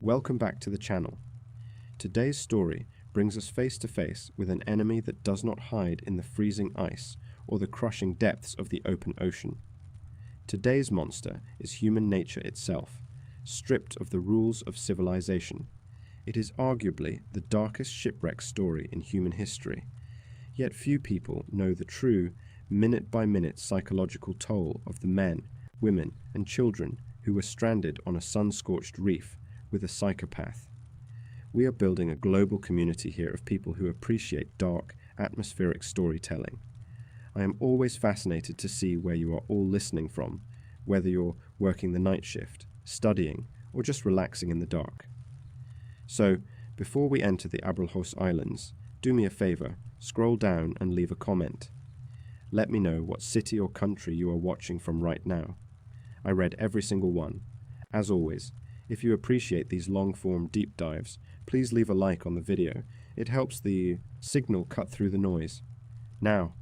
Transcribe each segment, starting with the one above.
Welcome back to the channel. Today's story brings us face to face with an enemy that does not hide in the freezing ice or the crushing depths of the open ocean. Today's monster is human nature itself, stripped of the rules of civilization. It is arguably the darkest shipwreck story in human history, yet few people know the true, minute-by-minute psychological toll of the men, women, and children who were stranded on a sun-scorched reef with a psychopath. We are building a global community here of people who appreciate dark, atmospheric storytelling. I am always fascinated to see where you are all listening from, whether you're working the night shift, studying, or just relaxing in the dark. So, before we enter the Abrolhos Islands, do me a favor, scroll down and leave a comment. Let me know what city or country you are watching from right now. I read every single one. As always, if you appreciate these long-form deep dives, please leave a like on the video. It helps the signal cut through the noise. Now,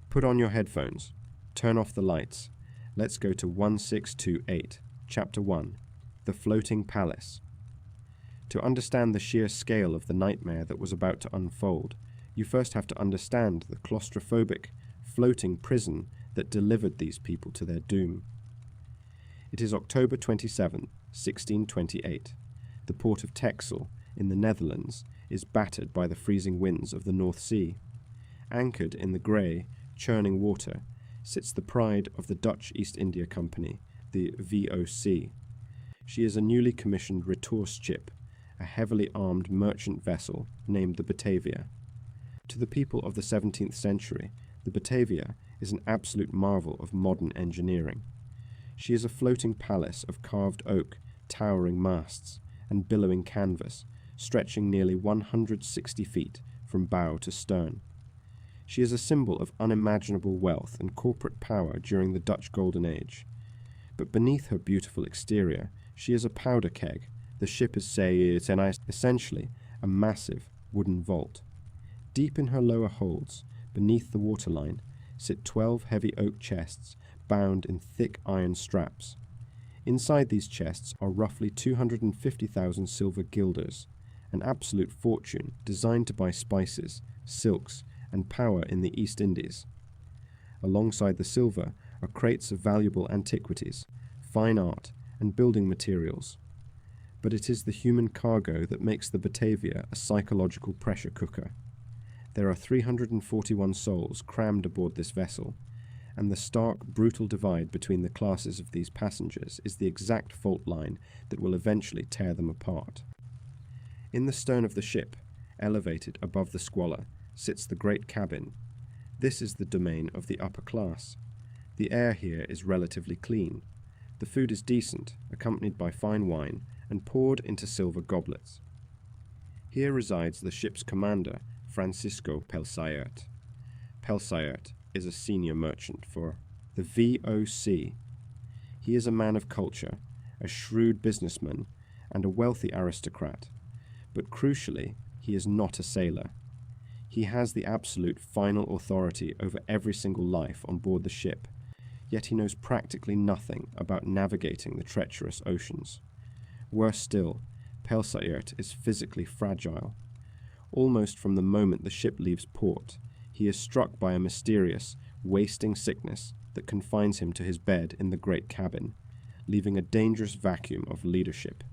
put on your headphones, turn off the lights. Let's go to 1628, Chapter 1, The Floating Palace. To understand the sheer scale of the nightmare that was about to unfold, you first have to understand the claustrophobic, floating prison that delivered these people to their doom. It is October 27, 1628. The port of Texel in the Netherlands is battered by the freezing winds of the North Sea. Anchored in the grey, churning water sits the pride of the Dutch East India Company, the VOC. She is a newly commissioned Retorschip, a heavily armed merchant vessel named the Batavia. To the people of the 17th century, the Batavia is an absolute marvel of modern engineering. She is a floating palace of carved oak, towering masts, and billowing canvas, stretching nearly 160 feet from bow to stern. She is a symbol of unimaginable wealth and corporate power during the Dutch Golden Age. But beneath her beautiful exterior, she is a powder keg. The ship is essentially a massive wooden vault. Deep in her lower holds, beneath the waterline, sit 12 heavy oak chests bound in thick iron straps. Inside these chests are roughly 250,000 silver guilders, an absolute fortune designed to buy spices, silks, and power in the East Indies. Alongside the silver are crates of valuable antiquities, fine art, and building materials. But it is the human cargo that makes the Batavia a psychological pressure cooker. There are 341 souls crammed aboard this vessel, and the stark, brutal divide between the classes of these passengers is the exact fault line that will eventually tear them apart. In the stern of the ship, elevated above the squalor, sits the great cabin. This is the domain of the upper class. The air here is relatively clean. The food is decent, accompanied by fine wine, and poured into silver goblets. Here resides the ship's commander, Francisco Pelsayert. Pelsayert is a senior merchant for the VOC. He is a man of culture, a shrewd businessman, and a wealthy aristocrat. But crucially, he is not a sailor. He has the absolute final authority over every single life on board the ship, yet he knows practically nothing about navigating the treacherous oceans. Worse still, Pelsayert is physically fragile. Almost from the moment the ship leaves port, he is struck by a mysterious, wasting sickness that confines him to his bed in the great cabin, leaving a dangerous vacuum of leadership.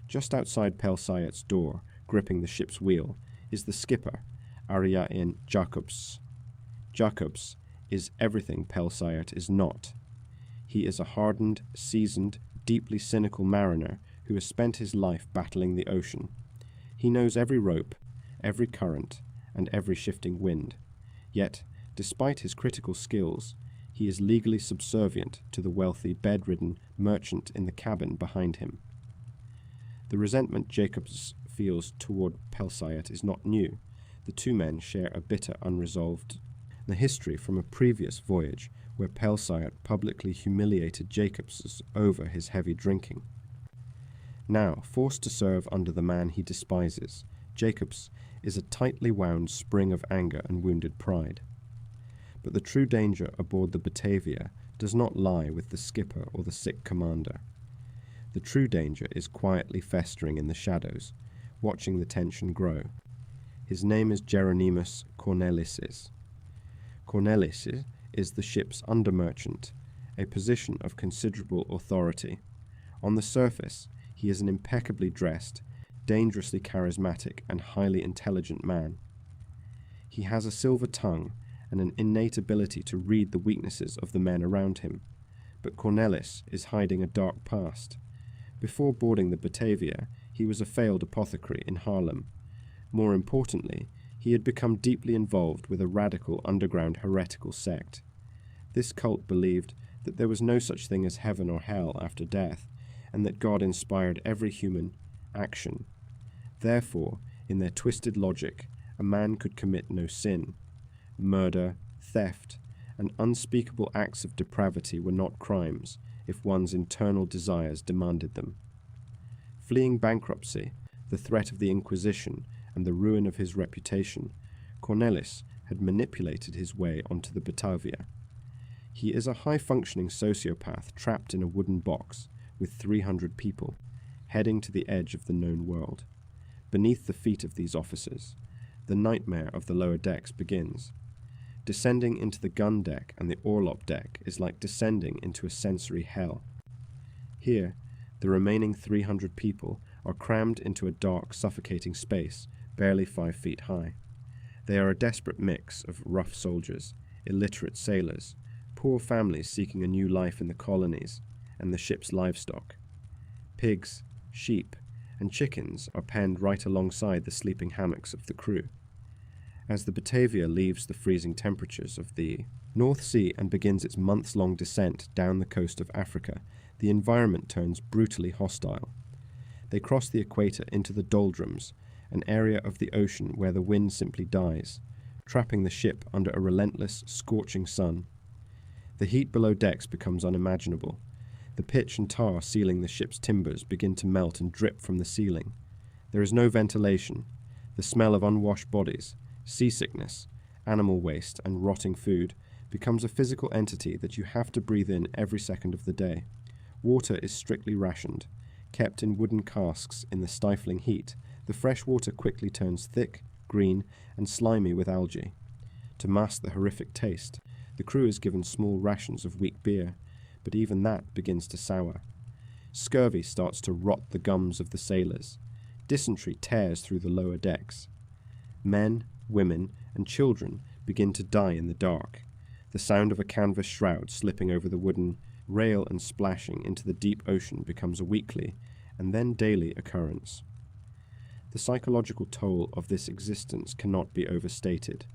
Just outside Pelsayert's door, gripping the ship's wheel, is the skipper, Arjen Jacobs. Jacobs is everything Pelsayert is not. He is a hardened, seasoned, deeply cynical mariner who has spent his life battling the ocean. He knows every rope, every current, and every shifting wind. Yet, despite his critical skills, he is legally subservient to the wealthy, bedridden merchant in the cabin behind him. The resentment Jacobs feels toward Pelsayert is not new. The two men share a bitter, unresolved history from a previous voyage where Pelsayert publicly humiliated Jacobs over his heavy drinking. Now, forced to serve under the man he despises, Jacobs is a tightly wound spring of anger and wounded pride. But the true danger aboard the Batavia does not lie with the skipper or the sick commander. The true danger is quietly festering in the shadows, watching the tension grow. His name is Geronimus Cornelius. Cornelius is the ship's under-merchant, a position of considerable authority. On the surface, he is an impeccably dressed, dangerously charismatic and highly intelligent man. He has a silver tongue and an innate ability to read the weaknesses of the men around him, but Cornelis is hiding a dark past. Before boarding the Batavia, he was a failed apothecary in Haarlem. More importantly, he had become deeply involved with a radical underground heretical sect. This cult believed that there was no such thing as heaven or hell after death, and that God inspired every human action. Therefore, in their twisted logic, a man could commit no sin. Murder, theft, and unspeakable acts of depravity were not crimes if one's internal desires demanded them. Fleeing bankruptcy, the threat of the Inquisition, and the ruin of his reputation, Cornelis had manipulated his way onto the Batavia. He is a high-functioning sociopath trapped in a wooden box with 300 people, heading to the edge of the known world. Beneath the feet of these officers, the nightmare of the lower decks begins. Descending into the gun deck and the orlop deck is like descending into a sensory hell. Here, the remaining 300 people are crammed into a dark, suffocating space barely 5 feet high. They are a desperate mix of rough soldiers, illiterate sailors, poor families seeking a new life in the colonies, and the ship's livestock. Pigs, sheep, and chickens are penned right alongside the sleeping hammocks of the crew. As the Batavia leaves the freezing temperatures of the North Sea and begins its months-long descent down the coast of Africa, the environment turns brutally hostile. They cross the equator into the doldrums, an area of the ocean where the wind simply dies, trapping the ship under a relentless, scorching sun. The heat below decks becomes unimaginable. The pitch and tar sealing the ship's timbers begin to melt and drip from the ceiling. There is no ventilation. The smell of unwashed bodies, seasickness, animal waste, and rotting food becomes a physical entity that you have to breathe in every second of the day. Water is strictly rationed. Kept in wooden casks in the stifling heat, the fresh water quickly turns thick, green, and slimy with algae. To mask the horrific taste, the crew is given small rations of weak beer, but even that begins to sour. Scurvy starts to rot the gums of the sailors. Dysentery tears through the lower decks. Men, women, and children begin to die in the dark. The sound of a canvas shroud slipping over the wooden rail and splashing into the deep ocean becomes a weekly, and then daily occurrence. The psychological toll of this existence cannot be overstated.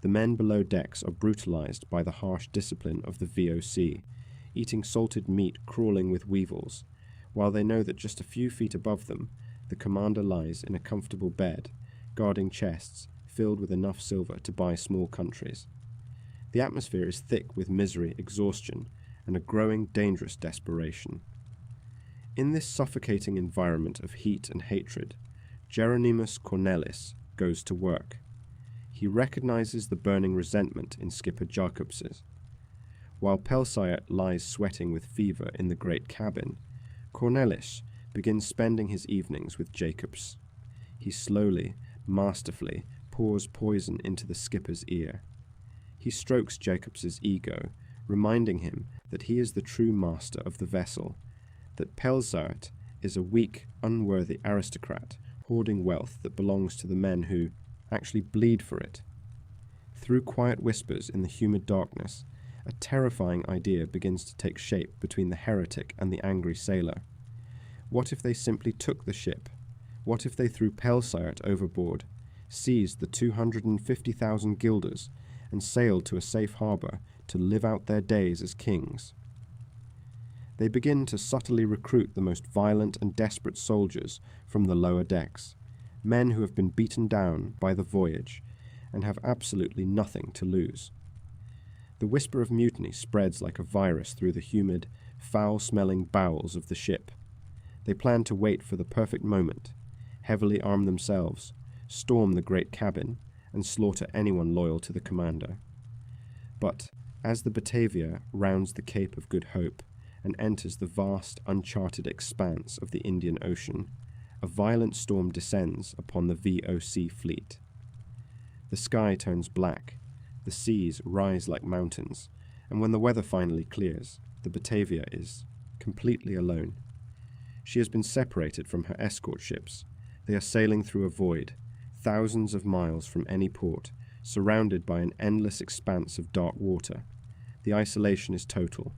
The men below decks are brutalized by the harsh discipline of the VOC, eating salted meat crawling with weevils, while they know that just a few feet above them, the commander lies in a comfortable bed, guarding chests filled with enough silver to buy small countries. The atmosphere is thick with misery, exhaustion, and a growing dangerous desperation. In this suffocating environment of heat and hatred, Geronimus Cornelis goes to work. He recognizes the burning resentment in Skipper Jacobs's. While Pelsiart lies sweating with fever in the great cabin, Cornelis begins spending his evenings with Jacobs. He slowly, masterfully pours poison into the skipper's ear. He strokes Jacobs's ego, reminding him that he is the true master of the vessel, that Pelsiart is a weak, unworthy aristocrat hoarding wealth that belongs to the men who actually bleed for it. Through quiet whispers in the humid darkness, a terrifying idea begins to take shape between the heretic and the angry sailor. What if they simply took the ship? What if they threw Pelsiart overboard, seized the 250,000 guilders, and sailed to a safe harbour to live out their days as kings? They begin to subtly recruit the most violent and desperate soldiers from the lower decks, men who have been beaten down by the voyage and have absolutely nothing to lose. The whisper of mutiny spreads like a virus through the humid, foul-smelling bowels of the ship. They plan to wait for the perfect moment, heavily arm themselves, storm the great cabin, and slaughter anyone loyal to the commander. But as the Batavia rounds the Cape of Good Hope, and enters the vast, uncharted expanse of the Indian Ocean, a violent storm descends upon the VOC fleet. The sky turns black, the seas rise like mountains, and when the weather finally clears, the Batavia is completely alone. She has been separated from her escort ships. They are sailing through a void, thousands of miles from any port, surrounded by an endless expanse of dark water. The isolation is total.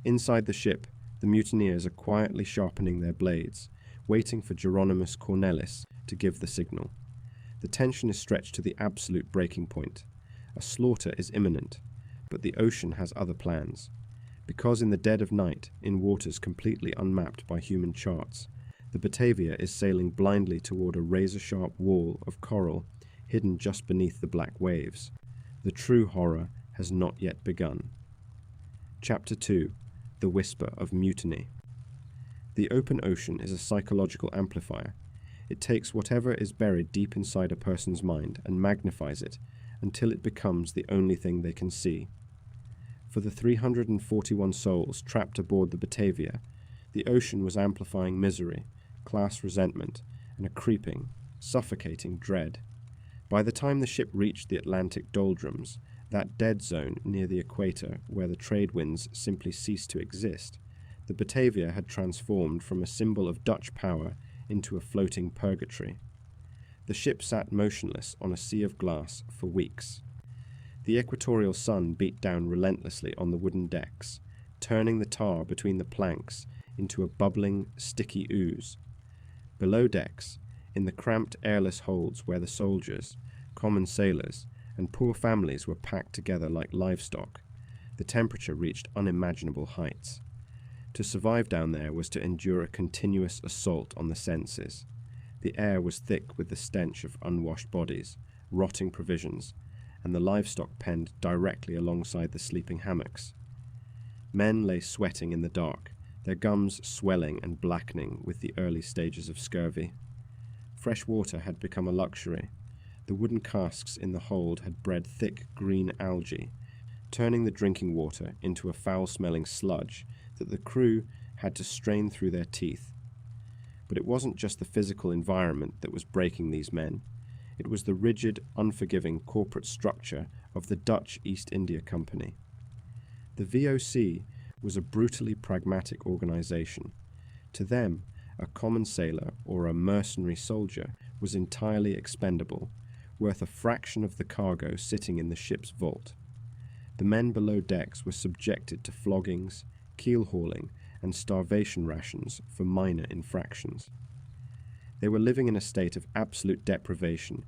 Inside the ship, the mutineers are quietly sharpening their blades, waiting for Geronimus Cornelis to give the signal. The tension is stretched to the absolute breaking point. A slaughter is imminent, but the ocean has other plans. Because in the dead of night, in waters completely unmapped by human charts, the Batavia is sailing blindly toward a razor-sharp wall of coral hidden just beneath the black waves. The true horror has not yet begun. Chapter 2. The Whisper of Mutiny. The open ocean is a psychological amplifier. It takes whatever is buried deep inside a person's mind and magnifies it until it becomes the only thing they can see. For the 341 souls trapped aboard the Batavia, the ocean was amplifying misery, class resentment, and a creeping, suffocating dread. By the time the ship reached the Atlantic doldrums, that dead zone near the equator where the trade winds simply ceased to exist, the Batavia had transformed from a symbol of Dutch power into a floating purgatory. The ship sat motionless on a sea of glass for weeks. The equatorial sun beat down relentlessly on the wooden decks, turning the tar between the planks into a bubbling, sticky ooze. Below decks, in the cramped, airless holds where the soldiers, common sailors, and poor families were packed together like livestock, the temperature reached unimaginable heights. To survive down there was to endure a continuous assault on the senses. The air was thick with the stench of unwashed bodies, rotting provisions, and the livestock penned directly alongside the sleeping hammocks. Men lay sweating in the dark, their gums swelling and blackening with the early stages of scurvy. Fresh water had become a luxury. The wooden casks in the hold had bred thick green algae, turning the drinking water into a foul-smelling sludge that the crew had to strain through their teeth. But it wasn't just the physical environment that was breaking these men. It was the rigid, unforgiving corporate structure of the Dutch East India Company. The VOC was a brutally pragmatic organization. To them, a common sailor or a mercenary soldier was entirely expendable, worth a fraction of the cargo sitting in the ship's vault. The men below decks were subjected to floggings, keel hauling, and starvation rations for minor infractions. They were living in a state of absolute deprivation,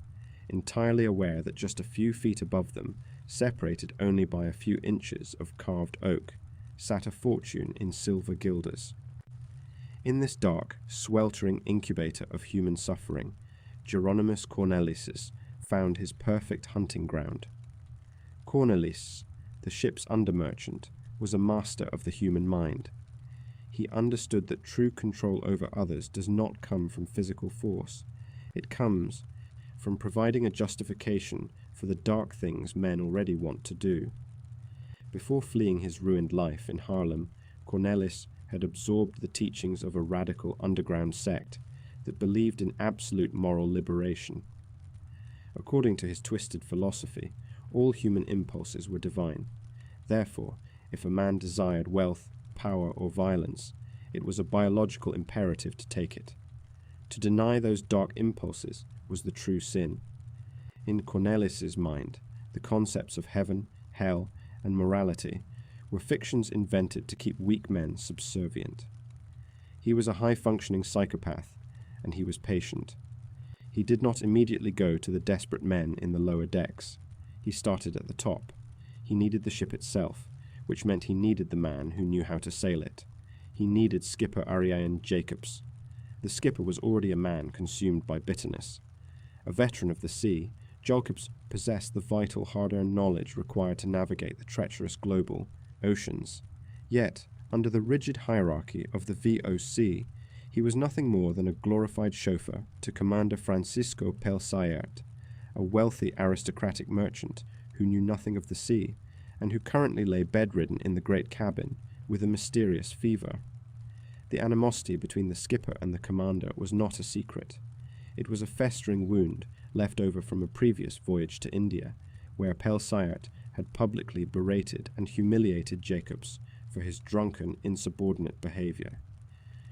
entirely aware that just a few feet above them, separated only by a few inches of carved oak, sat a fortune in silver guilders. In this dark, sweltering incubator of human suffering, Geronimus Cornelis found his perfect hunting ground. Cornelis, the ship's under-merchant, was a master of the human mind. He understood that true control over others does not come from physical force. It comes from providing a justification for the dark things men already want to do. Before fleeing his ruined life in Haarlem, Cornelis had absorbed the teachings of a radical underground sect that believed in absolute moral liberation. According to his twisted philosophy, all human impulses were divine. Therefore, if a man desired wealth, power, or violence, it was a biological imperative to take it. To deny those dark impulses was the true sin. In Cornelis's mind, the concepts of heaven, hell, and morality were fictions invented to keep weak men subservient. He was a high-functioning psychopath, and he was patient. He did not immediately go to the desperate men in the lower decks. He started at the top. He needed the ship itself, which meant he needed the man who knew how to sail it. He needed skipper Ariane Jacobs. The skipper was already a man consumed by bitterness. A veteran of the sea, Jacobs possessed the vital hard-earned knowledge required to navigate the treacherous global oceans. Yet, under the rigid hierarchy of the VOC, he was nothing more than a glorified chauffeur to Commander Francisco Pelsayert, a wealthy aristocratic merchant who knew nothing of the sea, and who currently lay bedridden in the great cabin, with a mysterious fever. The animosity between the skipper and the commander was not a secret. It was a festering wound left over from a previous voyage to India, where Pelsayat had publicly berated and humiliated Jacobs for his drunken, insubordinate behavior.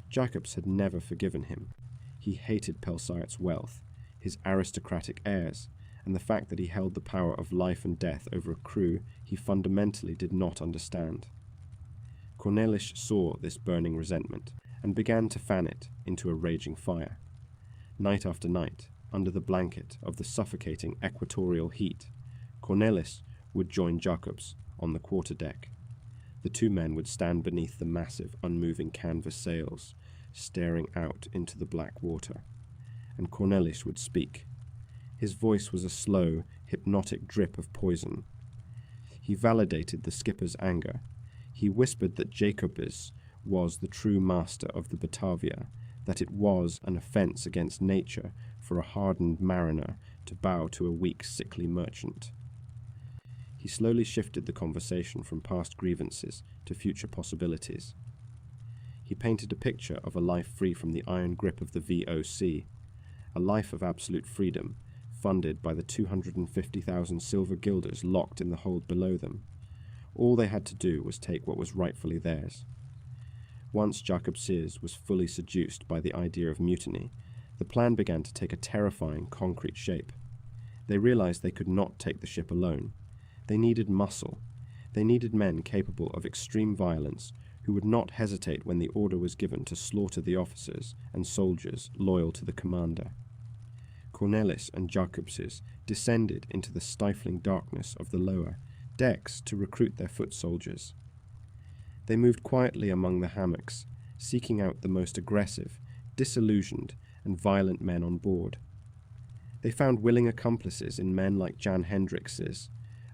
Jacobs had never forgiven him. He hated Pelsayat's wealth, his aristocratic airs, and the fact that he held the power of life and death over a crew he fundamentally did not understand. Cornelis saw this burning resentment and began to fan it into a raging fire. Night after night, under the blanket of the suffocating equatorial heat, Cornelis would join Jacobs on the quarterdeck. The two men would stand beneath the massive, unmoving canvas sails, staring out into the black water, and Cornelis would speak. His voice was a slow, hypnotic drip of poison. He validated the skipper's anger. He whispered that Jacobs was the true master of the Batavia, that it was an offence against nature for a hardened mariner to bow to a weak, sickly merchant. He slowly shifted the conversation from past grievances to future possibilities. He painted a picture of a life free from the iron grip of the VOC, a life of absolute freedom, funded by the 250,000 silver guilders locked in the hold below them. All they had to do was take what was rightfully theirs. Once Jacob Sears was fully seduced by the idea of mutiny, the plan began to take a terrifying, concrete shape. They realized they could not take the ship alone. They needed muscle. They needed men capable of extreme violence who would not hesitate when the order was given to slaughter the officers and soldiers loyal to the commander. Cornelis and Jacobses descended into the stifling darkness of the lower decks to recruit their foot soldiers. They moved quietly among the hammocks, seeking out the most aggressive, disillusioned, and violent men on board. They found willing accomplices in men like Jan Hendrikses,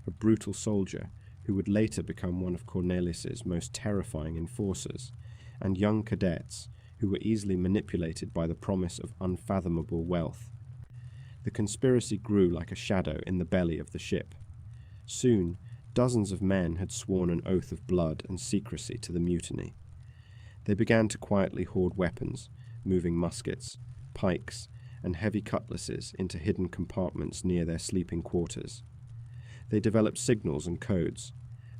a brutal soldier who would later become one of Cornelis's most terrifying enforcers, and young cadets who were easily manipulated by the promise of unfathomable wealth. The conspiracy grew like a shadow in the belly of the ship. Soon, dozens of men had sworn an oath of blood and secrecy to the mutiny. They began to quietly hoard weapons, moving muskets, pikes, and heavy cutlasses into hidden compartments near their sleeping quarters. They developed signals and codes.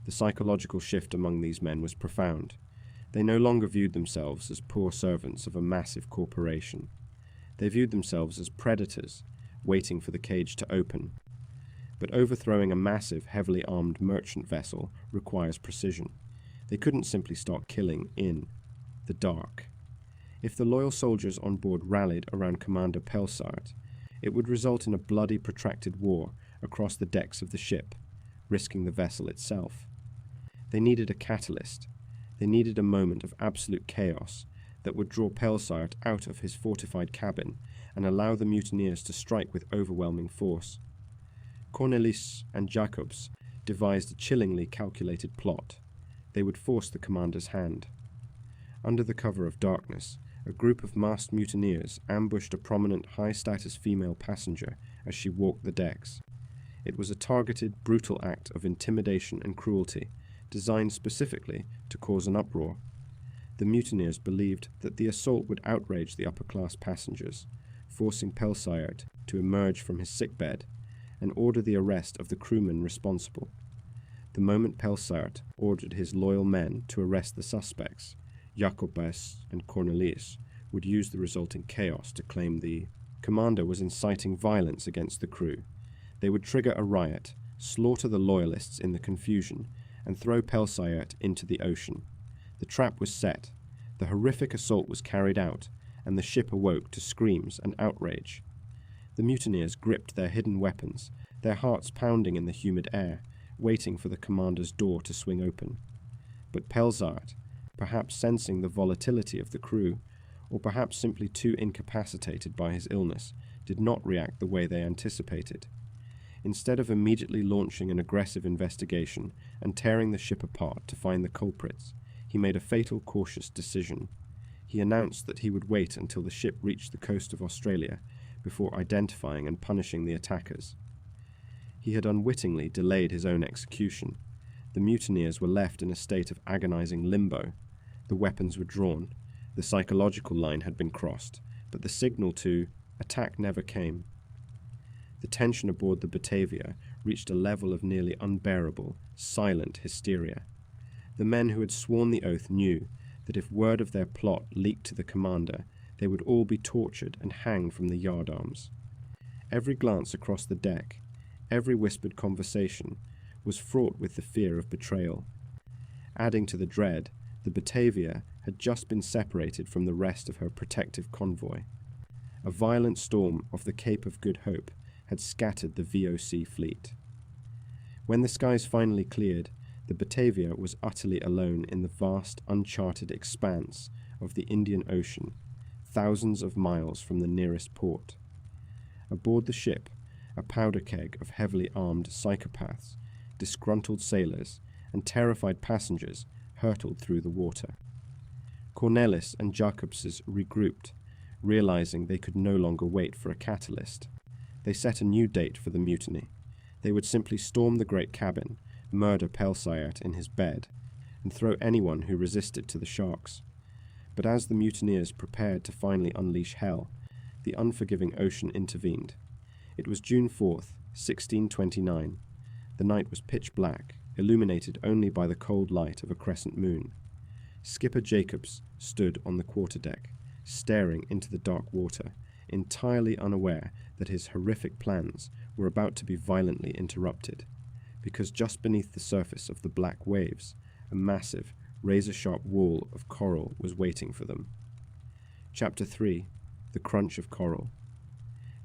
The psychological shift among these men was profound. They no longer viewed themselves as poor servants of a massive corporation. They viewed themselves as predators, waiting for the cage to open. But overthrowing a massive, heavily armed merchant vessel requires precision. They couldn't simply start killing in the dark. If the loyal soldiers on board rallied around Commander Pelsart, it would result in a bloody, protracted war across the decks of the ship, risking the vessel itself. They needed a catalyst. They needed a moment of absolute chaos that would draw Pelsart out of his fortified cabin and allow the mutineers to strike with overwhelming force. Cornelis and Jacobs devised a chillingly calculated plot. They would force the commander's hand. Under the cover of darkness, a group of masked mutineers ambushed a prominent high-status female passenger as she walked the decks. It was a targeted, brutal act of intimidation and cruelty, designed specifically to cause an uproar. The mutineers believed that the assault would outrage the upper-class passengers, forcing Pelsayart to emerge from his sickbed and order the arrest of the crewmen responsible. The moment Pelsayart ordered his loyal men to arrest the suspects, Jacobus and Cornelis would use the resulting chaos to claim the commander was inciting violence against the crew. They would trigger a riot, slaughter the loyalists in the confusion, and throw Pelsayart into the ocean. The trap was set, the horrific assault was carried out, and the ship awoke to screams and outrage. The mutineers gripped their hidden weapons, their hearts pounding in the humid air, waiting for the commander's door to swing open. But Pelsart, perhaps sensing the volatility of the crew, or perhaps simply too incapacitated by his illness, did not react the way they anticipated. Instead of immediately launching an aggressive investigation and tearing the ship apart to find the culprits, he made a fatal, cautious decision. He announced that he would wait until the ship reached the coast of Australia before identifying and punishing the attackers. He had unwittingly delayed his own execution. The mutineers were left in a state of agonizing limbo. The weapons were drawn, the psychological line had been crossed, but the signal to attack never came. The tension aboard the Batavia reached a level of nearly unbearable, silent hysteria. The men who had sworn the oath knew that if word of their plot leaked to the commander, they would all be tortured and hanged from the yardarms. Every glance across the deck, every whispered conversation, was fraught with the fear of betrayal. Adding to the dread, the Batavia had just been separated from the rest of her protective convoy. A violent storm off the Cape of Good Hope had scattered the VOC fleet. When the skies finally cleared, the Batavia was utterly alone in the vast, uncharted expanse of the Indian Ocean, thousands of miles from the nearest port. Aboard the ship, a powder keg of heavily armed psychopaths, disgruntled sailors, and terrified passengers hurtled through the water. Cornelis and Jacobses regrouped, realizing they could no longer wait for a catalyst. They set a new date for the mutiny. They would simply storm the great cabin, murder Pelsayat in his bed, and throw anyone who resisted to the sharks. But as the mutineers prepared to finally unleash hell, the unforgiving ocean intervened. It was June 4th, 1629. The night was pitch black, illuminated only by the cold light of a crescent moon. Skipper Jacobs stood on the quarterdeck, staring into the dark water, entirely unaware that his horrific plans were about to be violently interrupted, because just beneath the surface of the black waves, a massive, razor-sharp wall of coral was waiting for them. Chapter 3. The Crunch of Coral.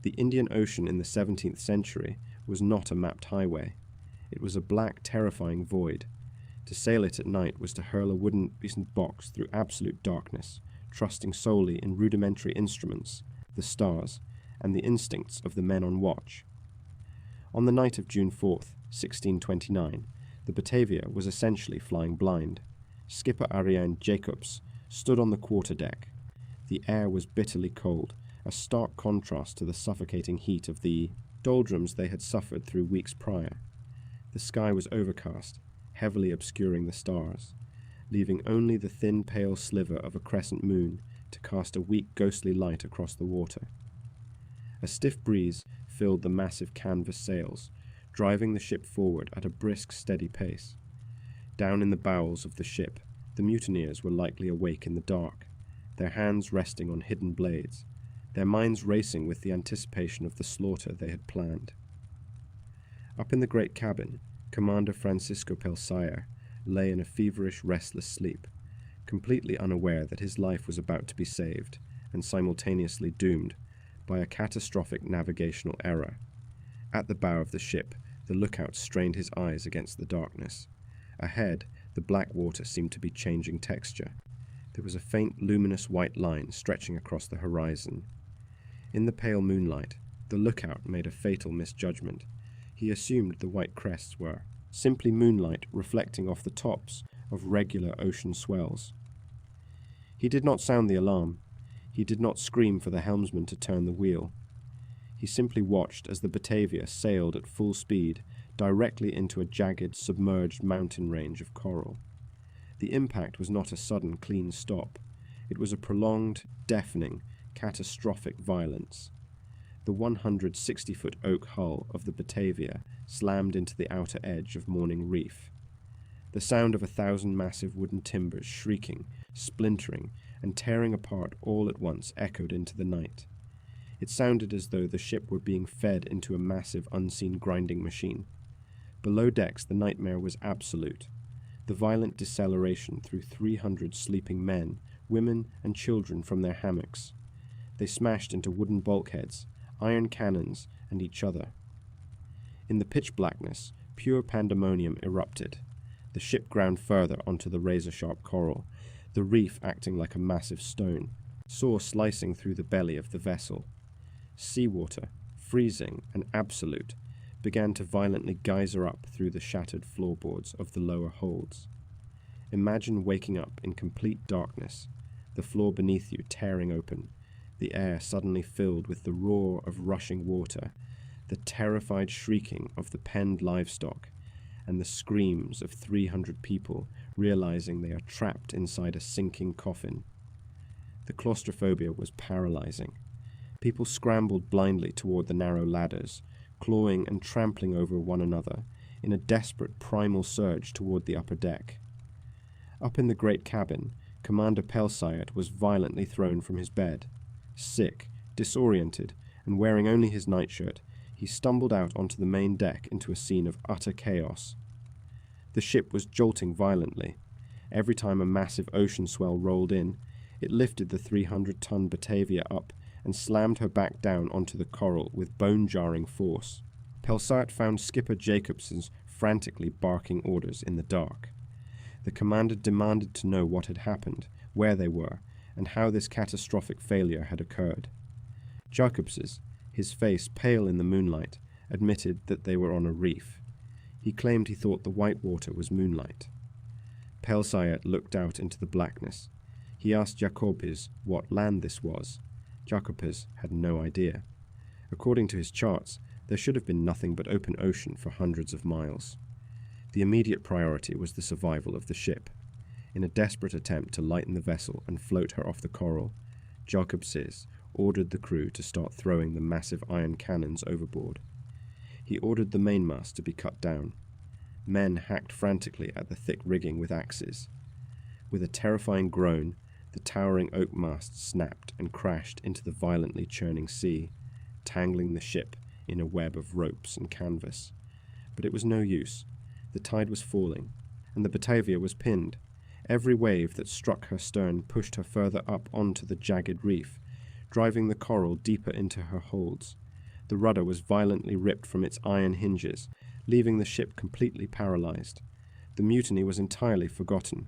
The Indian Ocean in the 17th century was not a mapped highway. It was a black, terrifying void. To sail it at night was to hurl a wooden box through absolute darkness, trusting solely in rudimentary instruments, the stars, and the instincts of the men on watch. On the night of June 4th, 1629, the Batavia was essentially flying blind. Skipper Ariane Jacobs stood on the quarterdeck. The air was bitterly cold, a stark contrast to the suffocating heat of the doldrums they had suffered through weeks prior. The sky was overcast, heavily obscuring the stars, leaving only the thin pale sliver of a crescent moon to cast a weak ghostly light across the water. A stiff breeze filled the massive canvas sails, driving the ship forward at a brisk, steady pace. Down in the bowels of the ship, the mutineers were likely awake in the dark, their hands resting on hidden blades, their minds racing with the anticipation of the slaughter they had planned. Up in the great cabin, Commander Francisco Pelsaya lay in a feverish, restless sleep, completely unaware that his life was about to be saved, and simultaneously doomed, by a catastrophic navigational error. At the bow of the ship, the lookout strained his eyes against the darkness. Ahead, the black water seemed to be changing texture. There was a faint, luminous white line stretching across the horizon. In the pale moonlight, the lookout made a fatal misjudgment. He assumed the white crests were simply moonlight reflecting off the tops of regular ocean swells. He did not sound the alarm. He did not scream for the helmsman to turn the wheel. He simply watched as the Batavia sailed at full speed directly into a jagged, submerged mountain range of coral. The impact was not a sudden, clean stop. It was a prolonged, deafening, catastrophic violence. The 160-foot oak hull of the Batavia slammed into the outer edge of Morning Reef. The sound of 1,000 massive wooden timbers shrieking, splintering, and tearing apart all at once echoed into the night. It sounded as though the ship were being fed into a massive, unseen grinding machine. Below decks, the nightmare was absolute. The violent deceleration threw 300 sleeping men, women, and children from their hammocks. They smashed into wooden bulkheads, iron cannons, and each other. In the pitch blackness, pure pandemonium erupted. The ship ground further onto the razor-sharp coral, the reef acting like a massive stone, saw slicing through the belly of the vessel. Seawater, freezing and absolute, began to violently geyser up through the shattered floorboards of the lower holds. Imagine waking up in complete darkness, the floor beneath you tearing open, the air suddenly filled with the roar of rushing water, the terrified shrieking of the penned livestock, and the screams of 300 people realizing they are trapped inside a sinking coffin. The claustrophobia was paralyzing. People scrambled blindly toward the narrow ladders, clawing and trampling over one another in a desperate primal surge toward the upper deck. Up in the great cabin, Commander Pelsayat was violently thrown from his bed. Sick, disoriented, and wearing only his nightshirt, he stumbled out onto the main deck into a scene of utter chaos. The ship was jolting violently. Every time a massive ocean swell rolled in, it lifted the 300-ton Batavia up and slammed her back down onto the coral with bone-jarring force. Pelsayat found Skipper Jacobsen frantically barking orders in the dark. The commander demanded to know what had happened, where they were, and how this catastrophic failure had occurred. Jacobsen, his face pale in the moonlight, admitted that they were on a reef. He claimed he thought the white water was moonlight. Pelsayat looked out into the blackness. He asked Jacobsen what land this was. Jacobsen had no idea. According to his charts, there should have been nothing but open ocean for hundreds of miles. The immediate priority was the survival of the ship. In a desperate attempt to lighten the vessel and float her off the coral, Jacobsen ordered the crew to start throwing the massive iron cannons overboard. He ordered the mainmast to be cut down. Men hacked frantically at the thick rigging with axes. With a terrifying groan, the towering oak mast snapped and crashed into the violently churning sea, tangling the ship in a web of ropes and canvas. But it was no use. The tide was falling, and the Batavia was pinned. Every wave that struck her stern pushed her further up onto the jagged reef, driving the coral deeper into her holds. The rudder was violently ripped from its iron hinges, leaving the ship completely paralyzed. The mutiny was entirely forgotten.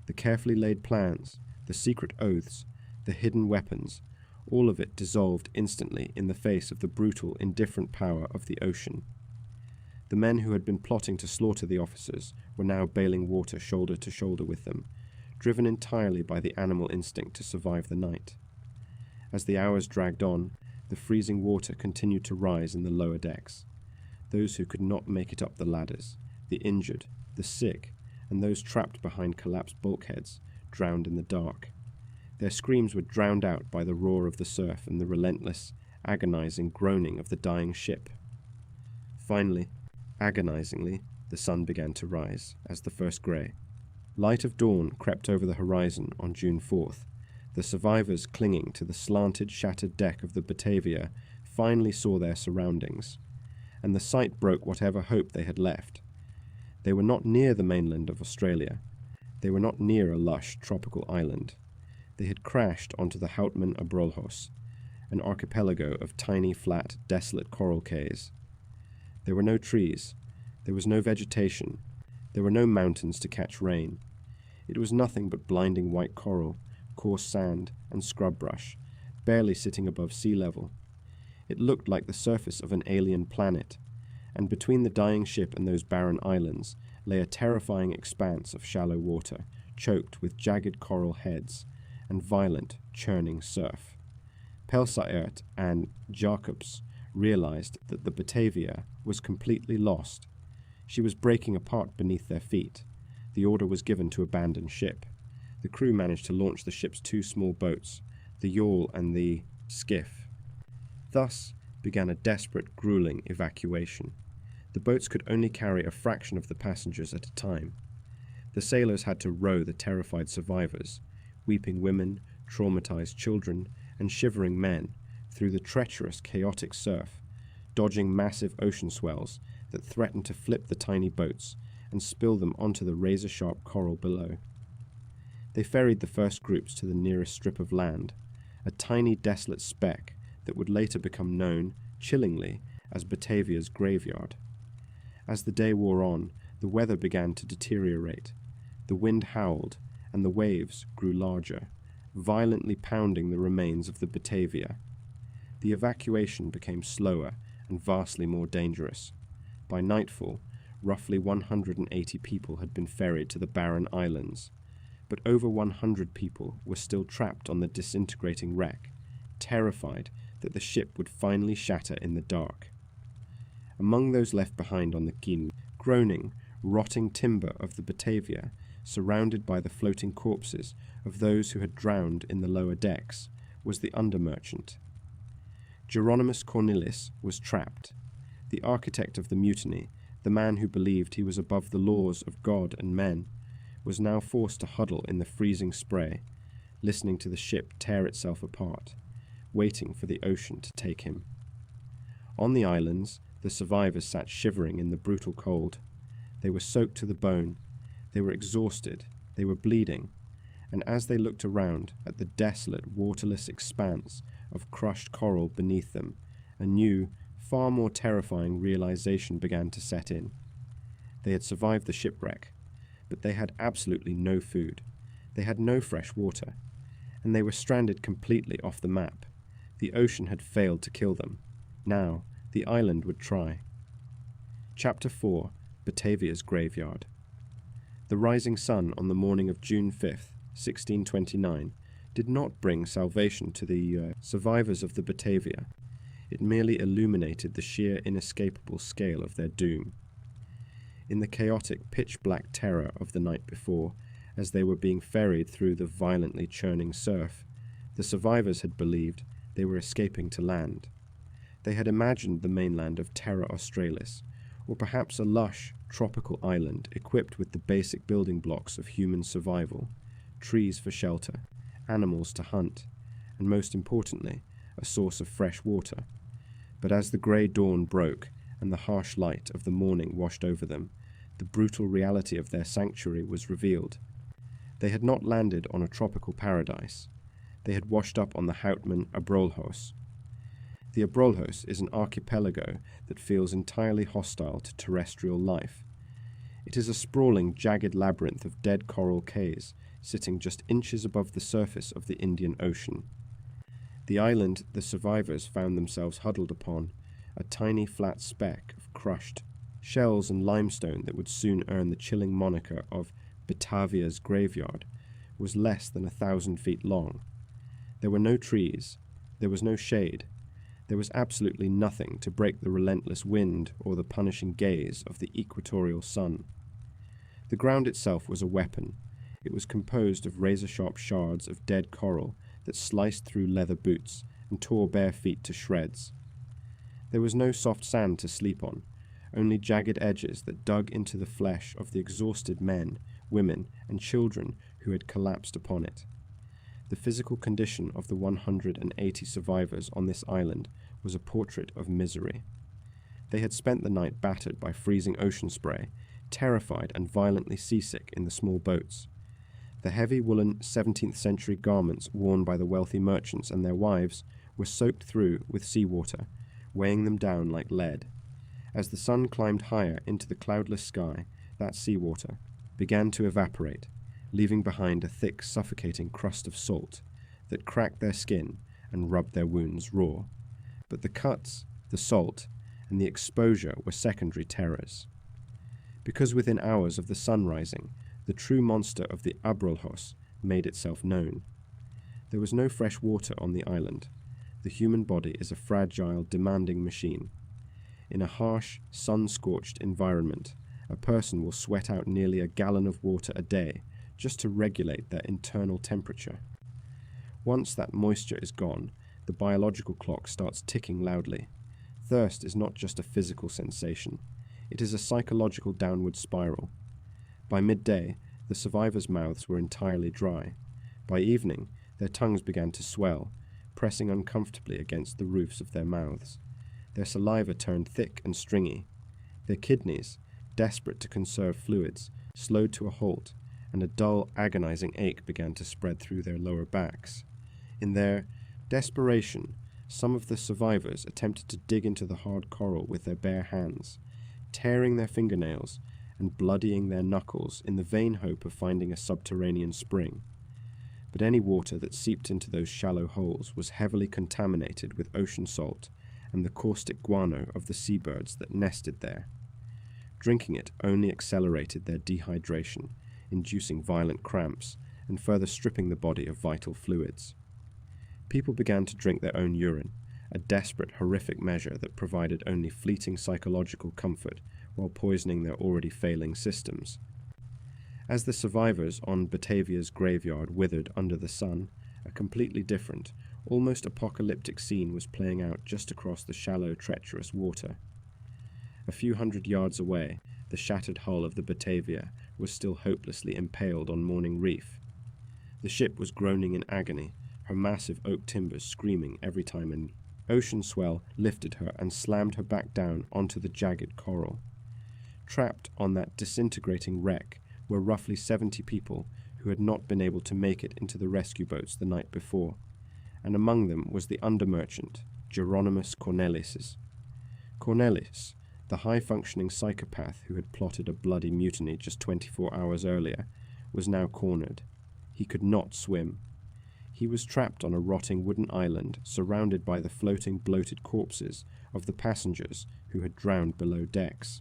The carefully laid plans, the secret oaths, the hidden weapons, all of it dissolved instantly in the face of the brutal, indifferent power of the ocean. The men who had been plotting to slaughter the officers were now bailing water shoulder to shoulder with them, driven entirely by the animal instinct to survive the night. As the hours dragged on, the freezing water continued to rise in the lower decks. Those who could not make it up the ladders, the injured, the sick, and those trapped behind collapsed bulkheads, drowned in the dark. Their screams were drowned out by the roar of the surf and the relentless, agonizing groaning of the dying ship. Finally, agonizingly, the sun began to rise as the first grey. Light of dawn crept over the horizon on June 4th. The survivors clinging to the slanted, shattered deck of the Batavia finally saw their surroundings, and the sight broke whatever hope they had left. They were not near the mainland of Australia. They were not near a lush tropical island. They had crashed onto the Houtman Abrolhos, an archipelago of tiny, flat, desolate coral cays. There were no trees. There was no vegetation. There were no mountains to catch rain. It was nothing but blinding white coral, coarse sand, and scrub brush, barely sitting above sea level. It looked like the surface of an alien planet, and between the dying ship and those barren islands lay a terrifying expanse of shallow water, choked with jagged coral heads and violent, churning surf. Pelsayat and Jacobs realized that the Batavia was completely lost. She was breaking apart beneath their feet. The order was given to abandon ship. The crew managed to launch the ship's two small boats, the yawl and the skiff. Thus began a desperate, grueling evacuation. The boats could only carry a fraction of the passengers at a time. The sailors had to row the terrified survivors, weeping women, traumatized children, and shivering men, through the treacherous, chaotic surf, dodging massive ocean swells that threatened to flip the tiny boats and spill them onto the razor-sharp coral below. They ferried the first groups to the nearest strip of land, a tiny desolate speck that would later become known, chillingly, as Batavia's graveyard. As the day wore on, the weather began to deteriorate. The wind howled, and the waves grew larger, violently pounding the remains of the Batavia. The evacuation became slower and vastly more dangerous. By nightfall, roughly 180 people had been ferried to the barren islands, but over 100 people were still trapped on the disintegrating wreck, terrified that the ship would finally shatter in the dark. Among those left behind on the quay, groaning, rotting timber of the Batavia, surrounded by the floating corpses of those who had drowned in the lower decks, was the under-merchant. Geronimus Cornelis was trapped. The architect of the mutiny, the man who believed he was above the laws of God and men, was now forced to huddle in the freezing spray, listening to the ship tear itself apart, waiting for the ocean to take him. On the islands, the survivors sat shivering in the brutal cold. They were soaked to the bone, they were exhausted, they were bleeding, and as they looked around at the desolate, waterless expanse of crushed coral beneath them, a new, far more terrifying realization began to set in. They had survived the shipwreck, but they had absolutely no food. They had no fresh water, and they were stranded completely off the map. The ocean had failed to kill them. Now, the island would try. Chapter 4, Batavia's Graveyard. The rising sun on the morning of June 5th, 1629, did not bring salvation to the survivors of the Batavia. It merely illuminated the sheer inescapable scale of their doom. In the chaotic, pitch-black terror of the night before, as they were being ferried through the violently churning surf, the survivors had believed they were escaping to land. They had imagined the mainland of Terra Australis, or perhaps a lush, tropical island equipped with the basic building blocks of human survival: trees for shelter, animals to hunt, and most importantly, a source of fresh water. But as the grey dawn broke and the harsh light of the morning washed over them, the brutal reality of their sanctuary was revealed. They had not landed on a tropical paradise. They had washed up on the Houtman Abrolhos. The Abrolhos is an archipelago that feels entirely hostile to terrestrial life. It is a sprawling, jagged labyrinth of dead coral cays, sitting just inches above the surface of the Indian Ocean. The island the survivors found themselves huddled upon, a tiny flat speck of crushed shells and limestone that would soon earn the chilling moniker of Batavia's Graveyard, was less than 1,000 feet long. There were no trees, there was no shade, there was absolutely nothing to break the relentless wind or the punishing gaze of the equatorial sun. The ground itself was a weapon. It was composed of razor-sharp shards of dead coral that sliced through leather boots and tore bare feet to shreds. There was no soft sand to sleep on, only jagged edges that dug into the flesh of the exhausted men, women, and children who had collapsed upon it. The physical condition of the 180 survivors on this island was a portrait of misery. They had spent the night battered by freezing ocean spray, terrified and violently seasick in the small boats. The heavy woolen 17th century garments worn by the wealthy merchants and their wives were soaked through with seawater, weighing them down like lead. As the sun climbed higher into the cloudless sky, that seawater began to evaporate, leaving behind a thick, suffocating crust of salt that cracked their skin and rubbed their wounds raw. But the cuts, the salt, and the exposure were secondary terrors. Because within hours of the sun rising, the true monster of the Abrolhos made itself known. There was no fresh water on the island. The human body is a fragile, demanding machine. In a harsh, sun-scorched environment, a person will sweat out nearly a gallon of water a day just to regulate their internal temperature. Once that moisture is gone, the biological clock starts ticking loudly. Thirst is not just a physical sensation. It is a psychological downward spiral. By midday, the survivors' mouths were entirely dry. By evening, their tongues began to swell, pressing uncomfortably against the roofs of their mouths. Their saliva turned thick and stringy. Their kidneys, desperate to conserve fluids, slowed to a halt, and a dull, agonizing ache began to spread through their lower backs. In their desperation, some of the survivors attempted to dig into the hard coral with their bare hands, tearing their fingernails and bloodying their knuckles in the vain hope of finding a subterranean spring. But any water that seeped into those shallow holes was heavily contaminated with ocean salt and the caustic guano of the seabirds that nested there. Drinking it only accelerated their dehydration, inducing violent cramps and further stripping the body of vital fluids. People began to drink their own urine, a desperate, horrific measure that provided only fleeting psychological comfort while poisoning their already failing systems. As the survivors on Batavia's graveyard withered under the sun, a completely different, almost apocalyptic scene was playing out just across the shallow, treacherous water. A few hundred yards away, the shattered hull of the Batavia was still hopelessly impaled on Morning Reef. The ship was groaning in agony, her massive oak timbers screaming every time an ocean swell lifted her and slammed her back down onto the jagged coral. Trapped on that disintegrating wreck were roughly 70 people who had not been able to make it into the rescue boats the night before, and among them was the under-merchant, Geronimus Cornelis. Cornelis, the high-functioning psychopath who had plotted a bloody mutiny just 24 hours earlier, was now cornered. He could not swim. He was trapped on a rotting wooden island surrounded by the floating bloated corpses of the passengers who had drowned below decks.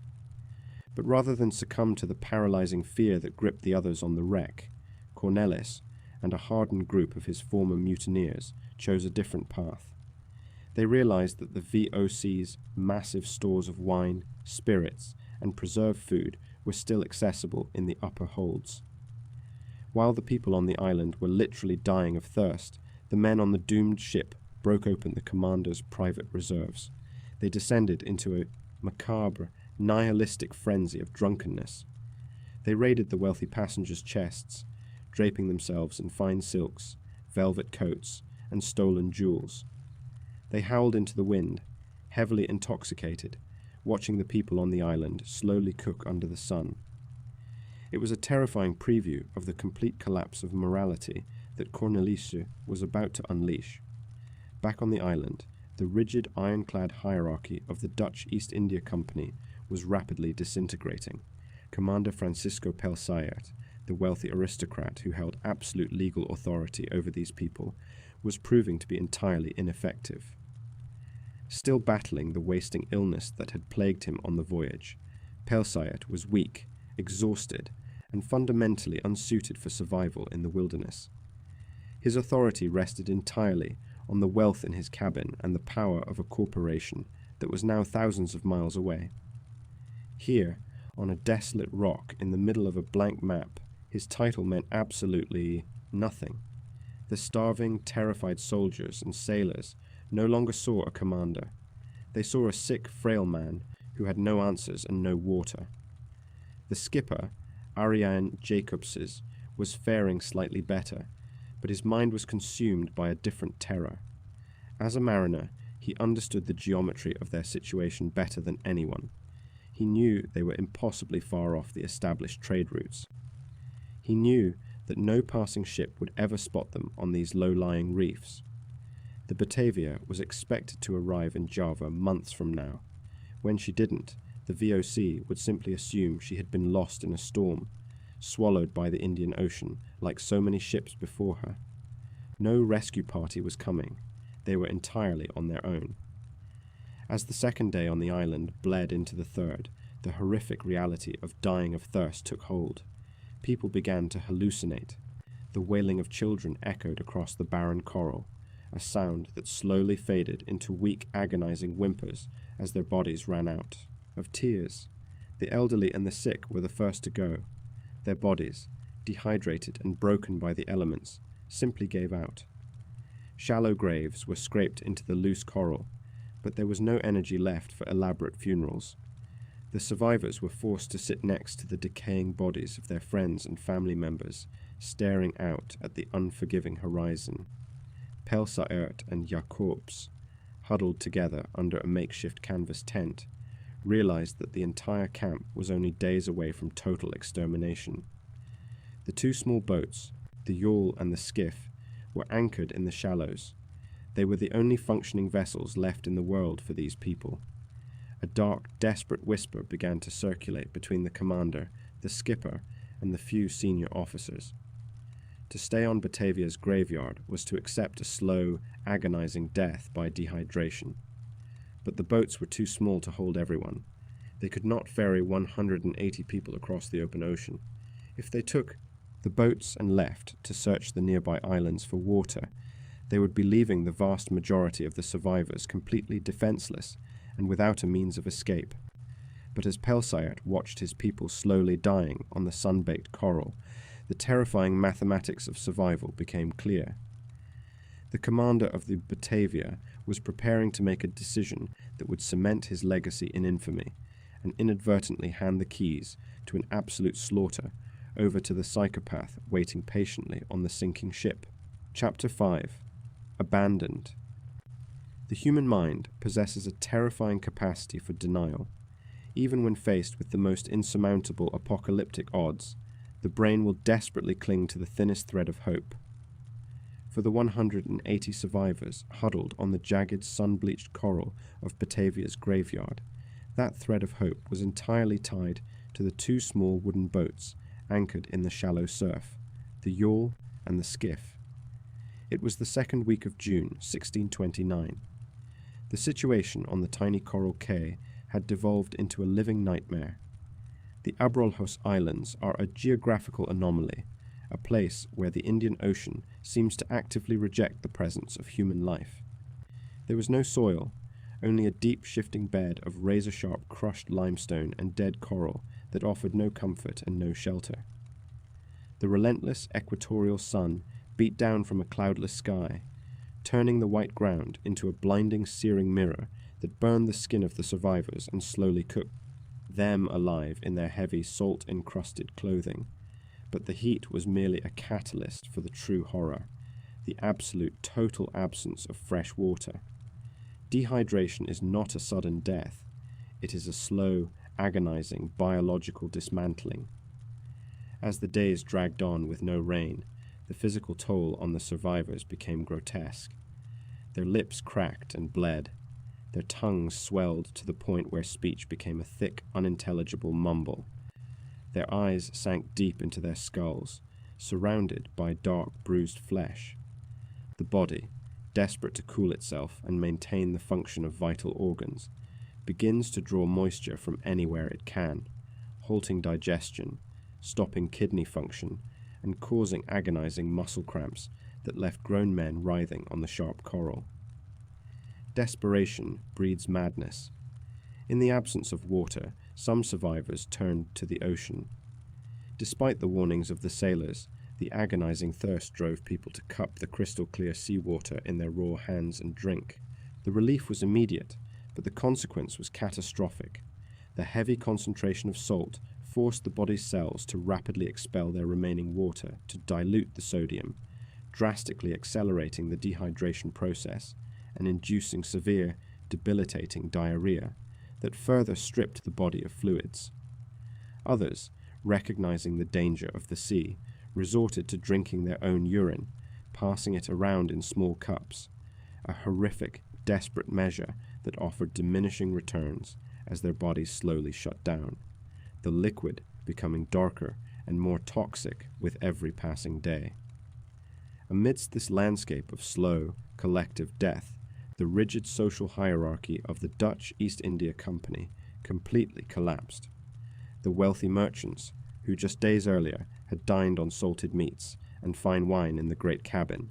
But rather than succumb to the paralyzing fear that gripped the others on the wreck, Cornelis and a hardened group of his former mutineers chose a different path. They realized that the VOC's massive stores of wine, spirits, and preserved food were still accessible in the upper holds. While the people on the island were literally dying of thirst, the men on the doomed ship broke open the commander's private reserves. They descended into a macabre, nihilistic frenzy of drunkenness. They raided the wealthy passengers' chests, draping themselves in fine silks, velvet coats, and stolen jewels. They howled into the wind, heavily intoxicated, watching the people on the island slowly cook under the sun. It was a terrifying preview of the complete collapse of morality that Cornelis was about to unleash. Back on the island, the rigid ironclad hierarchy of the Dutch East India Company was rapidly disintegrating. Commander Francisco Pelsayert, the wealthy aristocrat who held absolute legal authority over these people, was proving to be entirely ineffective. Still battling the wasting illness that had plagued him on the voyage, Pelsayert was weak, exhausted, and fundamentally unsuited for survival in the wilderness. His authority rested entirely on the wealth in his cabin and the power of a corporation that was now thousands of miles away. Here, on a desolate rock in the middle of a blank map, his title meant absolutely nothing. The starving, terrified soldiers and sailors no longer saw a commander. They saw a sick, frail man who had no answers and no water. The skipper, Ariane Jacobses, was faring slightly better, but his mind was consumed by a different terror. As a mariner, he understood the geometry of their situation better than anyone. He knew they were impossibly far off the established trade routes. He knew that no passing ship would ever spot them on these low-lying reefs. The Batavia was expected to arrive in Java months from now. When she didn't, the VOC would simply assume she had been lost in a storm, swallowed by the Indian Ocean like so many ships before her. No rescue party was coming. They were entirely on their own. As the second day on the island bled into the third, the horrific reality of dying of thirst took hold. People began to hallucinate. The wailing of children echoed across the barren coral, a sound that slowly faded into weak, agonizing whimpers as their bodies ran out of tears. The elderly and the sick were the first to go. Their bodies, dehydrated and broken by the elements, simply gave out. Shallow graves were scraped into the loose coral, but there was no energy left for elaborate funerals. The survivors were forced to sit next to the decaying bodies of their friends and family members, staring out at the unforgiving horizon. Pelsayert and Jacobs, huddled together under a makeshift canvas tent, realized that the entire camp was only days away from total extermination. The two small boats, the yawl and the skiff, were anchored in the shallows. They were the only functioning vessels left in the world for these people. A dark, desperate whisper began to circulate between the commander, the skipper, and the few senior officers. To stay on Batavia's graveyard was to accept a slow, agonizing death by dehydration. But the boats were too small to hold everyone. They could not ferry 180 people across the open ocean. If they took the boats and left to search the nearby islands for water, they would be leaving the vast majority of the survivors completely defenseless and without a means of escape. But as Pelsayat watched his people slowly dying on the sun-baked coral, the terrifying mathematics of survival became clear. The commander of the Batavia was preparing to make a decision that would cement his legacy in infamy, and inadvertently hand the keys to an absolute slaughter over to the psychopath waiting patiently on the sinking ship. Chapter 5. Abandoned. The human mind possesses a terrifying capacity for denial. Even when faced with the most insurmountable apocalyptic odds, the brain will desperately cling to the thinnest thread of hope. For the 180 survivors huddled on the jagged sun-bleached coral of Batavia's graveyard, that thread of hope was entirely tied to the two small wooden boats anchored in the shallow surf, the yawl and the skiff. It was the second week of June, 1629. The situation on the tiny coral cay had devolved into a living nightmare. The Abrolhos Islands are a geographical anomaly, a place where the Indian Ocean seems to actively reject the presence of human life. There was no soil, only a deep shifting bed of razor-sharp crushed limestone and dead coral that offered no comfort and no shelter. The relentless equatorial sun beat down from a cloudless sky, turning the white ground into a blinding, searing mirror that burned the skin of the survivors and slowly cooked them alive in their heavy, salt-encrusted clothing. But the heat was merely a catalyst for the true horror, the absolute, total absence of fresh water. Dehydration is not a sudden death. It is a slow, agonizing, biological dismantling. As the days dragged on with no rain, the physical toll on the survivors became grotesque. Their lips cracked and bled. Their tongues swelled to the point where speech became a thick, unintelligible mumble. Their eyes sank deep into their skulls, surrounded by dark, bruised flesh. The body, desperate to cool itself and maintain the function of vital organs, begins to draw moisture from anywhere it can, halting digestion, stopping kidney function, and causing agonizing muscle cramps that left grown men writhing on the sharp coral. Desperation breeds madness. In the absence of water, some survivors turned to the ocean. Despite the warnings of the sailors, the agonizing thirst drove people to cup the crystal-clear seawater in their raw hands and drink. The relief was immediate, but the consequence was catastrophic. The heavy concentration of salt forced the body's cells to rapidly expel their remaining water to dilute the sodium, drastically accelerating the dehydration process and inducing severe, debilitating diarrhea that further stripped the body of fluids. Others, recognizing the danger of the sea, resorted to drinking their own urine, passing it around in small cups, a horrific, desperate measure that offered diminishing returns as their bodies slowly shut down, the liquid becoming darker and more toxic with every passing day. Amidst this landscape of slow, collective death, the rigid social hierarchy of the Dutch East India Company completely collapsed. The wealthy merchants, who just days earlier had dined on salted meats and fine wine in the great cabin,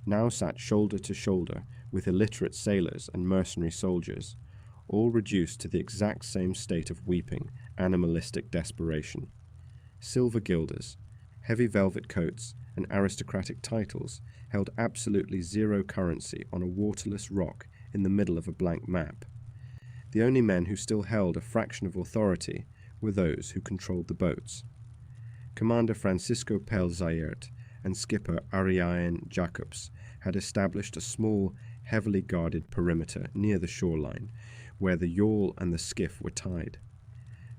now sat shoulder to shoulder with illiterate sailors and mercenary soldiers, all reduced to the exact same state of weeping, animalistic desperation. Silver guilders, heavy velvet coats, and aristocratic titles held absolutely zero currency on a waterless rock in the middle of a blank map. The only men who still held a fraction of authority were those who controlled the boats. Commander Francisco Pelzayert and skipper Ariane Jacobs had established a small, heavily guarded perimeter near the shoreline, where the yawl and the skiff were tied.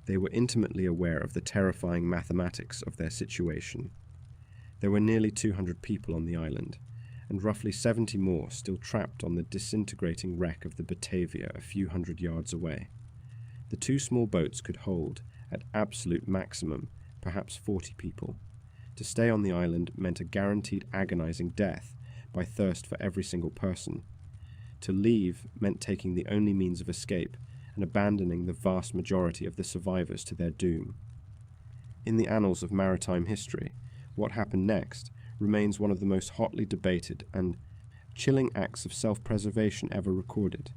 They were intimately aware of the terrifying mathematics of their situation. There were nearly 200 people on the island, and roughly 70 more still trapped on the disintegrating wreck of the Batavia a few hundred yards away. The two small boats could hold, at absolute maximum, perhaps 40 people. To stay on the island meant a guaranteed agonizing death by thirst for every single person. To leave meant taking the only means of escape and abandoning the vast majority of the survivors to their doom. In the annals of maritime history, what happened next remains one of the most hotly debated and chilling acts of self-preservation ever recorded.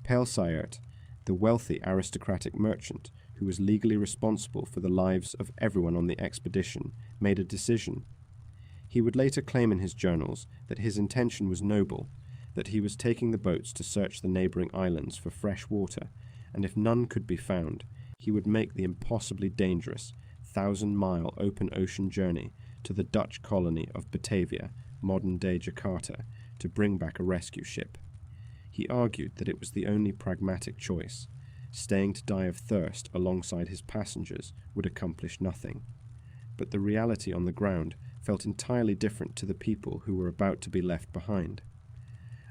Pelsayert, the wealthy aristocratic merchant who was legally responsible for the lives of everyone on the expedition, made a decision. He would later claim in his journals that his intention was noble, that he was taking the boats to search the neighboring islands for fresh water, and if none could be found, he would make the impossibly dangerous 1,000-mile open ocean journey to the Dutch colony of Batavia, modern-day Jakarta, to bring back a rescue ship. He argued that it was the only pragmatic choice. Staying to die of thirst alongside his passengers would accomplish nothing. But the reality on the ground felt entirely different to the people who were about to be left behind.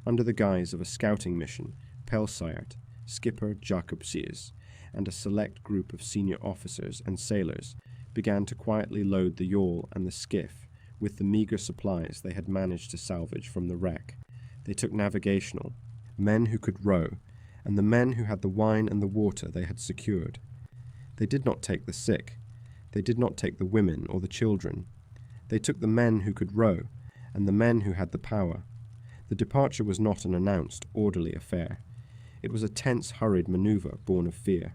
Under the guise of a scouting mission, Pelsaert, skipper Jacob Sears, and a select group of senior officers and sailors began to quietly load the yawl and the skiff with the meager supplies they had managed to salvage from the wreck. They took navigational, men who could row, and the men who had the wine and the water they had secured. They did not take the sick. They did not take the women or the children. They took the men who could row, and the men who had the power. The departure was not an announced, orderly affair. It was a tense, hurried maneuver born of fear.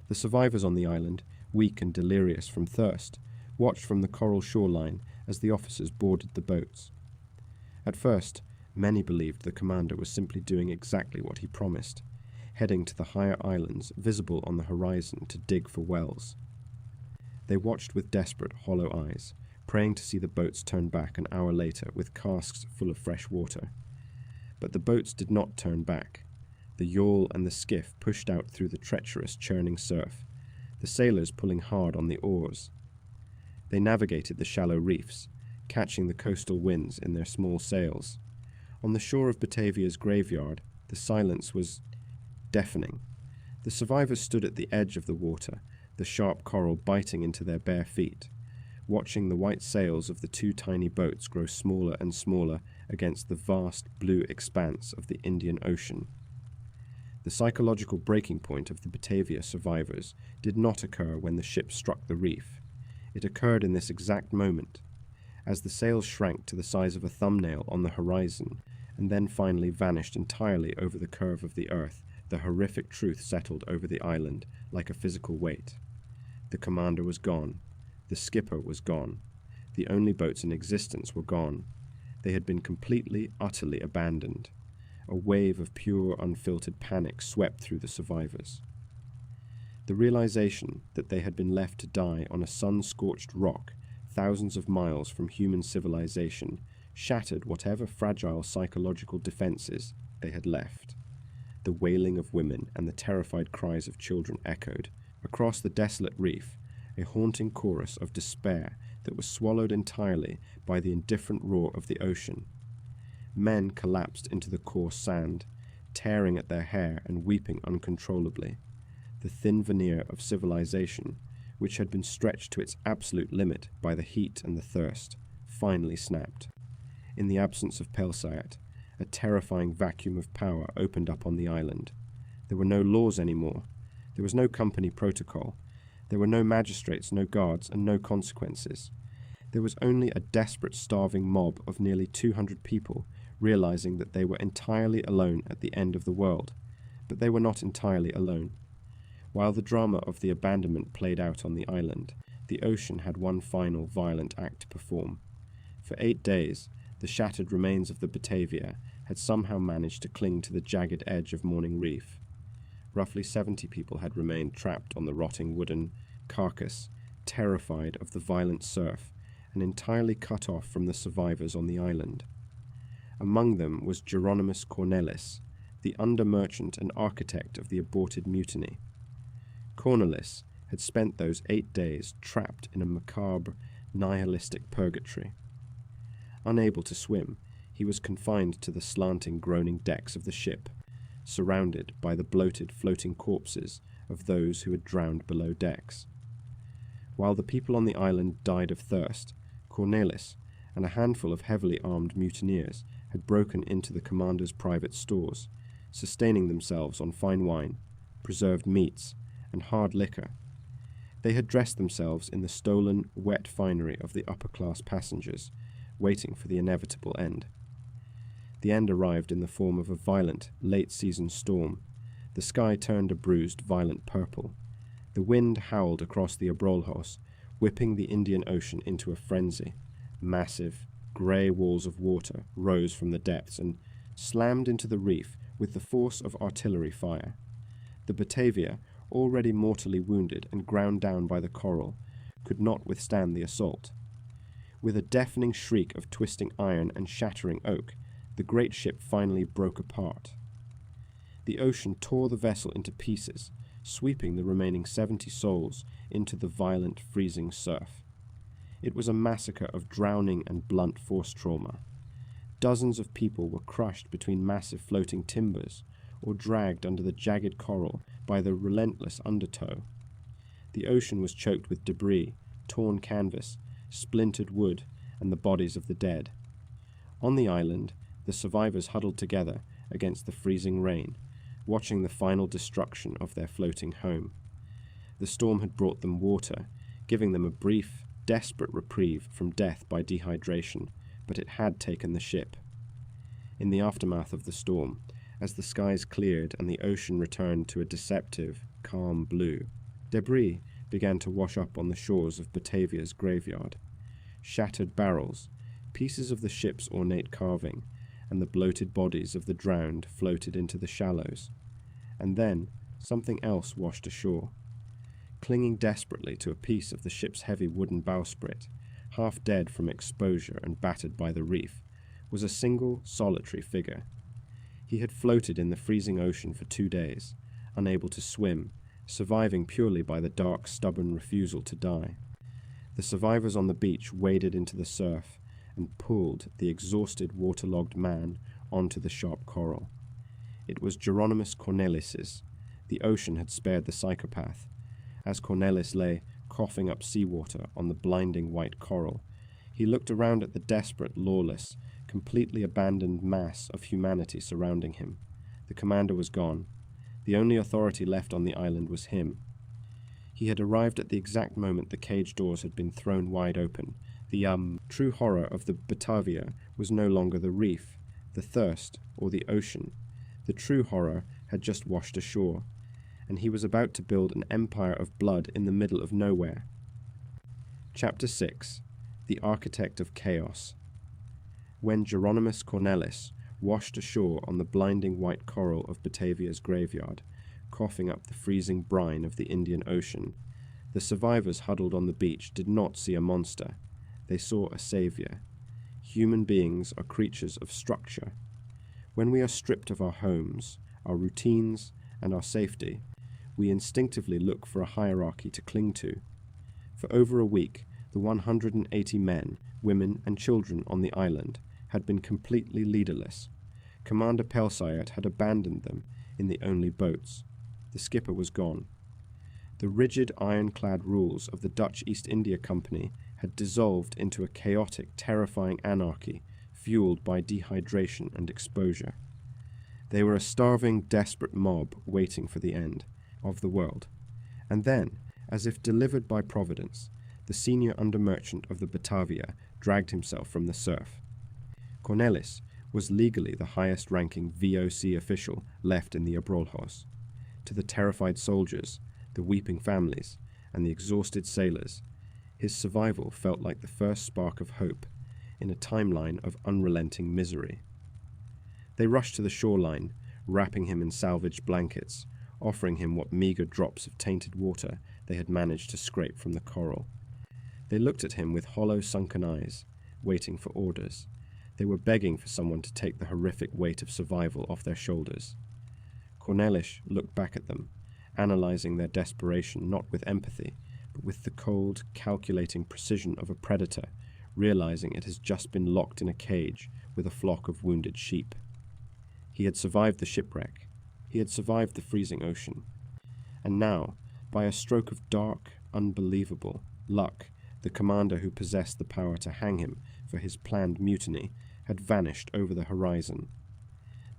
The survivors on the island, weak and delirious from thirst, watched from the coral shoreline as the officers boarded the boats. At first, many believed the commander was simply doing exactly what he promised, heading to the higher islands visible on the horizon to dig for wells. They watched with desperate, hollow eyes, praying to see the boats turn back an hour later with casks full of fresh water. But the boats did not turn back. The yawl and the skiff pushed out through the treacherous, churning surf, the sailors pulling hard on the oars. They navigated the shallow reefs, catching the coastal winds in their small sails. On the shore of Batavia's graveyard, the silence was deafening. The survivors stood at the edge of the water, the sharp coral biting into their bare feet, watching the white sails of the two tiny boats grow smaller and smaller against the vast blue expanse of the Indian Ocean. The psychological breaking point of the Batavia survivors did not occur when the ship struck the reef. It occurred in this exact moment, as the sails shrank to the size of a thumbnail on the horizon, and then finally vanished entirely over the curve of the earth. The horrific truth settled over the island like a physical weight. The commander was gone. The skipper was gone. The only boats in existence were gone. They had been completely, utterly abandoned. A wave of pure, unfiltered panic swept through the survivors. The realization that they had been left to die on a sun-scorched rock thousands of miles from human civilization shattered whatever fragile psychological defenses they had left. The wailing of women and the terrified cries of children echoed. Across the desolate reef, a haunting chorus of despair that was swallowed entirely by the indifferent roar of the ocean. Men collapsed into the coarse sand, tearing at their hair and weeping uncontrollably. The thin veneer of civilization, which had been stretched to its absolute limit by the heat and the thirst, finally snapped. In the absence of Pelsaert, a terrifying vacuum of power opened up on the island. There were no laws anymore. There was no company protocol. There were no magistrates, no guards, and no consequences. There was only a desperate, starving mob of nearly 200 people realizing that they were entirely alone at the end of the world. But they were not entirely alone. While the drama of the abandonment played out on the island, the ocean had one final violent act to perform. For 8 days, the shattered remains of the Batavia had somehow managed to cling to the jagged edge of Morning Reef. Roughly 70 people had remained trapped on the rotting wooden carcass, terrified of the violent surf, and entirely cut off from the survivors on the island. Among them was Geronimus Cornelis, the under-merchant and architect of the aborted mutiny. Cornelis had spent those 8 days trapped in a macabre, nihilistic purgatory. Unable to swim, he was confined to the slanting, groaning decks of the ship, surrounded by the bloated, floating corpses of those who had drowned below decks. While the people on the island died of thirst, Cornelis and a handful of heavily armed mutineers had broken into the commander's private stores, sustaining themselves on fine wine, preserved meats, and hard liquor. They had dressed themselves in the stolen, wet finery of the upper-class passengers, waiting for the inevitable end. The end arrived in the form of a violent, late-season storm. The sky turned a bruised, violent purple. The wind howled across the Abrolhos, whipping the Indian Ocean into a frenzy. Massive, grey walls of water rose from the depths and slammed into the reef with the force of artillery fire. The Batavia, already mortally wounded and ground down by the coral, could not withstand the assault. With a deafening shriek of twisting iron and shattering oak, the great ship finally broke apart. The ocean tore the vessel into pieces, sweeping the remaining 70 souls into the violent, freezing surf. It was a massacre of drowning and blunt force trauma. Dozens of people were crushed between massive floating timbers or dragged under the jagged coral by the relentless undertow. The ocean was choked with debris, torn canvas, splintered wood, and the bodies of the dead. On the island, the survivors huddled together against the freezing rain, watching the final destruction of their floating home. The storm had brought them water, giving them a brief, desperate reprieve from death by dehydration, but it had taken the ship. In the aftermath of the storm, as the skies cleared and the ocean returned to a deceptive, calm blue, debris began to wash up on the shores of Batavia's graveyard. Shattered barrels, pieces of the ship's ornate carving, and the bloated bodies of the drowned floated into the shallows. And then something else washed ashore. Clinging desperately to a piece of the ship's heavy wooden bowsprit, half dead from exposure and battered by the reef, was a single, solitary figure. He had floated in the freezing ocean for 2 days, unable to swim, surviving purely by the dark, stubborn refusal to die. The survivors on the beach waded into the surf and pulled the exhausted, waterlogged man onto the sharp coral. It was Geronimus Cornelis's. The ocean had spared the psychopath. As Cornelis lay coughing up seawater on the blinding white coral, he looked around at the desperate, lawless, completely abandoned mass of humanity surrounding him. The commander was gone. The only authority left on the island was him. He had arrived at the exact moment the cage doors had been thrown wide open. The true horror of the Batavia was no longer the reef, the thirst, or the ocean. The true horror had just washed ashore, and he was about to build an empire of blood in the middle of nowhere. Chapter 6. The Architect of Chaos. When Geronimus Cornelis washed ashore on the blinding white coral of Batavia's graveyard, coughing up the freezing brine of the Indian Ocean, the survivors huddled on the beach did not see a monster. They saw a savior. Human beings are creatures of structure. When we are stripped of our homes, our routines, and our safety, we instinctively look for a hierarchy to cling to. For over a week, the 180 men, women, and children on the island had been completely leaderless. Commander Pelsayat had abandoned them in the only boats. The skipper was gone. The rigid ironclad rules of the Dutch East India Company had dissolved into a chaotic, terrifying anarchy fueled by dehydration and exposure. They were a starving, desperate mob waiting for the end of the world. And then, as if delivered by Providence, the senior under-merchant of the Batavia dragged himself from the surf. Cornelis was legally the highest-ranking VOC official left in the Abrolhos. To the terrified soldiers, the weeping families, and the exhausted sailors, his survival felt like the first spark of hope in a timeline of unrelenting misery. They rushed to the shoreline, wrapping him in salvaged blankets, offering him what meager drops of tainted water they had managed to scrape from the coral. They looked at him with hollow, sunken eyes, waiting for orders. They were begging for someone to take the horrific weight of survival off their shoulders. Cornelis looked back at them, analyzing their desperation not with empathy, but with the cold, calculating precision of a predator, realizing it has just been locked in a cage with a flock of wounded sheep. He had survived the shipwreck. He had survived the freezing ocean. And now, by a stroke of dark, unbelievable luck, the commander who possessed the power to hang him for his planned mutiny had vanished over the horizon.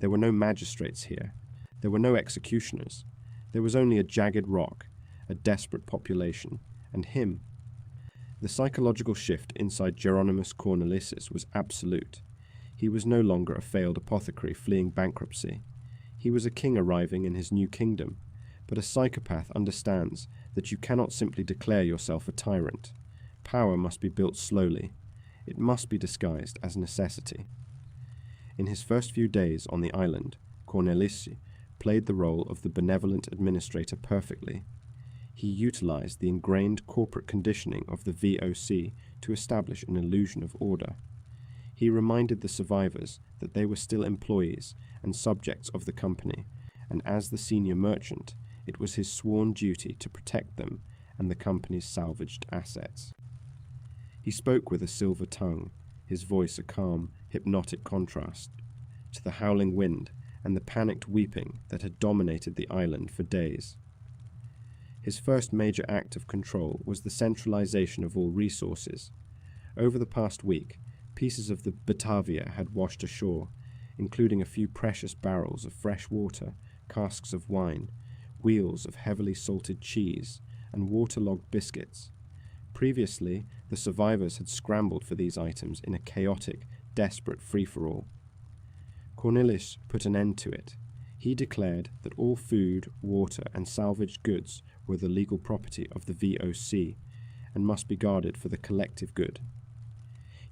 There were no magistrates here. There were no executioners. There was only a jagged rock, a desperate population, and him. The psychological shift inside Geronimus Cornelis was absolute. He was no longer a failed apothecary fleeing bankruptcy. He was a king arriving in his new kingdom, but a psychopath understands that you cannot simply declare yourself a tyrant. Power must be built slowly. It must be disguised as necessity. In his first few days on the island, Cornelis played the role of the benevolent administrator perfectly. He utilized the ingrained corporate conditioning of the VOC to establish an illusion of order. He reminded the survivors that they were still employees and subjects of the company, and as the senior merchant, it was his sworn duty to protect them and the company's salvaged assets. He spoke with a silver tongue, his voice a calm, hypnotic contrast to the howling wind and the panicked weeping that had dominated the island for days. His first major act of control was the centralization of all resources. Over the past week, pieces of the Batavia had washed ashore, including a few precious barrels of fresh water, casks of wine, wheels of heavily salted cheese, and waterlogged biscuits. Previously, the survivors had scrambled for these items in a chaotic, desperate free-for-all. Cornelis put an end to it. He declared that all food, water, and salvaged goods were the legal property of the VOC and must be guarded for the collective good.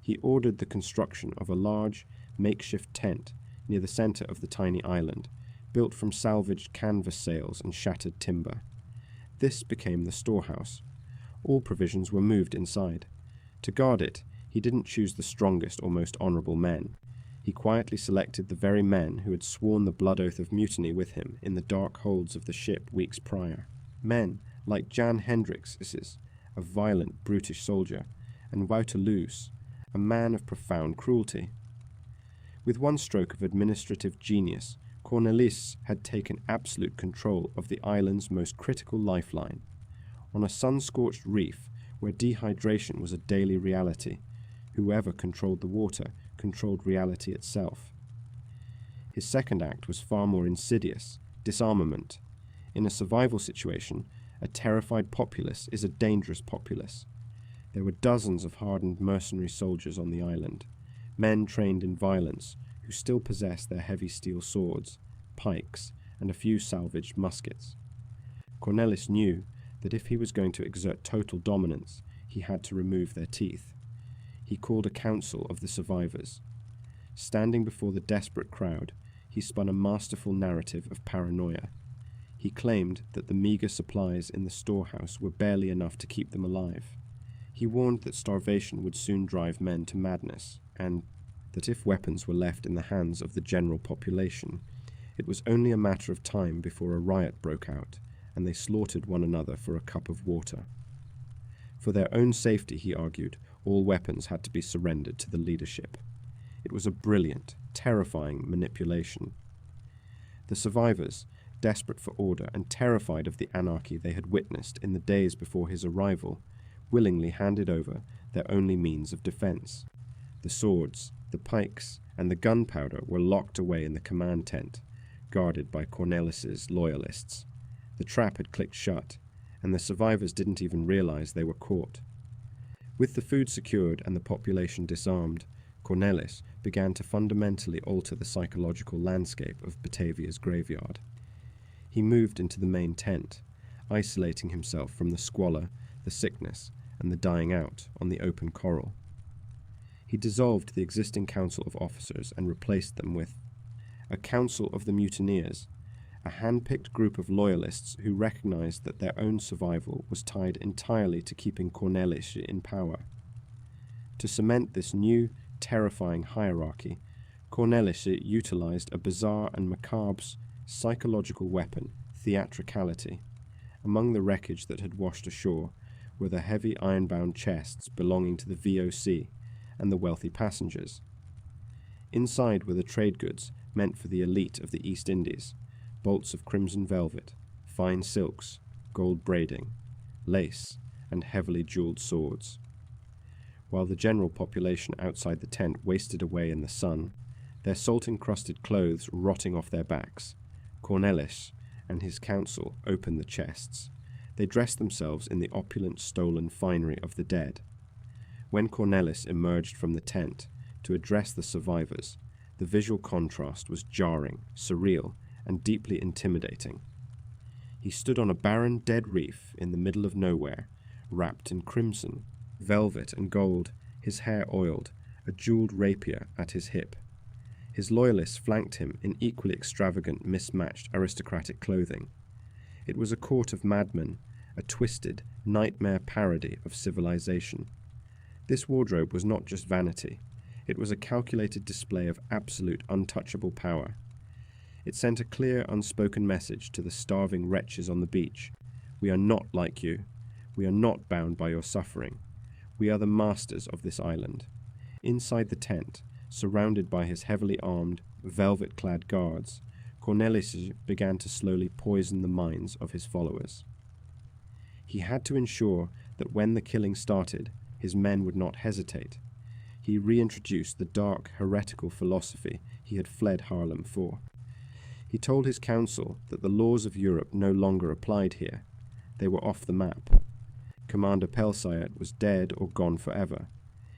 He ordered the construction of a large, makeshift tent near the center of the tiny island, built from salvaged canvas sails and shattered timber. This became the storehouse. All provisions were moved inside. To guard it, he didn't choose the strongest or most honorable men. He quietly selected the very men who had sworn the blood oath of mutiny with him in the dark holds of the ship weeks prior. Men like Jan Hendrikses, a violent, brutish soldier, and Wouter Loos, a man of profound cruelty. With one stroke of administrative genius, Cornelis had taken absolute control of the island's most critical lifeline. On a sun-scorched reef where dehydration was a daily reality, whoever controlled the water controlled reality itself. His second act was far more insidious: disarmament. In a survival situation, a terrified populace is a dangerous populace. There were dozens of hardened mercenary soldiers on the island, men trained in violence who still possessed their heavy steel swords, pikes, and a few salvaged muskets. Cornelis knew that if he was going to exert total dominance, he had to remove their teeth. He called a council of the survivors. Standing before the desperate crowd, he spun a masterful narrative of paranoia. He claimed that the meager supplies in the storehouse were barely enough to keep them alive. He warned that starvation would soon drive men to madness, and that if weapons were left in the hands of the general population, it was only a matter of time before a riot broke out, and they slaughtered one another for a cup of water. For their own safety, he argued, all weapons had to be surrendered to the leadership. It was a brilliant, terrifying manipulation. The survivors, desperate for order and terrified of the anarchy they had witnessed in the days before his arrival, willingly handed over their only means of defense. The swords, the pikes, and the gunpowder were locked away in the command tent, guarded by Cornelis's loyalists. The trap had clicked shut, and the survivors didn't even realize they were caught. With the food secured and the population disarmed, Cornelis began to fundamentally alter the psychological landscape of Batavia's graveyard. He moved into the main tent, isolating himself from the squalor, the sickness, and the dying out on the open coral. He dissolved the existing council of officers and replaced them with a council of the mutineers, a hand-picked group of loyalists who recognized that their own survival was tied entirely to keeping Cornelis in power. To cement this new, terrifying hierarchy, Cornelis utilized a bizarre and macabre psychological weapon, theatricality. Among the wreckage that had washed ashore were the heavy iron-bound chests belonging to the VOC and the wealthy passengers. Inside were the trade goods meant for the elite of the East Indies: bolts of crimson velvet, fine silks, gold braiding, lace, and heavily jeweled swords. While the general population outside the tent wasted away in the sun, their salt-encrusted clothes rotting off their backs, Cornelis and his council opened the chests. They dressed themselves in the opulent stolen finery of the dead. When Cornelis emerged from the tent to address the survivors, the visual contrast was jarring, surreal, and deeply intimidating. He stood on a barren, dead reef in the middle of nowhere, wrapped in crimson, velvet and gold, his hair oiled, a jewelled rapier at his hip. His loyalists flanked him in equally extravagant, mismatched aristocratic clothing. It was a court of madmen, a twisted, nightmare parody of civilization. This wardrobe was not just vanity. It was a calculated display of absolute, untouchable power. It sent a clear, unspoken message to the starving wretches on the beach. We are not like you. We are not bound by your suffering. We are the masters of this island. Inside the tent, surrounded by his heavily armed, velvet-clad guards, Cornelis began to slowly poison the minds of his followers. He had to ensure that when the killing started, his men would not hesitate. He reintroduced the dark, heretical philosophy he had fled Haarlem for. He told his council that the laws of Europe no longer applied here. They were off the map. Commander Pelsiat was dead or gone forever.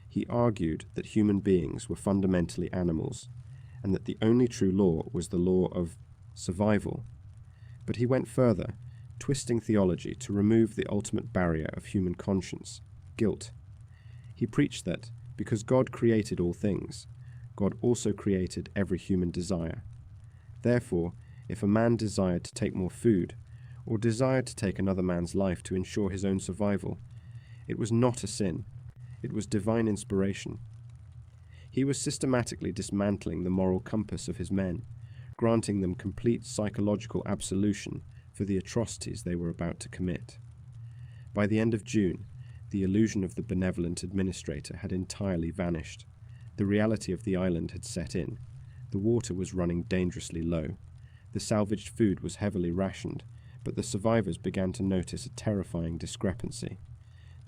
He argued that human beings were fundamentally animals, and that the only true law was the law of survival. But he went further, twisting theology to remove the ultimate barrier of human conscience, guilt. He preached that, because God created all things, God also created every human desire. Therefore, if a man desired to take more food, or desired to take another man's life to ensure his own survival, it was not a sin. It was divine inspiration. He was systematically dismantling the moral compass of his men, granting them complete psychological absolution for the atrocities they were about to commit. By the end of June, the illusion of the benevolent administrator had entirely vanished. The reality of the island had set in. The water was running dangerously low. The salvaged food was heavily rationed, but the survivors began to notice a terrifying discrepancy.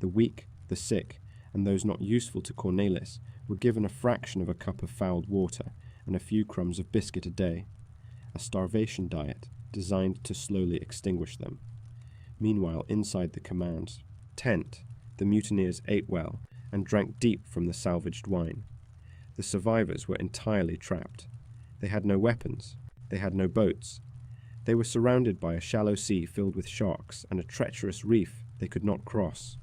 The weak, the sick, and those not useful to Cornelis were given a fraction of a cup of fouled water and a few crumbs of biscuit a day, a starvation diet designed to slowly extinguish them. Meanwhile, inside the command tent, the mutineers ate well and drank deep from the salvaged wine. The survivors were entirely trapped. They had no weapons. They had no boats. They were surrounded by a shallow sea filled with sharks and a treacherous reef they could not cross.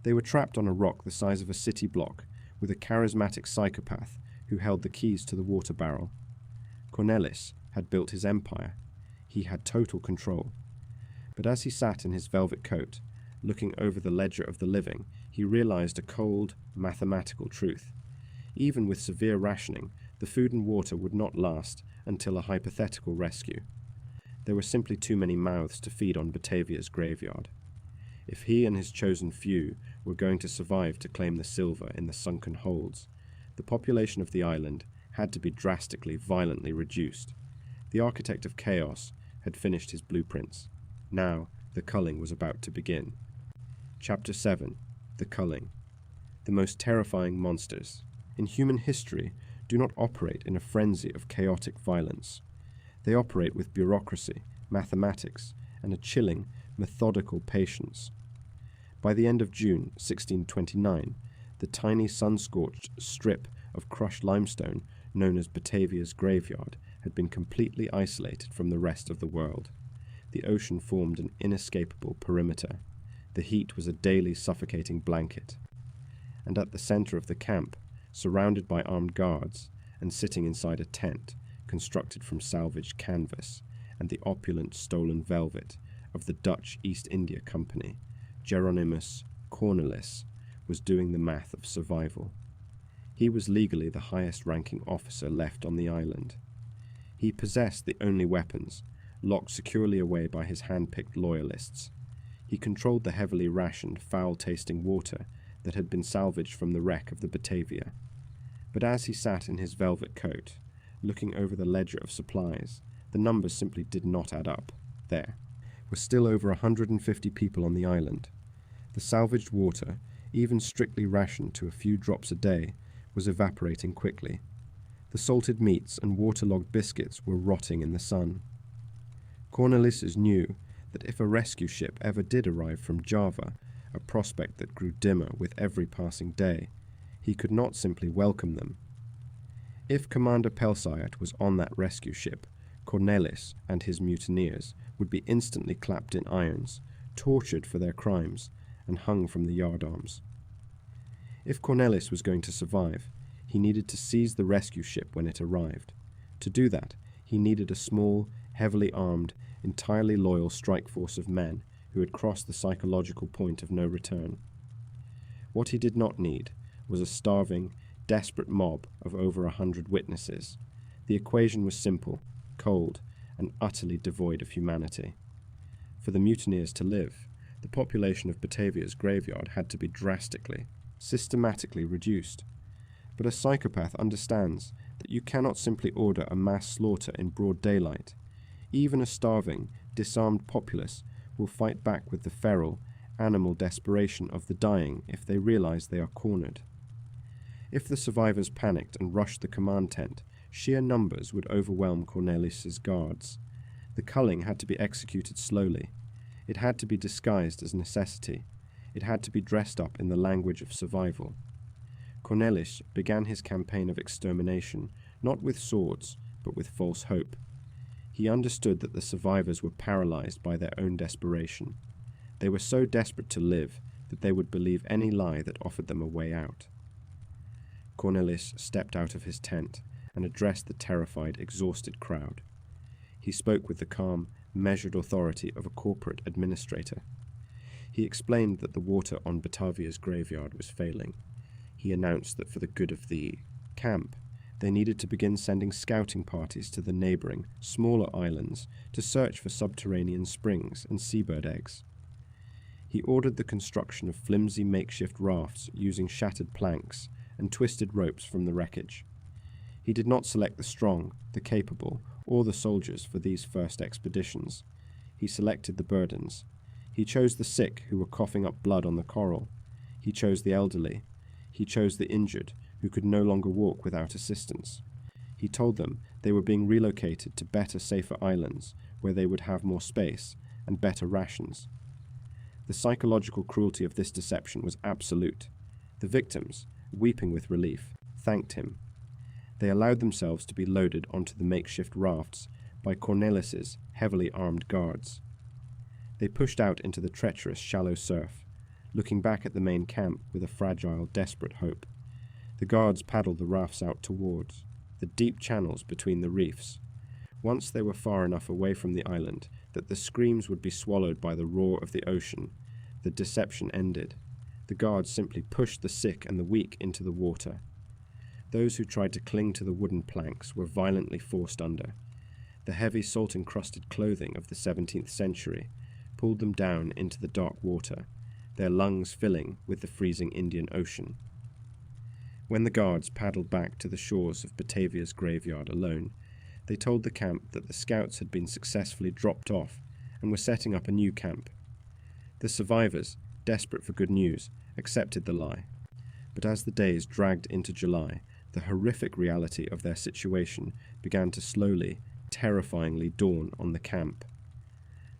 They were trapped on a rock the size of a city block with a charismatic psychopath who held the keys to the water barrel. Cornelis had built his empire. He had total control. But as he sat in his velvet coat, looking over the ledger of the living, he realized a cold, mathematical truth. Even with severe rationing, the food and water would not last until a hypothetical rescue. There were simply too many mouths to feed on Batavia's graveyard. If he and his chosen few were going to survive to claim the silver in the sunken holds, the population of the island had to be drastically, violently reduced. The architect of chaos had finished his blueprints. Now, the culling was about to begin. Chapter 7. The Culling. The most terrifying monsters in human history do not operate in a frenzy of chaotic violence. They operate with bureaucracy, mathematics, and a chilling, methodical patience. By the end of June 1629, the tiny sun-scorched strip of crushed limestone known as Batavia's graveyard had been completely isolated from the rest of the world. The ocean formed an inescapable perimeter. The heat was a daily suffocating blanket. And at the center of the camp, surrounded by armed guards, and sitting inside a tent constructed from salvaged canvas and the opulent stolen velvet of the Dutch East India Company, Geronimus Cornelis was doing the math of survival. He was legally the highest-ranking officer left on the island. He possessed the only weapons, locked securely away by his hand-picked loyalists. He controlled the heavily rationed, foul-tasting water that had been salvaged from the wreck of the Batavia. But as he sat in his velvet coat, looking over the ledger of supplies, the numbers simply did not add up. There were still over 150 people on the island. The salvaged water, even strictly rationed to a few drops a day, was evaporating quickly. The salted meats and waterlogged biscuits were rotting in the sun. Cornelis knew that if a rescue ship ever did arrive from Java, a prospect that grew dimmer with every passing day, he could not simply welcome them. If Commander Pelsiat was on that rescue ship, Cornelis and his mutineers would be instantly clapped in irons, tortured for their crimes, and hung from the yardarms. If Cornelis was going to survive, he needed to seize the rescue ship when it arrived. To do that, he needed a small, heavily armed, entirely loyal strike force of men who had crossed the psychological point of no return. What he did not need was a starving, desperate mob of over 100 witnesses. The equation was simple, cold, and utterly devoid of humanity. For the mutineers to live, the population of Batavia's graveyard had to be drastically, systematically reduced. But a psychopath understands that you cannot simply order a mass slaughter in broad daylight. Even a starving, disarmed populace will fight back with the feral, animal desperation of the dying if they realize they are cornered. If the survivors panicked and rushed the command tent, sheer numbers would overwhelm Cornelis's guards. The culling had to be executed slowly. It had to be disguised as necessity. It had to be dressed up in the language of survival. Cornelis began his campaign of extermination, not with swords, but with false hope. He understood that the survivors were paralyzed by their own desperation. They were so desperate to live that they would believe any lie that offered them a way out. Cornelis stepped out of his tent and addressed the terrified, exhausted crowd. He spoke with the calm, measured authority of a corporate administrator. He explained that the water on Batavia's graveyard was failing. He announced that for the good of the camp, they needed to begin sending scouting parties to the neighboring, smaller islands to search for subterranean springs and seabird eggs. He ordered the construction of flimsy makeshift rafts using shattered planks and twisted ropes from the wreckage. He did not select the strong, the capable, or the soldiers for these first expeditions. He selected the burdens. He chose the sick who were coughing up blood on the coral. He chose the elderly. He chose the injured who could no longer walk without assistance. He told them they were being relocated to better, safer islands where they would have more space and better rations. The psychological cruelty of this deception was absolute. The victims, weeping with relief, thanked him. They allowed themselves to be loaded onto the makeshift rafts by Cornelis's heavily armed guards. They pushed out into the treacherous shallow surf, looking back at the main camp with a fragile, desperate hope. The guards paddled the rafts out towards the deep channels between the reefs. Once they were far enough away from the island that the screams would be swallowed by the roar of the ocean, the deception ended. The guards simply pushed the sick and the weak into the water. Those who tried to cling to the wooden planks were violently forced under. The heavy salt-encrusted clothing of the 17th century pulled them down into the dark water, their lungs filling with the freezing Indian Ocean. When the guards paddled back to the shores of Batavia's graveyard alone, they told the camp that the scouts had been successfully dropped off and were setting up a new camp. The survivors, desperate for good news, accepted the lie. But as the days dragged into July, the horrific reality of their situation began to slowly, terrifyingly dawn on the camp.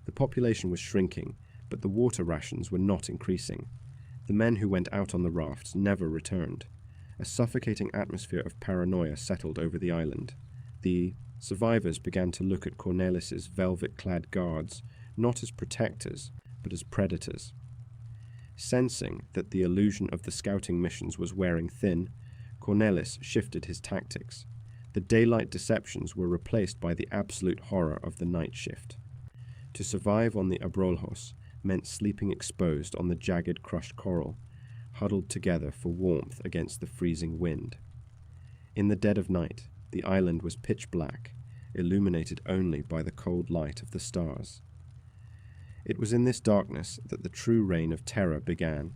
The population was shrinking, but the water rations were not increasing. The men who went out on the rafts never returned. A suffocating atmosphere of paranoia settled over the island. The survivors began to look at Cornelis's velvet-clad guards not as protectors, but as predators. Sensing that the illusion of the scouting missions was wearing thin, Cornelis shifted his tactics. The daylight deceptions were replaced by the absolute horror of the night shift. To survive on the Abrolhos meant sleeping exposed on the jagged, crushed coral, huddled together for warmth against the freezing wind. In the dead of night, the island was pitch black, illuminated only by the cold light of the stars. It was in this darkness that the true reign of terror began.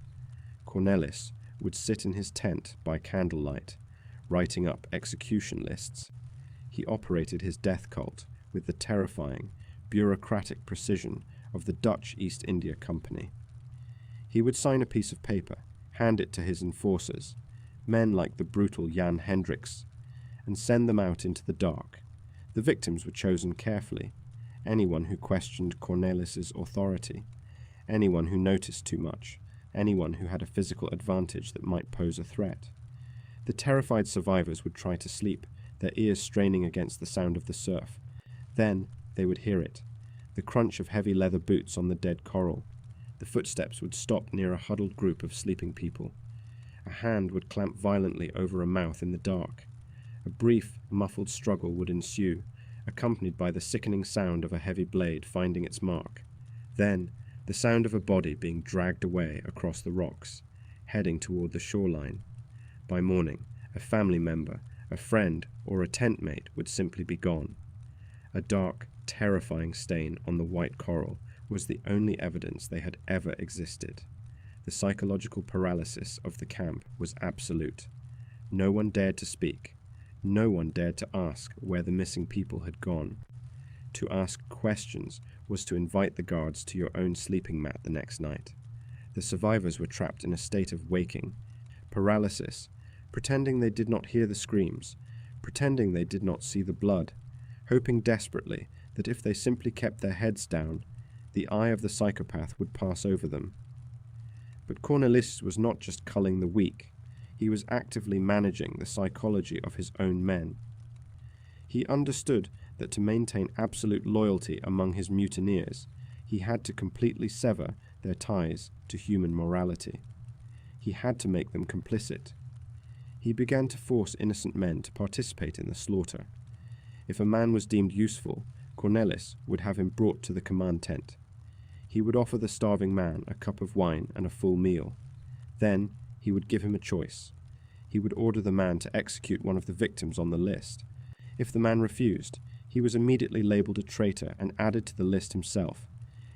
Cornelis would sit in his tent by candlelight, writing up execution lists. He operated his death cult with the terrifying, bureaucratic precision of the Dutch East India Company. He would sign a piece of paper, hand it to his enforcers, men like the brutal Jan Hendricks, and send them out into the dark. The victims were chosen carefully. Anyone who questioned Cornelis's authority, anyone who noticed too much, anyone who had a physical advantage that might pose a threat. The terrified survivors would try to sleep, their ears straining against the sound of the surf. Then they would hear it, the crunch of heavy leather boots on the dead coral. The footsteps would stop near a huddled group of sleeping people. A hand would clamp violently over a mouth in the dark. A brief, muffled struggle would ensue, accompanied by the sickening sound of a heavy blade finding its mark. Then, the sound of a body being dragged away across the rocks, heading toward the shoreline. By morning, a family member, a friend, or a tent mate would simply be gone. A dark, terrifying stain on the white coral was the only evidence they had ever existed. The psychological paralysis of the camp was absolute. No one dared to speak. No one dared to ask where the missing people had gone. To ask questions was to invite the guards to your own sleeping mat the next night. The survivors were trapped in a state of waking paralysis, pretending they did not hear the screams, pretending they did not see the blood, hoping desperately that if they simply kept their heads down, the eye of the psychopath would pass over them. But Cornelis was not just culling the weak, he was actively managing the psychology of his own men. He understood that to maintain absolute loyalty among his mutineers, he had to completely sever their ties to human morality. He had to make them complicit. He began to force innocent men to participate in the slaughter. If a man was deemed useful, Cornelis would have him brought to the command tent. He would offer the starving man a cup of wine and a full meal. Then he would give him a choice. He would order the man to execute one of the victims on the list. If the man refused, he was immediately labeled a traitor and added to the list himself.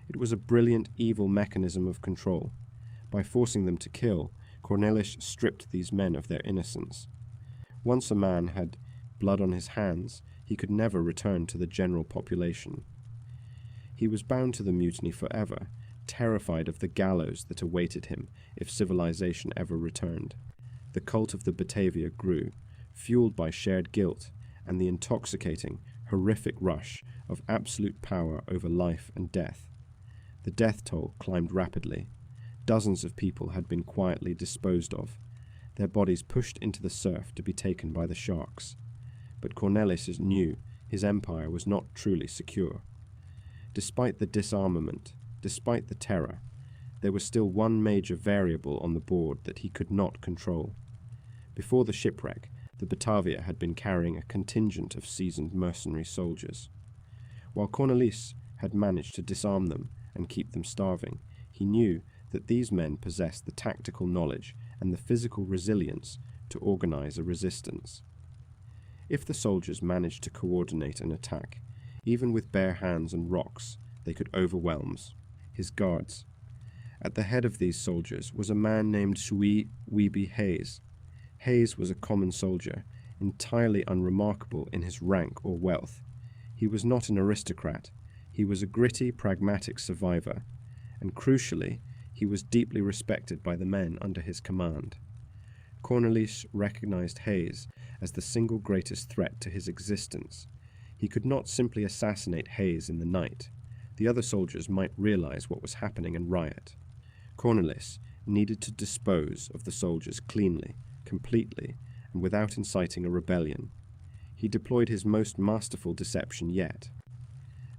It was a brilliant, evil mechanism of control. By forcing them to kill, Cornelis stripped these men of their innocence. Once a man had blood on his hands, he could never return to the general population. He was bound to the mutiny forever, terrified of the gallows that awaited him if civilization ever returned. The cult of the Batavia grew, fueled by shared guilt and the intoxicating, horrific rush of absolute power over life and death. The death toll climbed rapidly. Dozens of people had been quietly disposed of, their bodies pushed into the surf to be taken by the sharks. But Cornelis knew his empire was not truly secure. Despite the disarmament, despite the terror, there was still one major variable on the board that he could not control. Before the shipwreck, the Batavia had been carrying a contingent of seasoned mercenary soldiers. While Cornelis had managed to disarm them and keep them starving, he knew that these men possessed the tactical knowledge and the physical resilience to organize a resistance. If the soldiers managed to coordinate an attack, even with bare hands and rocks, they could overwhelm his guards. At the head of these soldiers was a man named Shui Weeby Hayes. Hayes was a common soldier, entirely unremarkable in his rank or wealth. He was not an aristocrat. He was a gritty, pragmatic survivor, and crucially, he was deeply respected by the men under his command. Cornelis recognized Hayes as the single greatest threat to his existence. He could not simply assassinate Hayes in the night. The other soldiers might realize what was happening and riot. Cornelis needed to dispose of the soldiers cleanly, completely, and without inciting a rebellion. He deployed his most masterful deception yet.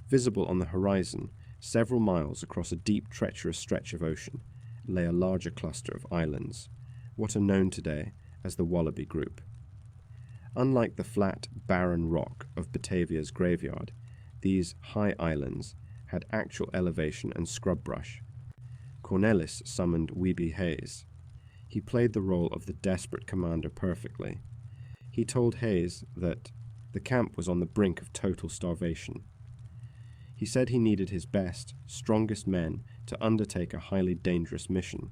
Visible on the horizon, several miles across a deep, treacherous stretch of ocean, lay a larger cluster of islands, what are known today as the Wallaby Group. Unlike the flat, barren rock of Batavia's graveyard, these high islands had actual elevation and scrub brush. Cornelis summoned Weeby Hayes. He played the role of the desperate commander perfectly. He told Hayes that the camp was on the brink of total starvation. He said he needed his best, strongest men to undertake a highly dangerous mission.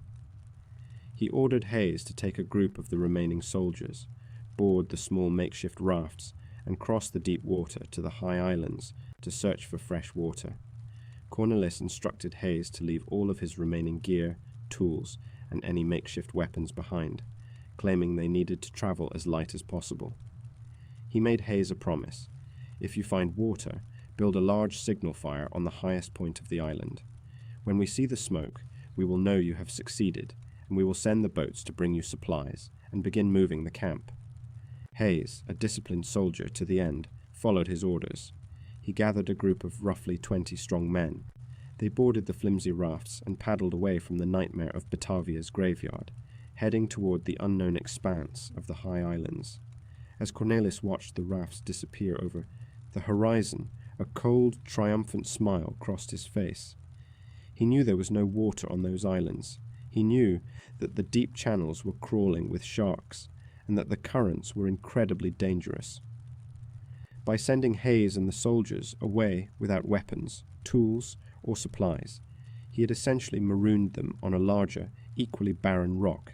He ordered Hayes to take a group of the remaining soldiers, board the small makeshift rafts, and cross the deep water to the high islands to search for fresh water. Cornelis instructed Hayes to leave all of his remaining gear, tools, and any makeshift weapons behind, claiming they needed to travel as light as possible. He made Hayes a promise: if you find water, build a large signal fire on the highest point of the island. When we see the smoke, we will know you have succeeded, and we will send the boats to bring you supplies and begin moving the camp. Hayes, a disciplined soldier to the end, followed his orders. he gathered a group of roughly 20 strong men. They boarded the flimsy rafts and paddled away from the nightmare of Batavia's graveyard, heading toward the unknown expanse of the high islands. As Cornelis watched the rafts disappear over the horizon, a cold, triumphant smile crossed his face. He knew there was no water on those islands. He knew that the deep channels were crawling with sharks, and that the currents were incredibly dangerous. By sending Hayes and the soldiers away without weapons, tools, or supplies, he had essentially marooned them on a larger, equally barren rock.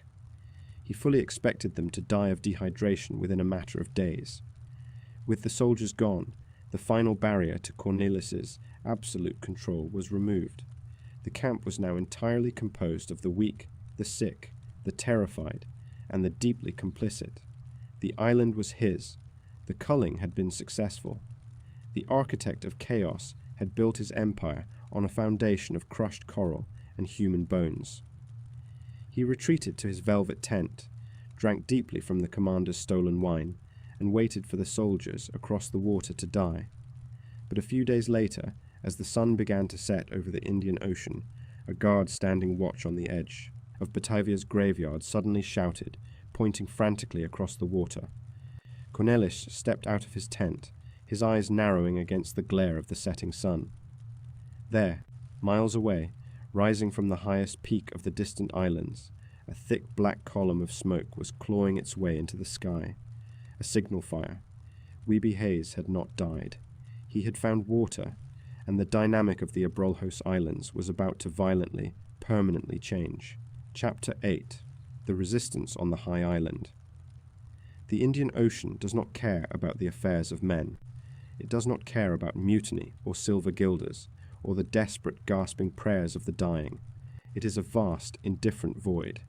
He fully expected them to die of dehydration within a matter of days. With the soldiers gone, the final barrier to Cornelis's absolute control was removed. The camp was now entirely composed of the weak, the sick, the terrified, and the deeply complicit. The island was his. The culling had been successful. The architect of chaos had built his empire on a foundation of crushed coral and human bones. He retreated to his velvet tent, drank deeply from the commander's stolen wine, and waited for the soldiers across the water to die. But a few days later, as the sun began to set over the Indian Ocean, a guard standing watch on the edge of Batavia's graveyard suddenly shouted, pointing frantically across the water. Cornelis stepped out of his tent, his eyes narrowing against the glare of the setting sun. There, miles away, rising from the highest peak of the distant islands, a thick black column of smoke was clawing its way into the sky. A signal fire. Weeby Hayes had not died. He had found water, and the dynamic of the Abrolhos Islands was about to violently, permanently change. Chapter 8. The Resistance on the High Island. The Indian Ocean does not care about the affairs of men. It does not care about mutiny or silver guilders, or the desperate gasping prayers of the dying. It is a vast, indifferent void.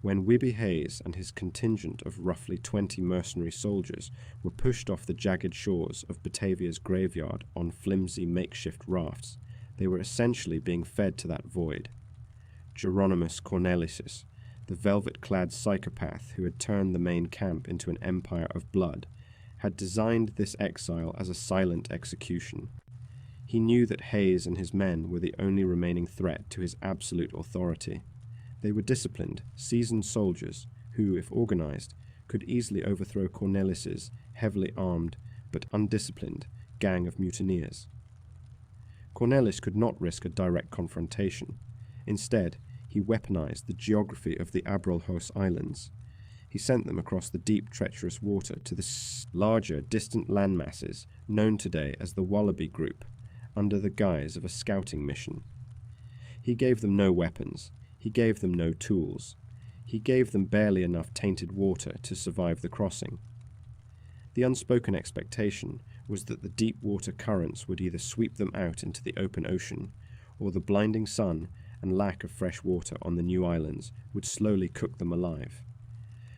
When Weeby Hayes and his contingent of roughly 20 mercenary soldiers were pushed off the jagged shores of Batavia's graveyard on flimsy makeshift rafts, they were essentially being fed to that void. Geronimus Cornelius, the velvet-clad psychopath who had turned the main camp into an empire of blood, had designed this exile as a silent execution. He knew that Hayes and his men were the only remaining threat to his absolute authority. They were disciplined, seasoned soldiers who, if organized, could easily overthrow Cornelis's heavily armed but undisciplined gang of mutineers. Cornelis could not risk a direct confrontation. Instead, he weaponized the geography of the Abrolhos Islands. He sent them across the deep, treacherous water to the larger, distant landmasses known today as the Wallaby Group, under the guise of a scouting mission. He gave them no weapons. He gave them no tools. He gave them barely enough tainted water to survive the crossing. The unspoken expectation was that the deep water currents would either sweep them out into the open ocean, or the blinding sun and lack of fresh water on the new islands would slowly cook them alive.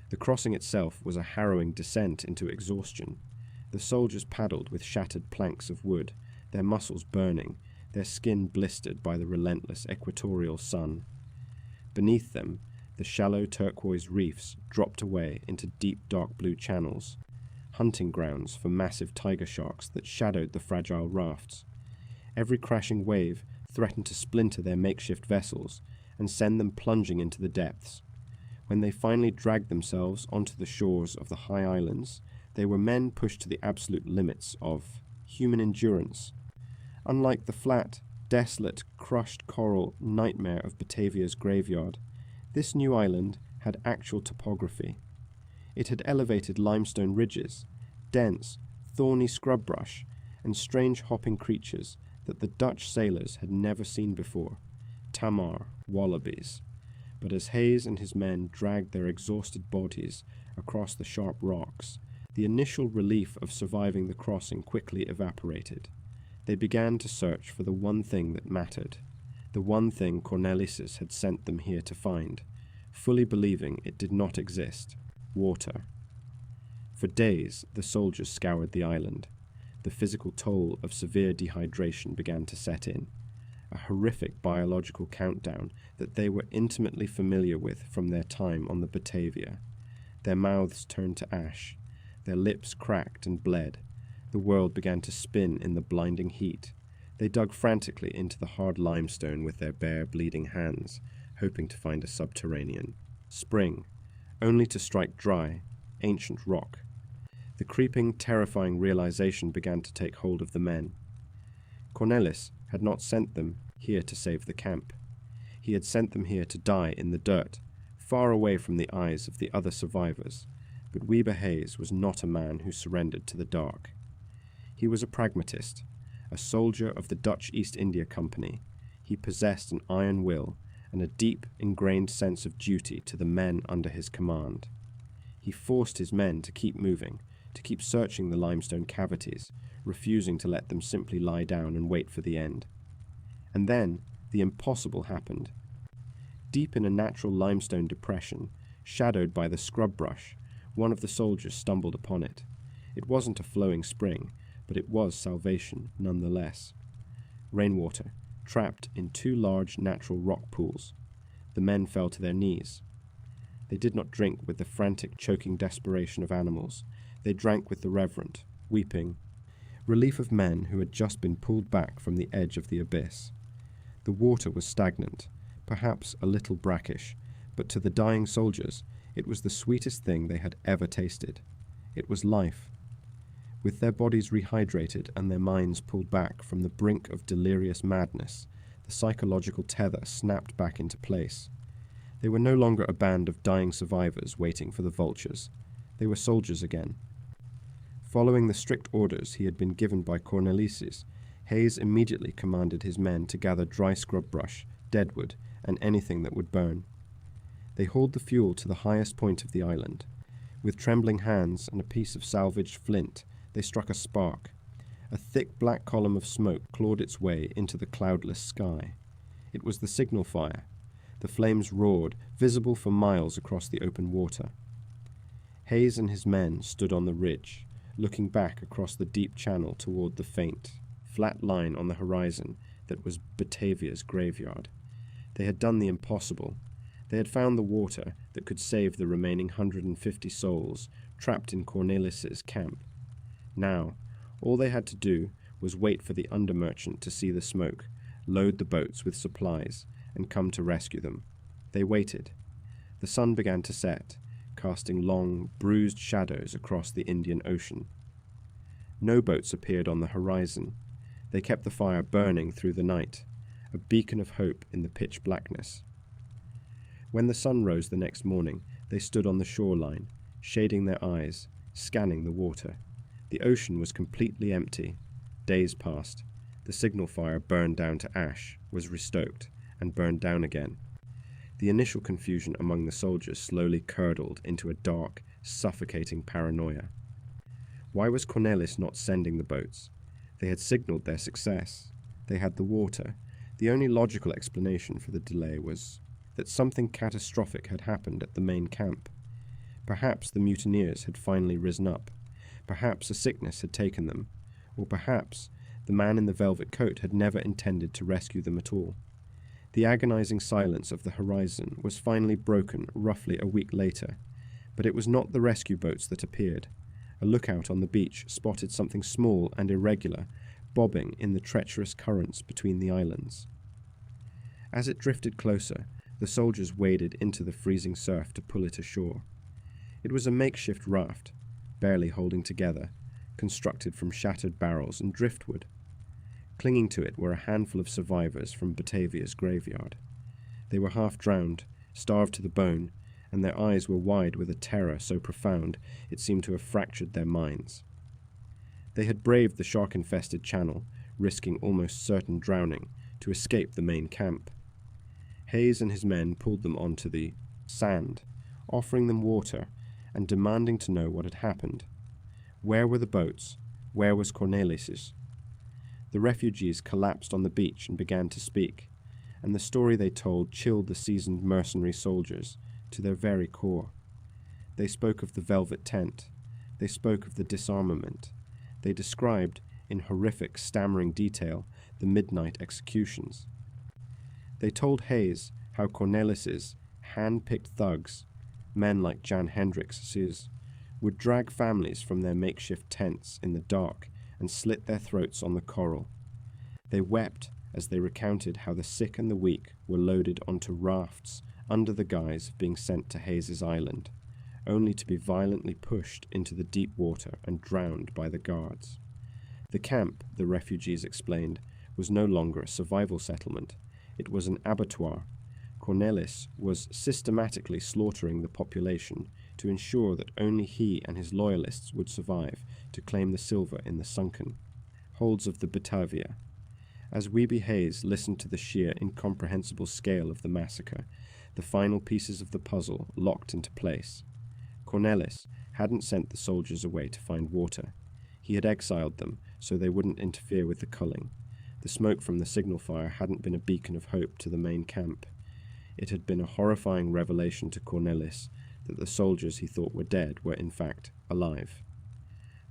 The crossing itself was a harrowing descent into exhaustion. The soldiers paddled with shattered planks of wood, their muscles burning, their skin blistered by the relentless equatorial sun. Beneath them, the shallow turquoise reefs dropped away into deep dark blue channels, hunting grounds for massive tiger sharks that shadowed the fragile rafts. Every crashing wave threatened to splinter their makeshift vessels and send them plunging into the depths. When they finally dragged themselves onto the shores of the high islands, they were men pushed to the absolute limits of human endurance. Unlike the flat, desolate, crushed coral nightmare of Batavia's graveyard, this new island had actual topography. It had elevated limestone ridges, dense, thorny scrub brush, and strange hopping creatures that the Dutch sailors had never seen before, tamar, wallabies. But as Hayes and his men dragged their exhausted bodies across the sharp rocks, the initial relief of surviving the crossing quickly evaporated. They began to search for the one thing that mattered, the one thing Cornelis had sent them here to find, fully believing it did not exist: water. For days, the soldiers scoured the island. The physical toll of severe dehydration began to set in, a horrific biological countdown that they were intimately familiar with from their time on the Batavia. Their mouths turned to ash, their lips cracked and bled, The world began to spin in the blinding heat. They dug frantically into the hard limestone with their bare, bleeding hands, hoping to find a subterranean spring, only to strike dry, ancient rock. The creeping, terrifying realization began to take hold of the men. Cornelis had not sent them here to save the camp. He had sent them here to die in the dirt, far away from the eyes of the other survivors. But Weber Hayes was not a man who surrendered to the dark. He was a pragmatist, a soldier of the Dutch East India Company. He possessed an iron will and a deep, ingrained sense of duty to the men under his command. He forced his men to keep moving, to keep searching the limestone cavities, refusing to let them simply lie down and wait for the end. And then the impossible happened. Deep in a natural limestone depression, shadowed by the scrub brush, one of the soldiers stumbled upon it. It wasn't a flowing spring, but it was salvation nonetheless. Rainwater, trapped in two large natural rock pools. The men fell to their knees. They did not drink with the frantic, choking desperation of animals. They drank with the reverent, weeping relief of men who had just been pulled back from the edge of the abyss. The water was stagnant, perhaps a little brackish, but to the dying soldiers, it was the sweetest thing they had ever tasted. It was life. With their bodies rehydrated and their minds pulled back from the brink of delirious madness, the psychological tether snapped back into place. They were no longer a band of dying survivors waiting for the vultures. They were soldiers again. Following the strict orders he had been given by Cornelius, Hayes immediately commanded his men to gather dry scrub brush, deadwood, and anything that would burn. They hauled the fuel to the highest point of the island. With trembling hands and a piece of salvaged flint, they struck a spark. A thick black column of smoke clawed its way into the cloudless sky. It was the signal fire. The flames roared, visible for miles across the open water. Hayes and his men stood on the ridge, looking back across the deep channel toward the faint, flat line on the horizon that was Batavia's graveyard. They had done the impossible. They had found the water that could save the remaining 150 souls trapped in Cornelis's camp. Now, all they had to do was wait for the under-merchant to see the smoke, load the boats with supplies, and come to rescue them. They waited. The sun began to set, casting long, bruised shadows across the Indian Ocean. No boats appeared on the horizon. They kept the fire burning through the night, a beacon of hope in the pitch blackness. When the sun rose the next morning, they stood on the shoreline, shading their eyes, scanning the water. The ocean was completely empty. Days passed. The signal fire burned down to ash, was restoked, and burned down again. The initial confusion among the soldiers slowly curdled into a dark, suffocating paranoia. Why was Cornelis not sending the boats? They had signaled their success. They had the water. The only logical explanation for the delay was that something catastrophic had happened at the main camp. Perhaps the mutineers had finally risen up. Perhaps a sickness had taken them. Or perhaps the man in the velvet coat had never intended to rescue them at all. The agonizing silence of the horizon was finally broken roughly a week later, but it was not the rescue boats that appeared. A lookout on the beach spotted something small and irregular, bobbing in the treacherous currents between the islands. As it drifted closer, the soldiers waded into the freezing surf to pull it ashore. It was a makeshift raft, barely holding together, constructed from shattered barrels and driftwood. Clinging to it were a handful of survivors from Batavia's graveyard. They were half drowned, starved to the bone, and their eyes were wide with a terror so profound it seemed to have fractured their minds. They had braved the shark-infested channel, risking almost certain drowning, to escape the main camp. Hayes and his men pulled them onto the sand, offering them water and demanding to know what had happened. Where were the boats? Where was Cornelis's? The refugees collapsed on the beach and began to speak, and the story they told chilled the seasoned mercenary soldiers to their very core. They spoke of the velvet tent. They spoke of the disarmament. They described, in horrific, stammering detail, the midnight executions. They told Hayes how Cornelis's hand-picked thugs, men like Jan Hendricks, would drag families from their makeshift tents in the dark and slit their throats on the coral. They wept as they recounted how the sick and the weak were loaded onto rafts under the guise of being sent to Hayes's Island, only to be violently pushed into the deep water and drowned by the guards. The camp, the refugees explained, was no longer a survival settlement. It was an abattoir. Cornelis was systematically slaughtering the population to ensure that only he and his loyalists would survive to claim the silver in the sunken holds of the Batavia. As Wiebe Hayes listened to the sheer incomprehensible scale of the massacre, the final pieces of the puzzle locked into place. Cornelis hadn't sent the soldiers away to find water. He had exiled them so they wouldn't interfere with the culling. The smoke from the signal fire hadn't been a beacon of hope to the main camp. It had been a horrifying revelation to Cornelis that the soldiers he thought were dead were in fact alive.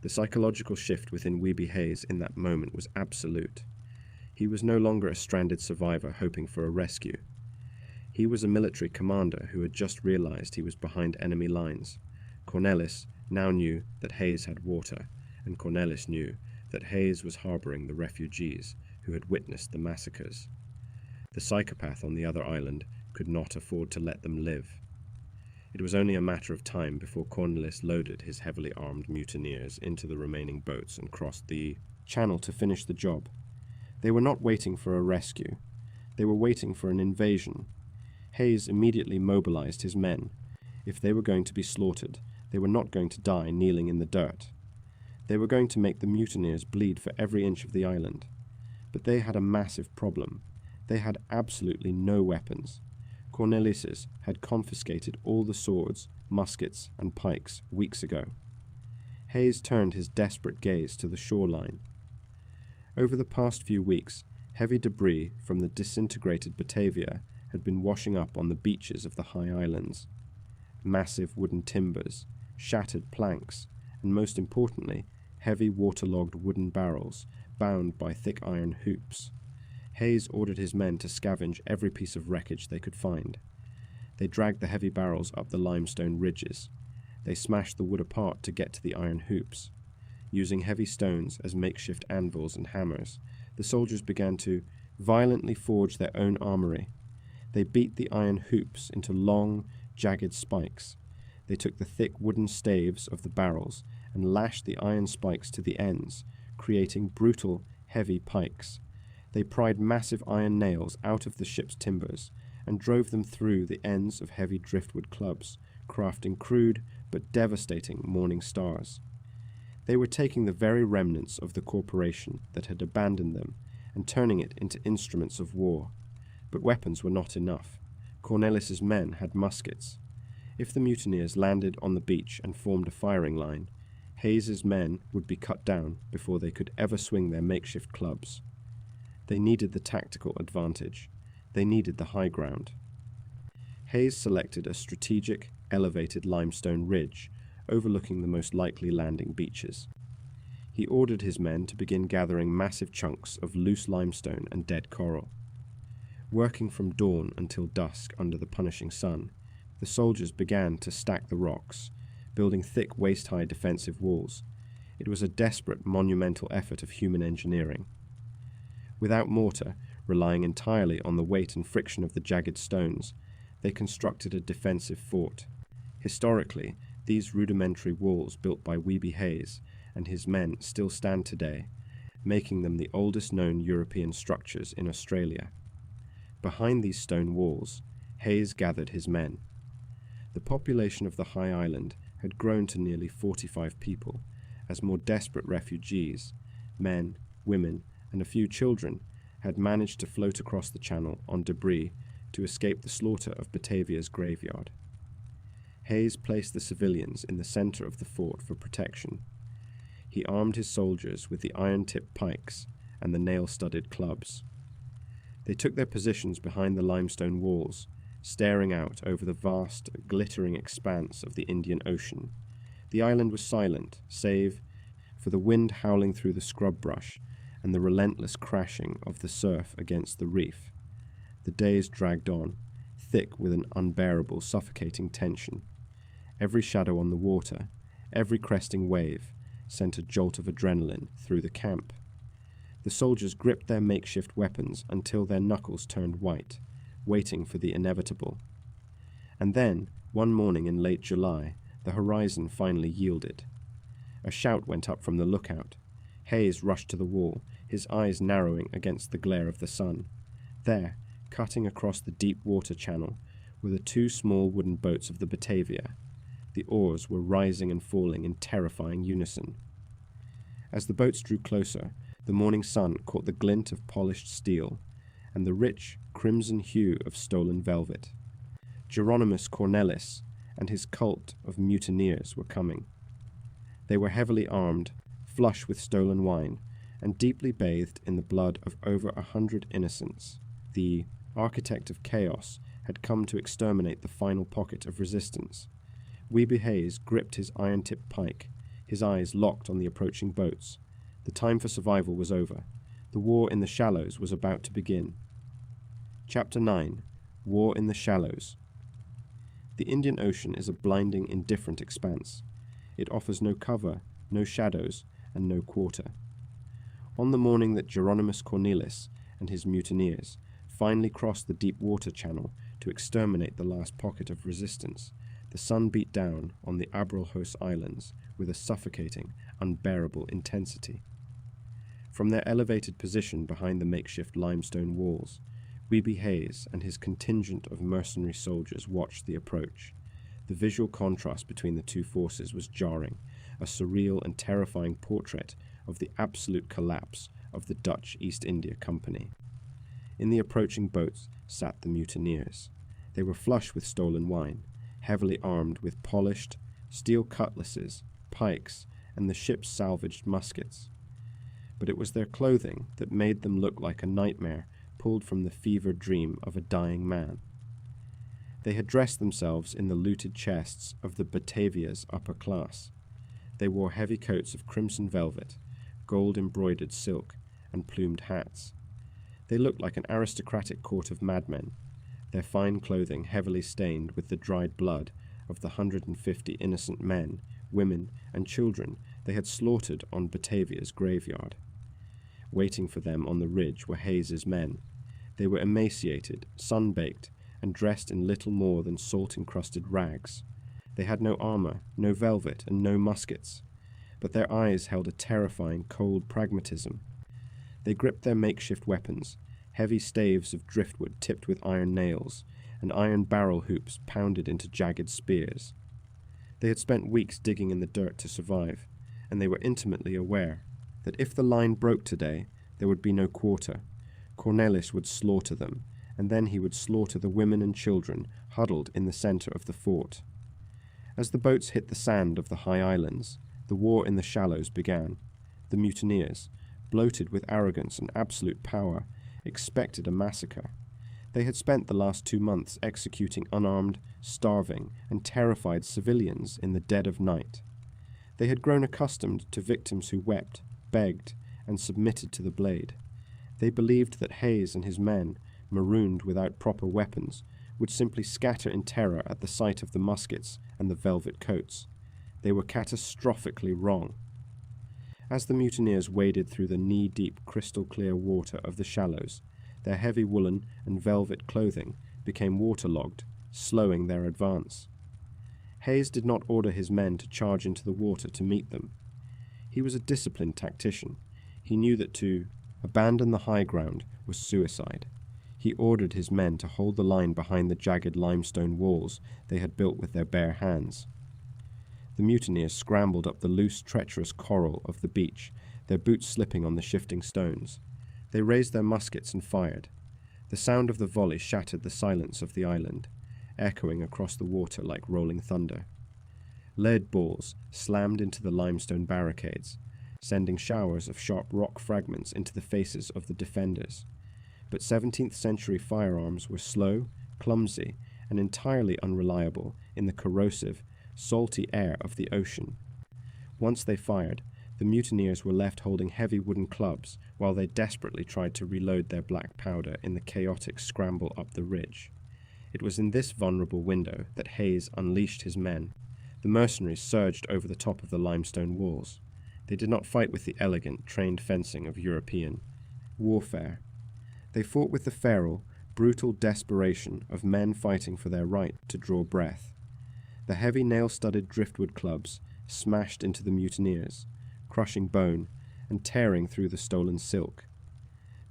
The psychological shift within Wiebe Hayes in that moment was absolute. He was no longer a stranded survivor hoping for a rescue. He was a military commander who had just realized he was behind enemy lines. Cornelis now knew that Hayes had water, and Cornelis knew that Hayes was harboring the refugees who had witnessed the massacres. The psychopath on the other island could not afford to let them live. It was only a matter of time before Cornelis loaded his heavily armed mutineers into the remaining boats and crossed the channel to finish the job. They were not waiting for a rescue. They were waiting for an invasion. Hayes immediately mobilized his men. If they were going to be slaughtered, they were not going to die kneeling in the dirt. They were going to make the mutineers bleed for every inch of the island. But they had a massive problem. They had absolutely no weapons. Cornelis had confiscated all the swords, muskets, and pikes weeks ago. Hayes turned his desperate gaze to the shoreline. Over the past few weeks, heavy debris from the disintegrated Batavia had been washing up on the beaches of the high islands. Massive wooden timbers, shattered planks, and most importantly, heavy waterlogged wooden barrels bound by thick iron hoops. Hayes ordered his men to scavenge every piece of wreckage they could find. They dragged the heavy barrels up the limestone ridges. They smashed the wood apart to get to the iron hoops. Using heavy stones as makeshift anvils and hammers, the soldiers began to violently forge their own armory. They beat the iron hoops into long, jagged spikes. They took the thick wooden staves of the barrels and lashed the iron spikes to the ends, creating brutal, heavy pikes. They pried massive iron nails out of the ship's timbers and drove them through the ends of heavy driftwood clubs, crafting crude but devastating morning stars. They were taking the very remnants of the corporation that had abandoned them and turning it into instruments of war. But weapons were not enough. Cornelis's men had muskets. If the mutineers landed on the beach and formed a firing line, Hayes's men would be cut down before they could ever swing their makeshift clubs. They needed the tactical advantage. They needed the high ground. Hayes selected a strategic, elevated limestone ridge overlooking the most likely landing beaches. He ordered his men to begin gathering massive chunks of loose limestone and dead coral. Working from dawn until dusk under the punishing sun, the soldiers began to stack the rocks, building thick waist-high defensive walls. It was a desperate, monumental effort of human engineering. Without mortar, relying entirely on the weight and friction of the jagged stones, they constructed a defensive fort. Historically, these rudimentary walls built by Wiebe Hayes and his men still stand today, making them the oldest known European structures in Australia. Behind these stone walls, Hayes gathered his men. The population of the high island had grown to nearly 45 people, as more desperate refugees, men, women, and a few children, had managed to float across the channel on debris to escape the slaughter of Batavia's graveyard. Hayes placed the civilians in the center of the fort for protection. He armed his soldiers with the iron-tipped pikes and the nail-studded clubs. They took their positions behind the limestone walls, staring out over the vast, glittering expanse of the Indian Ocean. The island was silent, save for the wind howling through the scrub brush and the relentless crashing of the surf against the reef. The days dragged on, thick with an unbearable, suffocating tension. Every shadow on the water, every cresting wave, sent a jolt of adrenaline through the camp. The soldiers gripped their makeshift weapons until their knuckles turned white, waiting for the inevitable. And then, one morning in late July, the horizon finally yielded. A shout went up from the lookout. Hayes rushed to the wall, his eyes narrowing against the glare of the sun. There, cutting across the deep water channel, were the two small wooden boats of the Batavia. The oars were rising and falling in terrifying unison. As the boats drew closer, the morning sun caught the glint of polished steel and the rich, crimson hue of stolen velvet. Geronimus Cornelis and his cult of mutineers were coming. They were heavily armed, flush with stolen wine, and deeply bathed in the blood of over 100 innocents. The architect of chaos had come to exterminate the final pocket of resistance. Weeby Hayes gripped his iron-tipped pike, his eyes locked on the approaching boats. The time for survival was over. The war in the shallows was about to begin. Chapter 9. War in the Shallows. The Indian Ocean is a blinding, indifferent expanse. It offers no cover, no shadows, and no quarter. On the morning that Geronimus Cornelis and his mutineers finally crossed the deep water channel to exterminate the last pocket of resistance, the sun beat down on the Abrolhos Islands with a suffocating, unbearable intensity. From their elevated position behind the makeshift limestone walls, Weeby Hayes and his contingent of mercenary soldiers watched the approach. The visual contrast between the two forces was jarring, a surreal and terrifying portrait of the absolute collapse of the Dutch East India Company. In the approaching boats sat the mutineers. They were flush with stolen wine, heavily armed with polished steel cutlasses, pikes, and the ship's salvaged muskets. But it was their clothing that made them look like a nightmare pulled from the fevered dream of a dying man. They had dressed themselves in the looted chests of the Batavia's upper class. They wore heavy coats of crimson velvet, gold-embroidered silk, and plumed hats. They looked like an aristocratic court of madmen, their fine clothing heavily stained with the dried blood of the 150 innocent men, women, and children they had slaughtered on Batavia's graveyard. Waiting for them on the ridge were Hayes's men. They were emaciated, sun-baked, and dressed in little more than salt-encrusted rags. They had no armor, no velvet, and no muskets, but their eyes held a terrifying, cold pragmatism. They gripped their makeshift weapons, heavy staves of driftwood tipped with iron nails, and iron barrel hoops pounded into jagged spears. They had spent weeks digging in the dirt to survive, and they were intimately aware that if the line broke today, there would be no quarter. Cornelis would slaughter them, and then he would slaughter the women and children huddled in the center of the fort. As the boats hit the sand of the high islands, the war in the shallows began. The mutineers, bloated with arrogance and absolute power, expected a massacre. They had spent the last 2 months executing unarmed, starving, and terrified civilians in the dead of night. They had grown accustomed to victims who wept, begged, and submitted to the blade. They believed that Hayes and his men, marooned without proper weapons, would simply scatter in terror at the sight of the muskets and the velvet coats. They were catastrophically wrong. As the mutineers waded through the knee-deep, crystal-clear water of the shallows, their heavy woolen and velvet clothing became waterlogged, slowing their advance. Hayes did not order his men to charge into the water to meet them. He was a disciplined tactician. He knew that to abandon the high ground was suicide. He ordered his men to hold the line behind the jagged limestone walls they had built with their bare hands. The mutineers scrambled up the loose, treacherous coral of the beach, their boots slipping on the shifting stones. They raised their muskets and fired. The sound of the volley shattered the silence of the island, echoing across the water like rolling thunder. Lead balls slammed into the limestone barricades, sending showers of sharp rock fragments into the faces of the defenders. But 17th century firearms were slow, clumsy, and entirely unreliable in the corrosive, salty air of the ocean. Once they fired, the mutineers were left holding heavy wooden clubs while they desperately tried to reload their black powder in the chaotic scramble up the ridge. It was in this vulnerable window that Hayes unleashed his men. The mercenaries surged over the top of the limestone walls. They did not fight with the elegant, trained fencing of European warfare. They fought with the feral, brutal desperation of men fighting for their right to draw breath. The heavy nail-studded driftwood clubs smashed into the mutineers, crushing bone and tearing through the stolen silk.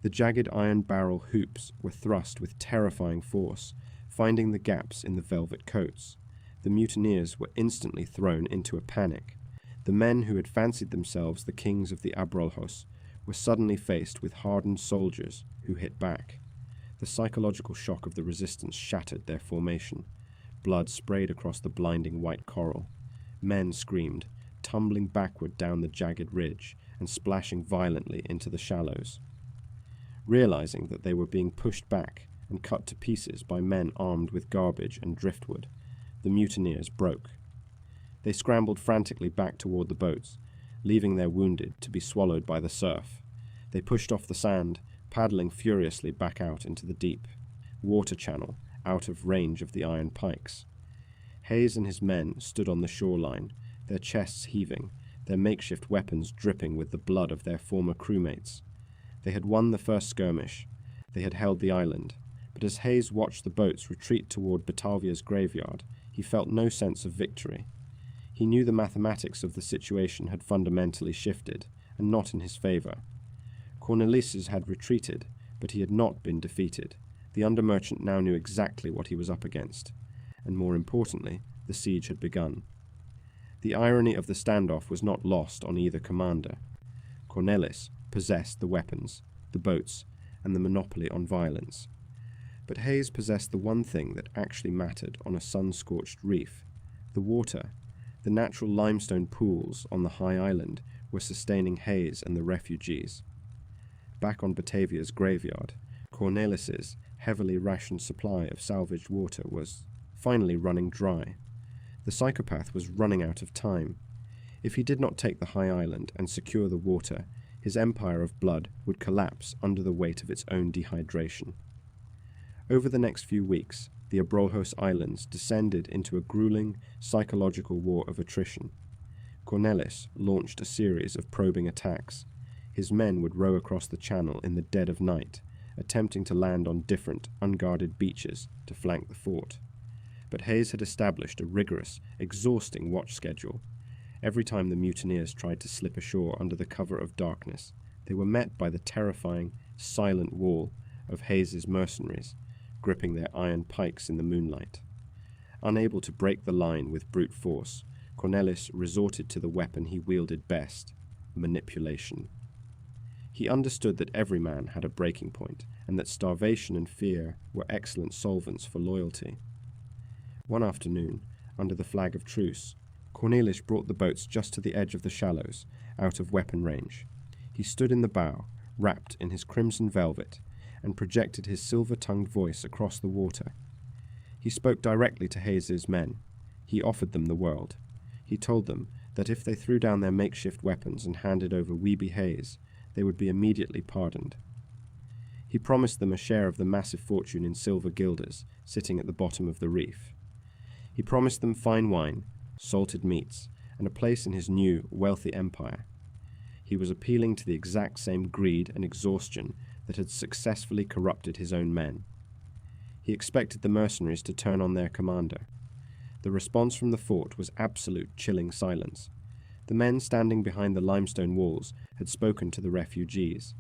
The jagged iron barrel hoops were thrust with terrifying force, finding the gaps in the velvet coats. The mutineers were instantly thrown into a panic. The men who had fancied themselves the kings of the Abrolhos were suddenly faced with hardened soldiers who hit back. The psychological shock of the resistance shattered their formation. Blood sprayed across the blinding white coral. Men screamed, tumbling backward down the jagged ridge and splashing violently into the shallows. Realizing that they were being pushed back and cut to pieces by men armed with garbage and driftwood, the mutineers broke. They scrambled frantically back toward the boats, leaving their wounded to be swallowed by the surf. They pushed off the sand, paddling furiously back out into the deep water channel, out of range of the iron pikes. Hayes and his men stood on the shoreline, their chests heaving, their makeshift weapons dripping with the blood of their former crewmates. They had won the first skirmish. They had held the island. But as Hayes watched the boats retreat toward Batavia's graveyard, he felt no sense of victory. He knew the mathematics of the situation had fundamentally shifted, and not in his favor. Cornelius had retreated, but he had not been defeated. The undermerchant now knew exactly what he was up against, and more importantly, the siege had begun. The irony of the standoff was not lost on either commander. Cornelis possessed the weapons, the boats, and the monopoly on violence. But Hayes possessed the one thing that actually mattered on a sun-scorched reef. The water, the natural limestone pools on the high island were sustaining Hayes and the refugees. Back on Batavia's graveyard, Cornelis's heavily rationed supply of salvaged water was finally running dry. The psychopath was running out of time. If he did not take the high island and secure the water, his empire of blood would collapse under the weight of its own dehydration. Over the next few weeks, the Abrolhos Islands descended into a grueling psychological war of attrition. Cornelis launched a series of probing attacks. His men would row across the channel in the dead of night, attempting to land on different, unguarded beaches to flank the fort. But Hayes had established a rigorous, exhausting watch schedule. Every time the mutineers tried to slip ashore under the cover of darkness, they were met by the terrifying, silent wall of Hayes's mercenaries, gripping their iron pikes in the moonlight. Unable to break the line with brute force, Cornelis resorted to the weapon he wielded best, manipulation. He understood that every man had a breaking point, and that starvation and fear were excellent solvents for loyalty. One afternoon, under the flag of truce, Cornelis brought the boats just to the edge of the shallows, out of weapon range. He stood in the bow, wrapped in his crimson velvet, and projected his silver-tongued voice across the water. He spoke directly to Hayes's men. He offered them the world. He told them that if they threw down their makeshift weapons and handed over Weeby Hayes, they would be immediately pardoned. He promised them a share of the massive fortune in silver guilders sitting at the bottom of the reef. He promised them fine wine, salted meats, and a place in his new, wealthy empire. He was appealing to the exact same greed and exhaustion that had successfully corrupted his own men. He expected the mercenaries to turn on their commander. The response from the fort was absolute chilling silence. The men standing behind the limestone walls had spoken to the refugees.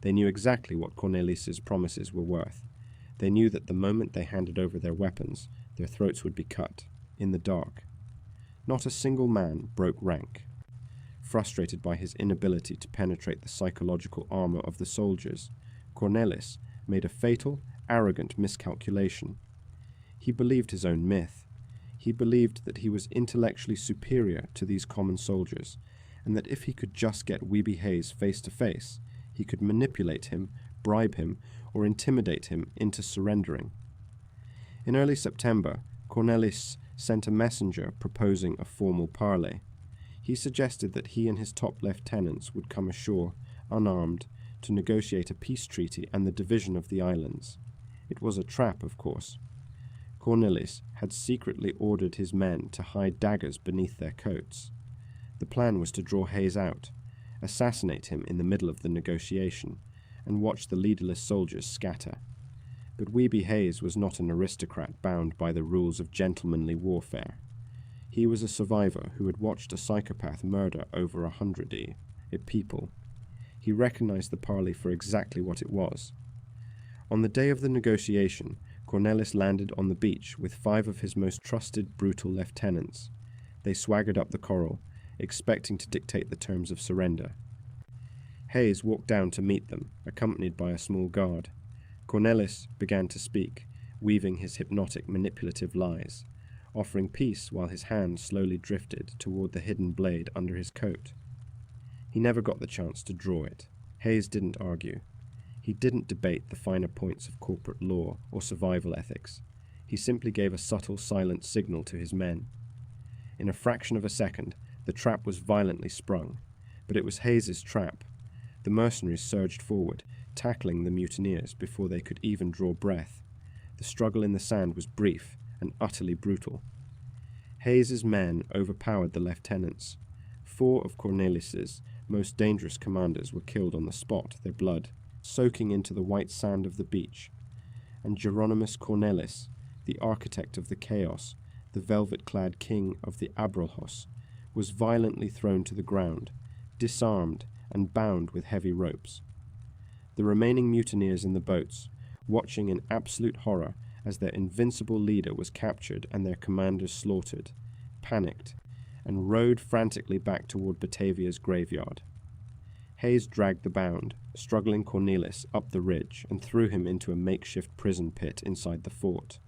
They knew exactly what Cornelis's promises were worth. They knew that the moment they handed over their weapons, their throats would be cut, in the dark. Not a single man broke rank. Frustrated by his inability to penetrate the psychological armor of the soldiers, Cornelis made a fatal, arrogant miscalculation. He believed his own myth. He believed that he was intellectually superior to these common soldiers, and that if he could just get Weeby Hayes face to face, he could manipulate him, bribe him, or intimidate him into surrendering. In early September, Cornelis sent a messenger proposing a formal parley. He suggested that he and his top lieutenants would come ashore, unarmed, to negotiate a peace treaty and the division of the islands. It was a trap, of course. Cornelis had secretly ordered his men to hide daggers beneath their coats. The plan was to draw Hayes out, assassinate him in the middle of the negotiation, and watch the leaderless soldiers scatter. But Weeby Hayes was not an aristocrat bound by the rules of gentlemanly warfare. He was a survivor who had watched a psychopath murder over 100 people. He recognized the parley for exactly what it was. On the day of the negotiation, Cornelis landed on the beach with 5 of his most trusted, brutal lieutenants. They swaggered up the coral, expecting to dictate the terms of surrender. Hayes walked down to meet them, accompanied by a small guard. Cornelis began to speak, weaving his hypnotic, manipulative lies, offering peace while his hand slowly drifted toward the hidden blade under his coat. He never got the chance to draw it. Hayes didn't argue. He didn't debate the finer points of corporate law or survival ethics. He simply gave a subtle, silent signal to his men. In a fraction of a second, the trap was violently sprung, but it was Hayes's trap. The mercenaries surged forward, tackling the mutineers before they could even draw breath. The struggle in the sand was brief and utterly brutal. Hayes's men overpowered the lieutenants. 4 of Cornelis's most dangerous commanders were killed on the spot, their blood soaking into the white sand of the beach. And Geronimus Cornelis, the architect of the chaos, the velvet-clad king of the Abrolhos, was violently thrown to the ground, disarmed and bound with heavy ropes. The remaining mutineers in the boats, watching in absolute horror as their invincible leader was captured and their commanders slaughtered, panicked, and rowed frantically back toward Batavia's graveyard. Hayes dragged the bound, struggling Cornelis up the ridge and threw him into a makeshift prison pit inside the fort.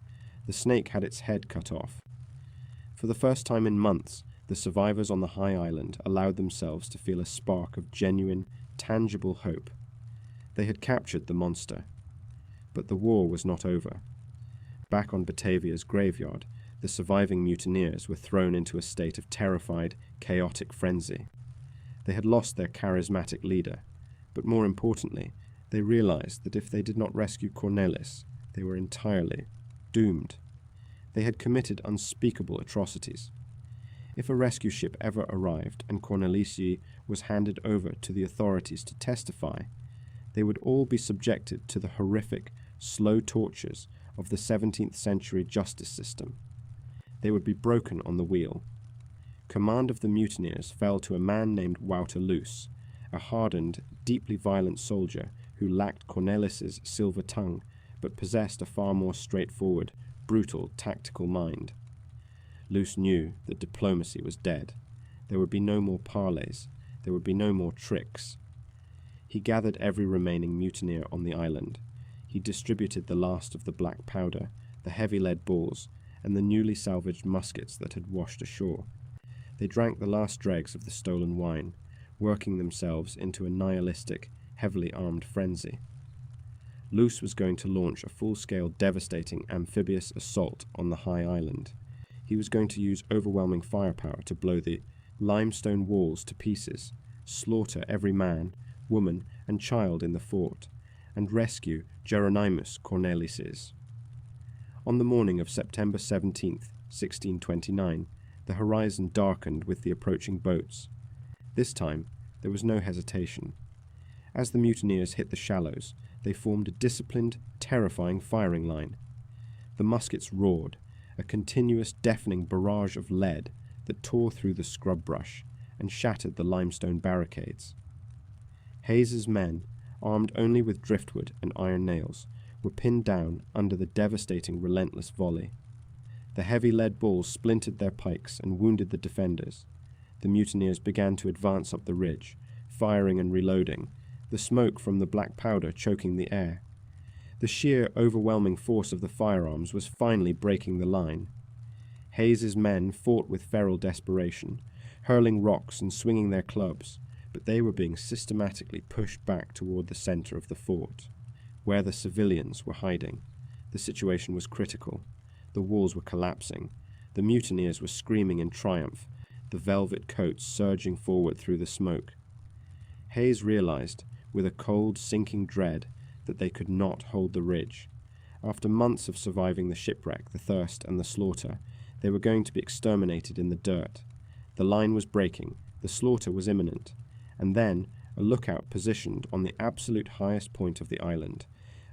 The snake had its head cut off. For the first time in months, the survivors on the high island allowed themselves to feel a spark of genuine, tangible hope. They had captured the monster. But the war was not over. Back on Batavia's graveyard, the surviving mutineers were thrown into a state of terrified, chaotic frenzy. They had lost their charismatic leader, but more importantly, they realized that if they did not rescue Cornelis, they were entirely doomed. They had committed unspeakable atrocities. If a rescue ship ever arrived and Cornelisi was handed over to the authorities to testify, they would all be subjected to the horrific, slow tortures of the 17th century justice system. They would be broken on the wheel. Command of the mutineers fell to a man named Wouter Luce, a hardened, deeply violent soldier who lacked Cornelis's silver tongue but possessed a far more straightforward, brutal, tactical mind. Luce knew that diplomacy was dead. There would be no more parleys. There would be no more tricks. He gathered every remaining mutineer on the island. He distributed the last of the black powder, the heavy lead balls, and the newly salvaged muskets that had washed ashore. They drank the last dregs of the stolen wine, working themselves into a nihilistic, heavily armed frenzy. Luce was going to launch a full-scale, devastating amphibious assault on the high island. He was going to use overwhelming firepower to blow the limestone walls to pieces, slaughter every man, woman, and child in the fort, and rescue Geronimus Cornelises. On the morning of September 17th, 1629, the horizon darkened with the approaching boats. This time, there was no hesitation. As the mutineers hit the shallows, they formed a disciplined, terrifying firing line. The muskets roared, a continuous, deafening barrage of lead that tore through the scrub brush and shattered the limestone barricades. Hayes's men, armed only with driftwood and iron nails, were pinned down under the devastating relentless volley. The heavy lead balls splintered their pikes and wounded the defenders. The mutineers began to advance up the ridge, firing and reloading, the smoke from the black powder choking the air. The sheer, overwhelming force of the firearms was finally breaking the line. Hayes's men fought with feral desperation, hurling rocks and swinging their clubs, but they were being systematically pushed back toward the center of the fort, where the civilians were hiding. The situation was critical. The walls were collapsing. The mutineers were screaming in triumph, the velvet coats surging forward through the smoke. Hayes realized, with a cold, sinking dread, that they could not hold the ridge. After months of surviving the shipwreck, the thirst, and the slaughter, they were going to be exterminated in the dirt. The line was breaking, The slaughter was imminent, and then a lookout positioned on the absolute highest point of the island,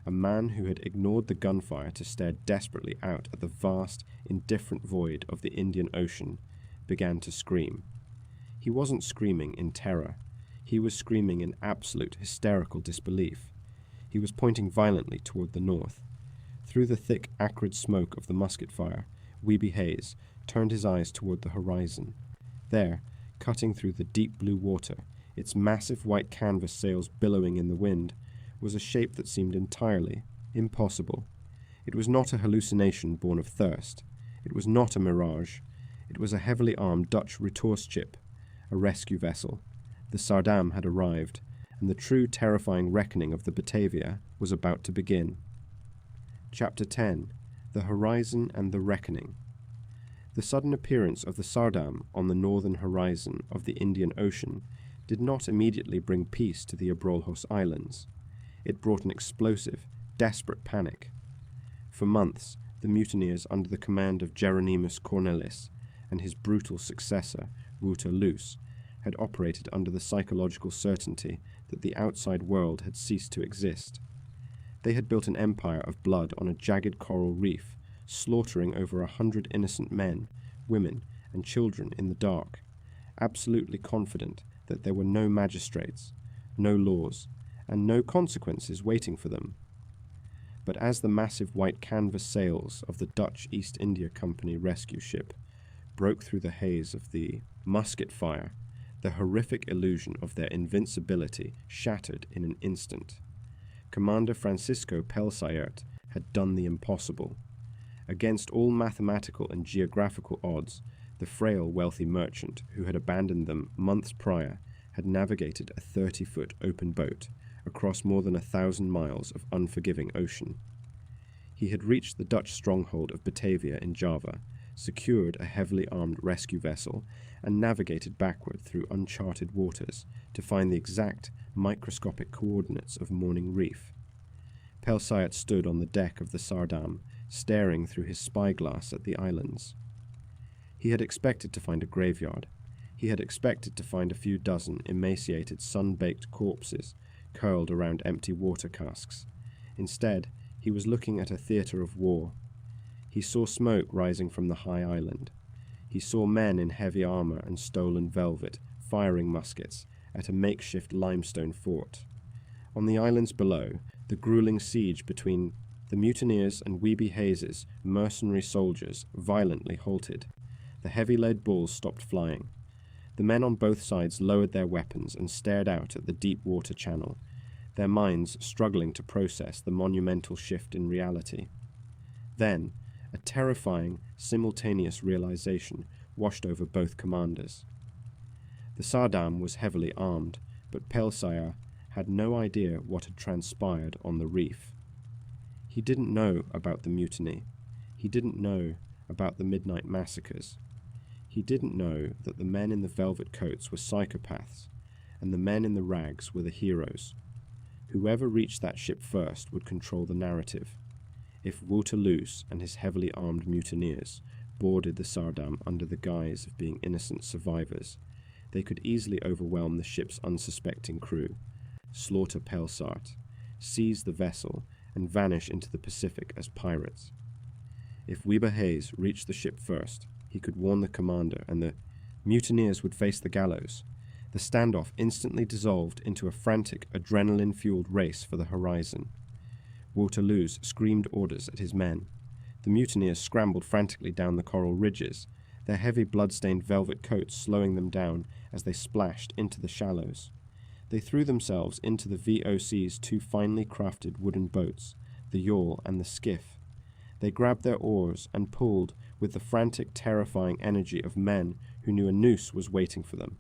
a man who had ignored the gunfire to stare desperately out at the vast, indifferent void of the Indian Ocean, began to scream. He wasn't screaming in terror. He was screaming in absolute hysterical disbelief. He was pointing violently toward the north. Through the thick, acrid smoke of the musket fire, Weeby Hayes turned his eyes toward the horizon. There, cutting through the deep blue water, its massive white canvas sails billowing in the wind, was a shape that seemed entirely impossible. It was not a hallucination born of thirst. It was not a mirage. It was a heavily armed Dutch Retorschip, a rescue vessel. The Saardam had arrived, and the true terrifying reckoning of the Batavia was about to begin. Chapter 10. The Horizon and the Reckoning. The sudden appearance of the Saardam on the northern horizon of the Indian Ocean did not immediately bring peace to the Abrolhos Islands. It brought an explosive, desperate panic. For months, the mutineers under the command of Jeronimus Cornelis and his brutal successor, Wouter Loos, had operated under the psychological certainty that the outside world had ceased to exist. They had built an empire of blood on a jagged coral reef, slaughtering over 100 innocent men, women, and children in the dark, absolutely confident that there were no magistrates, no laws, and no consequences waiting for them. But as the massive white canvas sails of the Dutch East India Company rescue ship broke through the haze of the musket fire, the horrific illusion of their invincibility shattered in an instant. Commander Francisco Pelsayert had done the impossible. Against all mathematical and geographical odds, the frail, wealthy merchant who had abandoned them months prior had navigated a 30-foot open boat across more than 1,000 miles of unforgiving ocean. He had reached the Dutch stronghold of Batavia in Java, secured a heavily armed rescue vessel, and navigated backward through uncharted waters to find the exact microscopic coordinates of Morning Reef. Pelsayert stood on the deck of the Saardam, staring through his spyglass at the islands. He had expected to find a graveyard. He had expected to find a few dozen emaciated, sun-baked corpses curled around empty water casks. Instead, he was looking at a theatre of war. He saw smoke rising from the high island. He saw men in heavy armor and stolen velvet firing muskets at a makeshift limestone fort. On the islands below, the grueling siege between the mutineers and Weeby Hayes's mercenary soldiers violently halted. The heavy lead balls stopped flying. The men on both sides lowered their weapons and stared out at the deep water channel, their minds struggling to process the monumental shift in reality. Then, a terrifying, simultaneous realization washed over both commanders. The Saardam was heavily armed, but Pelsayert had no idea what had transpired on the reef. He didn't know about the mutiny. He didn't know about the midnight massacres. He didn't know that the men in the velvet coats were psychopaths, and the men in the rags were the heroes. Whoever reached that ship first would control the narrative. If Wouter Loos and his heavily armed mutineers boarded the Saardam under the guise of being innocent survivors, they could easily overwhelm the ship's unsuspecting crew, slaughter Pelsayert, seize the vessel, and vanish into the Pacific as pirates. If Weeby Hayes reached the ship first, he could warn the commander, and the mutineers would face the gallows. The standoff instantly dissolved into a frantic, adrenaline-fueled race for the horizon. Wouter Loos screamed orders at his men. The mutineers scrambled frantically down the coral ridges, their heavy blood-stained velvet coats slowing them down as they splashed into the shallows. They threw themselves into the VOC's two finely crafted wooden boats, the yawl and the skiff. They grabbed their oars and pulled with the frantic, terrifying energy of men who knew a noose was waiting for them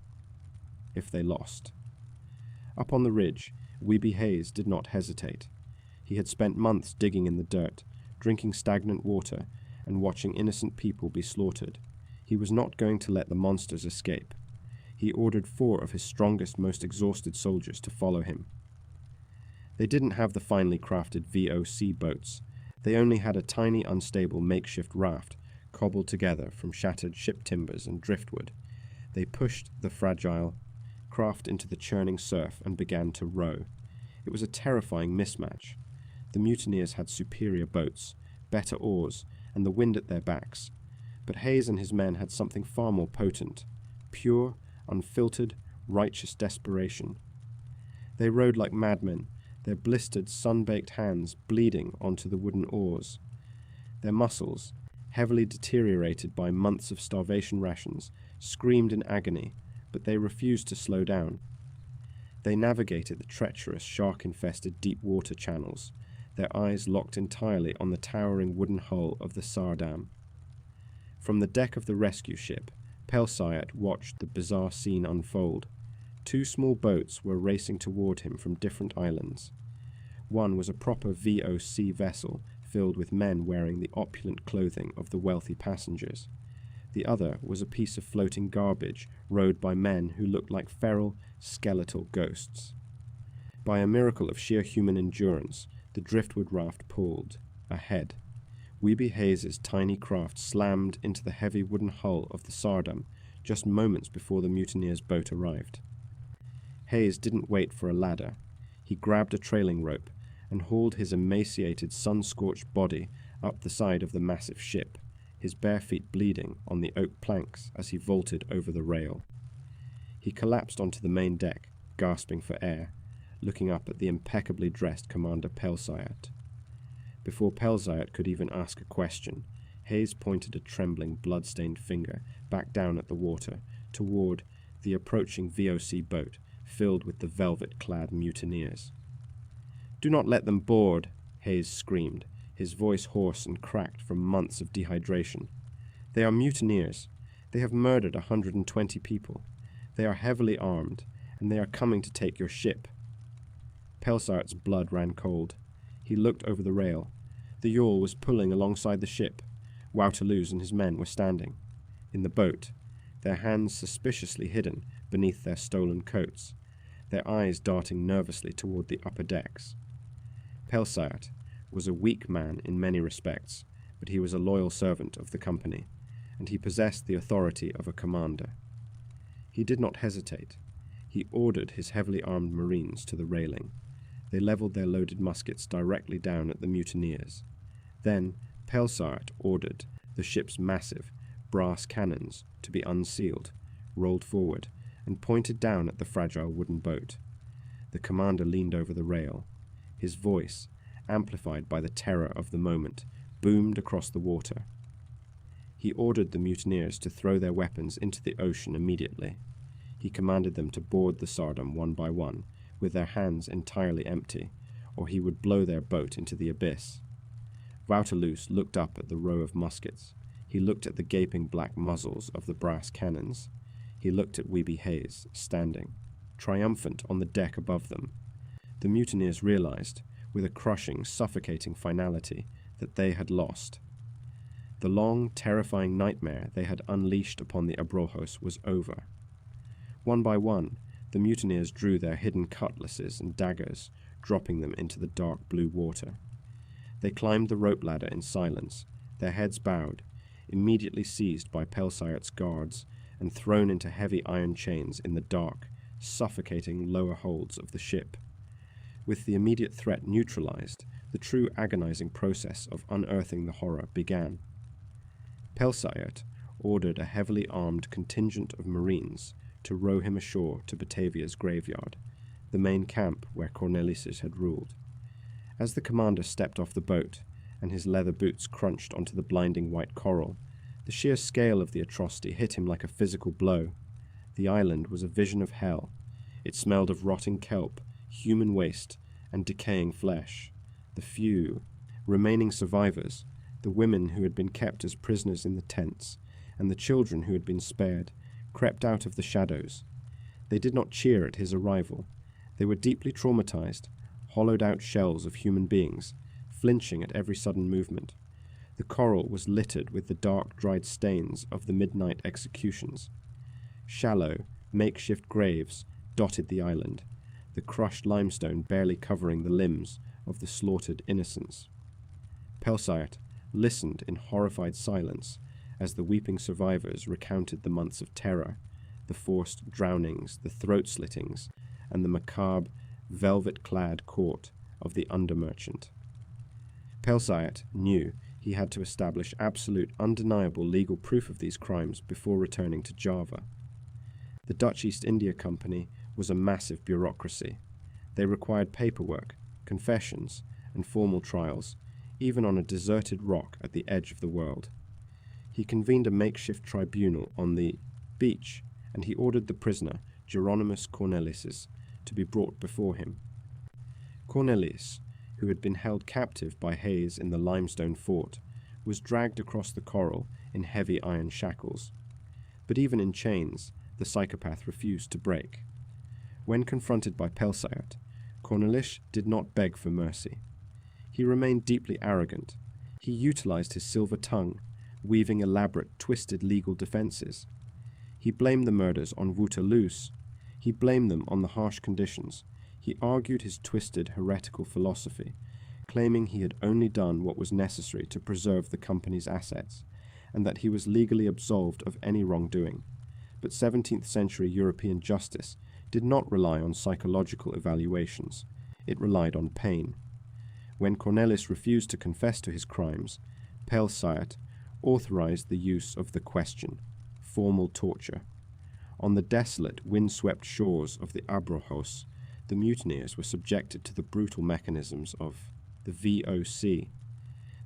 if they lost. Up on the ridge, Weeby Hayes did not hesitate. He had spent months digging in the dirt, drinking stagnant water, and watching innocent people be slaughtered. He was not going to let the monsters escape. He ordered 4 of his strongest, most exhausted soldiers to follow him. They didn't have the finely crafted VOC boats. They only had a tiny, unstable makeshift raft cobbled together from shattered ship timbers and driftwood. They pushed the fragile craft into the churning surf and began to row. It was a terrifying mismatch. The mutineers had superior boats, better oars, and the wind at their backs. But Hayes and his men had something far more potent: pure, unfiltered, righteous desperation. They rowed like madmen, their blistered, sun-baked hands bleeding onto the wooden oars. Their muscles, heavily deteriorated by months of starvation rations, screamed in agony, but they refused to slow down. They navigated the treacherous, shark-infested deep water channels, their eyes locked entirely on the towering wooden hull of the Sardam. From the deck of the rescue ship, Pelsayat watched the bizarre scene unfold. Two small boats were racing toward him from different islands. One was a proper VOC vessel filled with men wearing the opulent clothing of the wealthy passengers. The other was a piece of floating garbage rowed by men who looked like feral, skeletal ghosts. By a miracle of sheer human endurance, the driftwood raft pulled ahead. Weeby Hayes's tiny craft slammed into the heavy wooden hull of the Sardam just moments before the mutineers' boat arrived. Hayes didn't wait for a ladder. He grabbed a trailing rope and hauled his emaciated, sun-scorched body up the side of the massive ship, his bare feet bleeding on the oak planks as he vaulted over the rail. He collapsed onto the main deck, gasping for air, looking up at the impeccably dressed Commander Pelsayat. Before Pelsayat could even ask a question, Hayes pointed a trembling, blood-stained finger back down at the water, toward the approaching VOC boat filled with the velvet-clad mutineers. "Do not let them board," Hayes screamed, his voice hoarse and cracked from months of dehydration. "They are mutineers. They have murdered 120 people. They are heavily armed, and they are coming to take your ship." Pelsayat's blood ran cold. He looked over the rail. The yawl was pulling alongside the ship. Wouterloos and his men were standing in the boat, their hands suspiciously hidden beneath their stolen coats, their eyes darting nervously toward the upper decks. Pelsayat was a weak man in many respects, but he was a loyal servant of the company, and he possessed the authority of a commander. He did not hesitate. He ordered his heavily armed marines to the railing. They leveled their loaded muskets directly down at the mutineers. Then Pelsayat ordered the ship's massive, brass cannons to be unsealed, rolled forward, and pointed down at the fragile wooden boat. The commander leaned over the rail. His voice, amplified by the terror of the moment, boomed across the water. He ordered the mutineers to throw their weapons into the ocean immediately. He commanded them to board the Sardam one by one, with their hands entirely empty, or he would blow their boat into the abyss. Wouterloos looked up at the row of muskets. He looked at the gaping black muzzles of the brass cannons. He looked at Weeby Hayes, standing, triumphant on the deck above them. The mutineers realized, with a crushing, suffocating finality, that they had lost. The long, terrifying nightmare they had unleashed upon the Abrojos was over. One by one, the mutineers drew their hidden cutlasses and daggers, dropping them into the dark blue water. They climbed the rope ladder in silence, their heads bowed, immediately seized by Pelsayat's guards and thrown into heavy iron chains in the dark, suffocating lower holds of the ship. With the immediate threat neutralized, the true agonizing process of unearthing the horror began. Pelsayat ordered a heavily armed contingent of marines to row him ashore to Batavia's graveyard, the main camp where Cornelius had ruled. As the commander stepped off the boat, and his leather boots crunched onto the blinding white coral, the sheer scale of the atrocity hit him like a physical blow. The island was a vision of hell. It smelled of rotting kelp, human waste, and decaying flesh. The few remaining survivors, the women who had been kept as prisoners in the tents, and the children who had been spared, crept out of the shadows. They did not cheer at his arrival. They were deeply traumatized, hollowed-out shells of human beings, flinching at every sudden movement. The coral was littered with the dark, dried stains of the midnight executions. Shallow, makeshift graves dotted the island, the crushed limestone barely covering the limbs of the slaughtered innocents. Pelsayat listened in horrified silence as the weeping survivors recounted the months of terror, the forced drownings, the throat-slittings, and the macabre, velvet-clad court of the under-merchant. Pelsayat knew he had to establish absolute, undeniable legal proof of these crimes before returning to Java. The Dutch East India Company was a massive bureaucracy. They required paperwork, confessions, and formal trials, even on a deserted rock at the edge of the world. He convened a makeshift tribunal on the beach, and he ordered the prisoner, Geronimus Cornelis, to be brought before him. Cornelis, who had been held captive by Hayes in the limestone fort, was dragged across the coral in heavy iron shackles. But even in chains, the psychopath refused to break. When confronted by Pelsayat, Cornelis did not beg for mercy. He remained deeply arrogant. He utilized his silver tongue, weaving elaborate, twisted legal defenses. He blamed the murders on Waterloos. He blamed them on the harsh conditions. He argued his twisted, heretical philosophy, claiming he had only done what was necessary to preserve the company's assets, and that he was legally absolved of any wrongdoing. But 17th century European justice did not rely on psychological evaluations. It relied on pain. When Cornelis refused to confess to his crimes, Pelsayat authorized the use of the question, formal torture. On the desolate, wind-swept shores of the Abrojos, the mutineers were subjected to the brutal mechanisms of the VOC.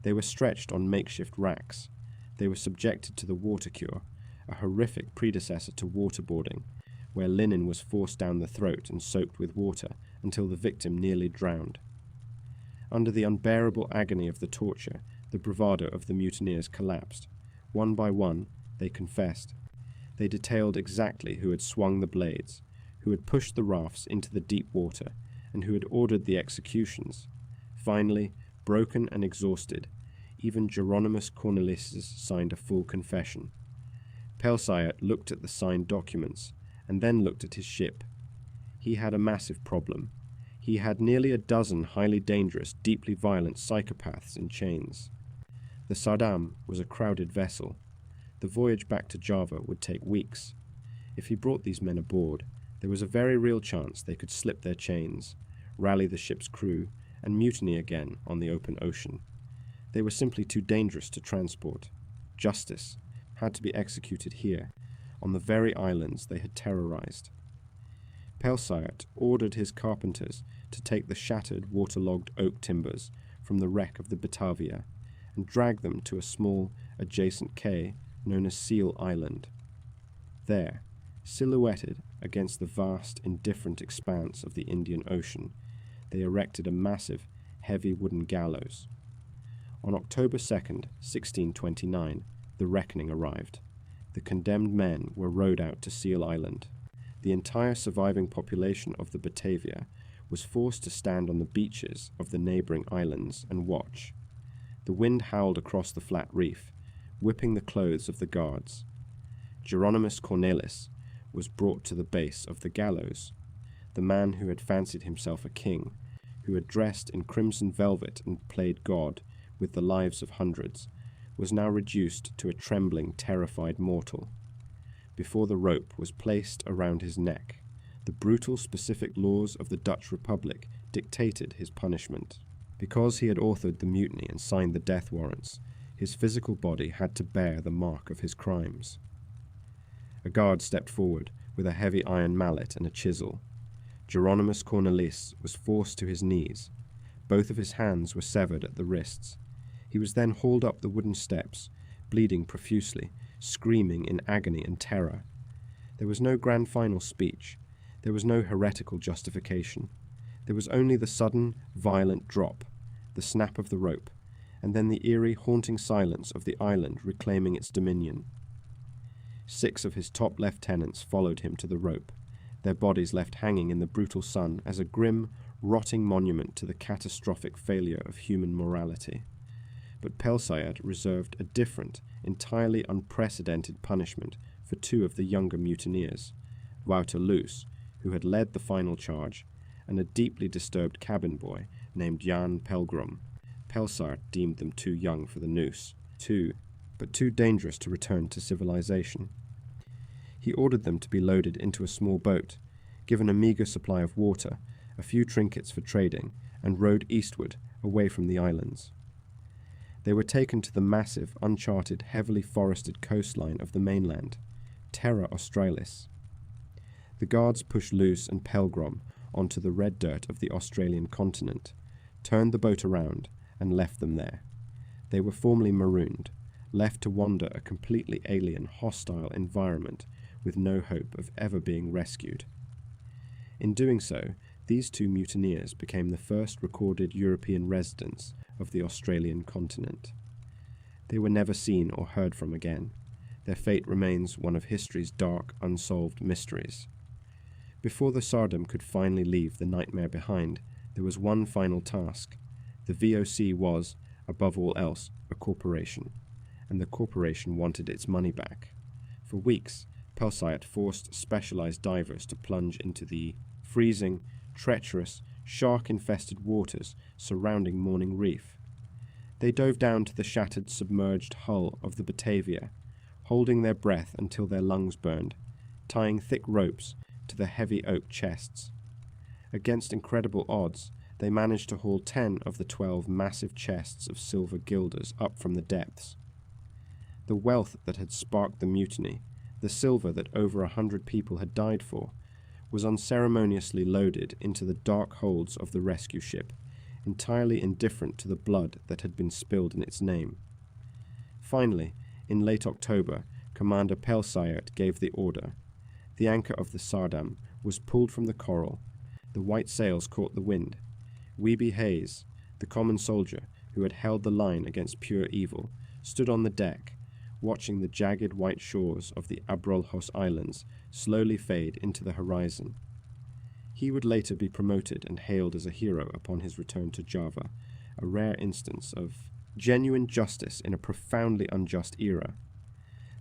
They were stretched on makeshift racks. They were subjected to the water cure, a horrific predecessor to waterboarding, where linen was forced down the throat and soaked with water until the victim nearly drowned. Under the unbearable agony of the torture, the bravado of the mutineers collapsed. One by one, they confessed. They detailed exactly who had swung the blades, who had pushed the rafts into the deep water, and who had ordered the executions. Finally, broken and exhausted, even Geronimus Cornelis signed a full confession. Pelsayat looked at the signed documents, and then looked at his ship. He had a massive problem. He had nearly a dozen highly dangerous, deeply violent psychopaths in chains. The Sardam was a crowded vessel. The voyage back to Java would take weeks. If he brought these men aboard, there was a very real chance they could slip their chains, rally the ship's crew, and mutiny again on the open ocean. They were simply too dangerous to transport. Justice had to be executed here, on the very islands they had terrorized. Pelsayat ordered his carpenters to take the shattered, waterlogged oak timbers from the wreck of the Batavia and drag them to a small, adjacent quay known as Seal Island. There, silhouetted against the vast, indifferent expanse of the Indian Ocean, they erected a massive, heavy wooden gallows. On October 2nd, 1629, the reckoning arrived. The condemned men were rowed out to Seal Island. The entire surviving population of the Batavia was forced to stand on the beaches of the neighboring islands and watch. The wind howled across the flat reef, whipping the clothes of the guards. Geronimus Cornelis was brought to the base of the gallows. The man who had fancied himself a king, who had dressed in crimson velvet and played God with the lives of hundreds, was now reduced to a trembling, terrified mortal. Before the rope was placed around his neck, the brutal, specific laws of the Dutch Republic dictated his punishment. Because he had authored the mutiny and signed the death warrants, his physical body had to bear the mark of his crimes. A guard stepped forward with a heavy iron mallet and a chisel. Geronimus Cornelis was forced to his knees. Both of his hands were severed at the wrists. He was then hauled up the wooden steps, bleeding profusely, screaming in agony and terror. There was no grand final speech. There was no heretical justification. There was only the sudden, violent drop, the snap of the rope, and then the eerie, haunting silence of the island reclaiming its dominion. 6 of his top lieutenants followed him to the rope, their bodies left hanging in the brutal sun as a grim, rotting monument to the catastrophic failure of human morality. But Pelsayat reserved a different, entirely unprecedented punishment for 2 of the younger mutineers, Waterloos, who had led the final charge, and a deeply disturbed cabin boy named Jan Pelgrim. Pelsayat deemed them too young for the noose, but too dangerous to return to civilization. He ordered them to be loaded into a small boat, given a meagre supply of water, a few trinkets for trading, and rowed eastward, away from the islands. They were taken to the massive, uncharted, heavily forested coastline of the mainland, Terra Australis. The guards pushed loose and Pelgrom onto the red dirt of the Australian continent, turned the boat around, and left them there. They were formally marooned, left to wander a completely alien, hostile environment with no hope of ever being rescued. In doing so, these two mutineers became the first recorded European residents of the Australian continent. They were never seen or heard from again. Their fate remains one of history's dark, unsolved mysteries. Before the Sardam could finally leave the nightmare behind, there was one final task. The VOC was, above all else, a corporation, and the corporation wanted its money back. For weeks, Pelsayat forced specialized divers to plunge into the freezing, treacherous, shark-infested waters surrounding Morning Reef. They dove down to the shattered, submerged hull of the Batavia, holding their breath until their lungs burned, tying thick ropes to the heavy oak chests. Against incredible odds, they managed to haul 10 of the 12 massive chests of silver guilders up from the depths. The wealth that had sparked the mutiny, the silver that over 100 people had died for, was unceremoniously loaded into the dark holds of the rescue ship, entirely indifferent to the blood that had been spilled in its name. Finally, in late October, Commander Pelsayat gave the order. The anchor of the Sardam was pulled from the coral. The white sails caught the wind. Weeby Hayes, the common soldier who had held the line against pure evil, stood on the deck, watching the jagged white shores of the Abrolhos Islands slowly fade into the horizon. He would later be promoted and hailed as a hero upon his return to Java, a rare instance of genuine justice in a profoundly unjust era.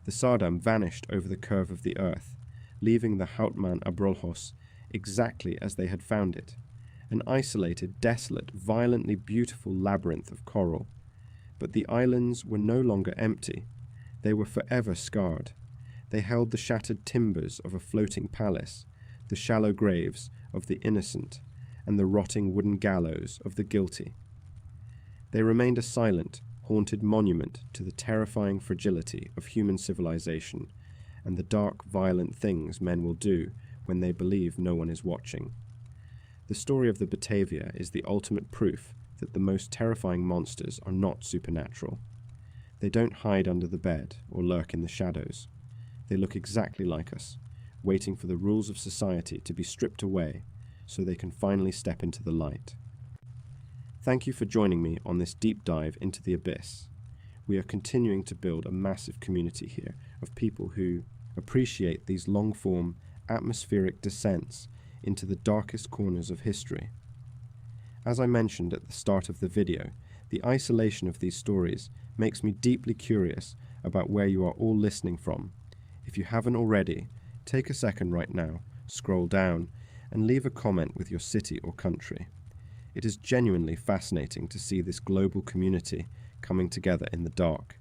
The Sardam vanished over the curve of the earth, leaving the Houtman Abrolhos exactly as they had found it, an isolated, desolate, violently beautiful labyrinth of coral. But the islands were no longer empty. They were forever scarred. They held the shattered timbers of a floating palace, the shallow graves of the innocent, and the rotting wooden gallows of the guilty. They remained a silent, haunted monument to the terrifying fragility of human civilization and the dark, violent things men will do when they believe no one is watching. The story of the Batavia is the ultimate proof that the most terrifying monsters are not supernatural. They don't hide under the bed or lurk in the shadows. They look exactly like us, waiting for the rules of society to be stripped away so they can finally step into the light. Thank you for joining me on this deep dive into the abyss. We are continuing to build a massive community here of people who appreciate these long-form, atmospheric descents into the darkest corners of history. As I mentioned at the start of the video, the isolation of these stories makes me deeply curious about where you are all listening from. If you haven't already, take a second right now, scroll down, and leave a comment with your city or country. It is genuinely fascinating to see this global community coming together in the dark.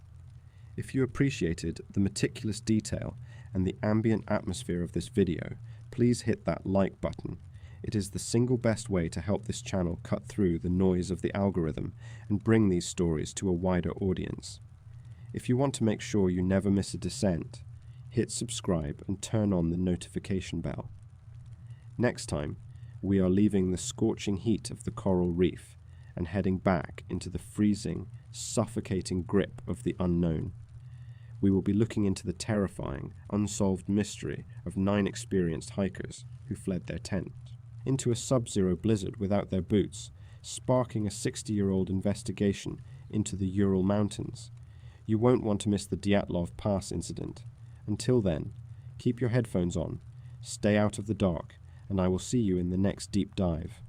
If you appreciated the meticulous detail and the ambient atmosphere of this video, please hit that like button. It is the single best way to help this channel cut through the noise of the algorithm and bring these stories to a wider audience. If you want to make sure you never miss a descent, hit subscribe and turn on the notification bell. Next time, we are leaving the scorching heat of the coral reef and heading back into the freezing, suffocating grip of the unknown. We will be looking into the terrifying, unsolved mystery of 9 experienced hikers who fled their tent, into a sub-zero blizzard without their boots, sparking a 60-year-old investigation into the Ural Mountains. You won't want to miss the Dyatlov Pass incident. Until then, keep your headphones on, stay out of the dark, and I will see you in the next deep dive.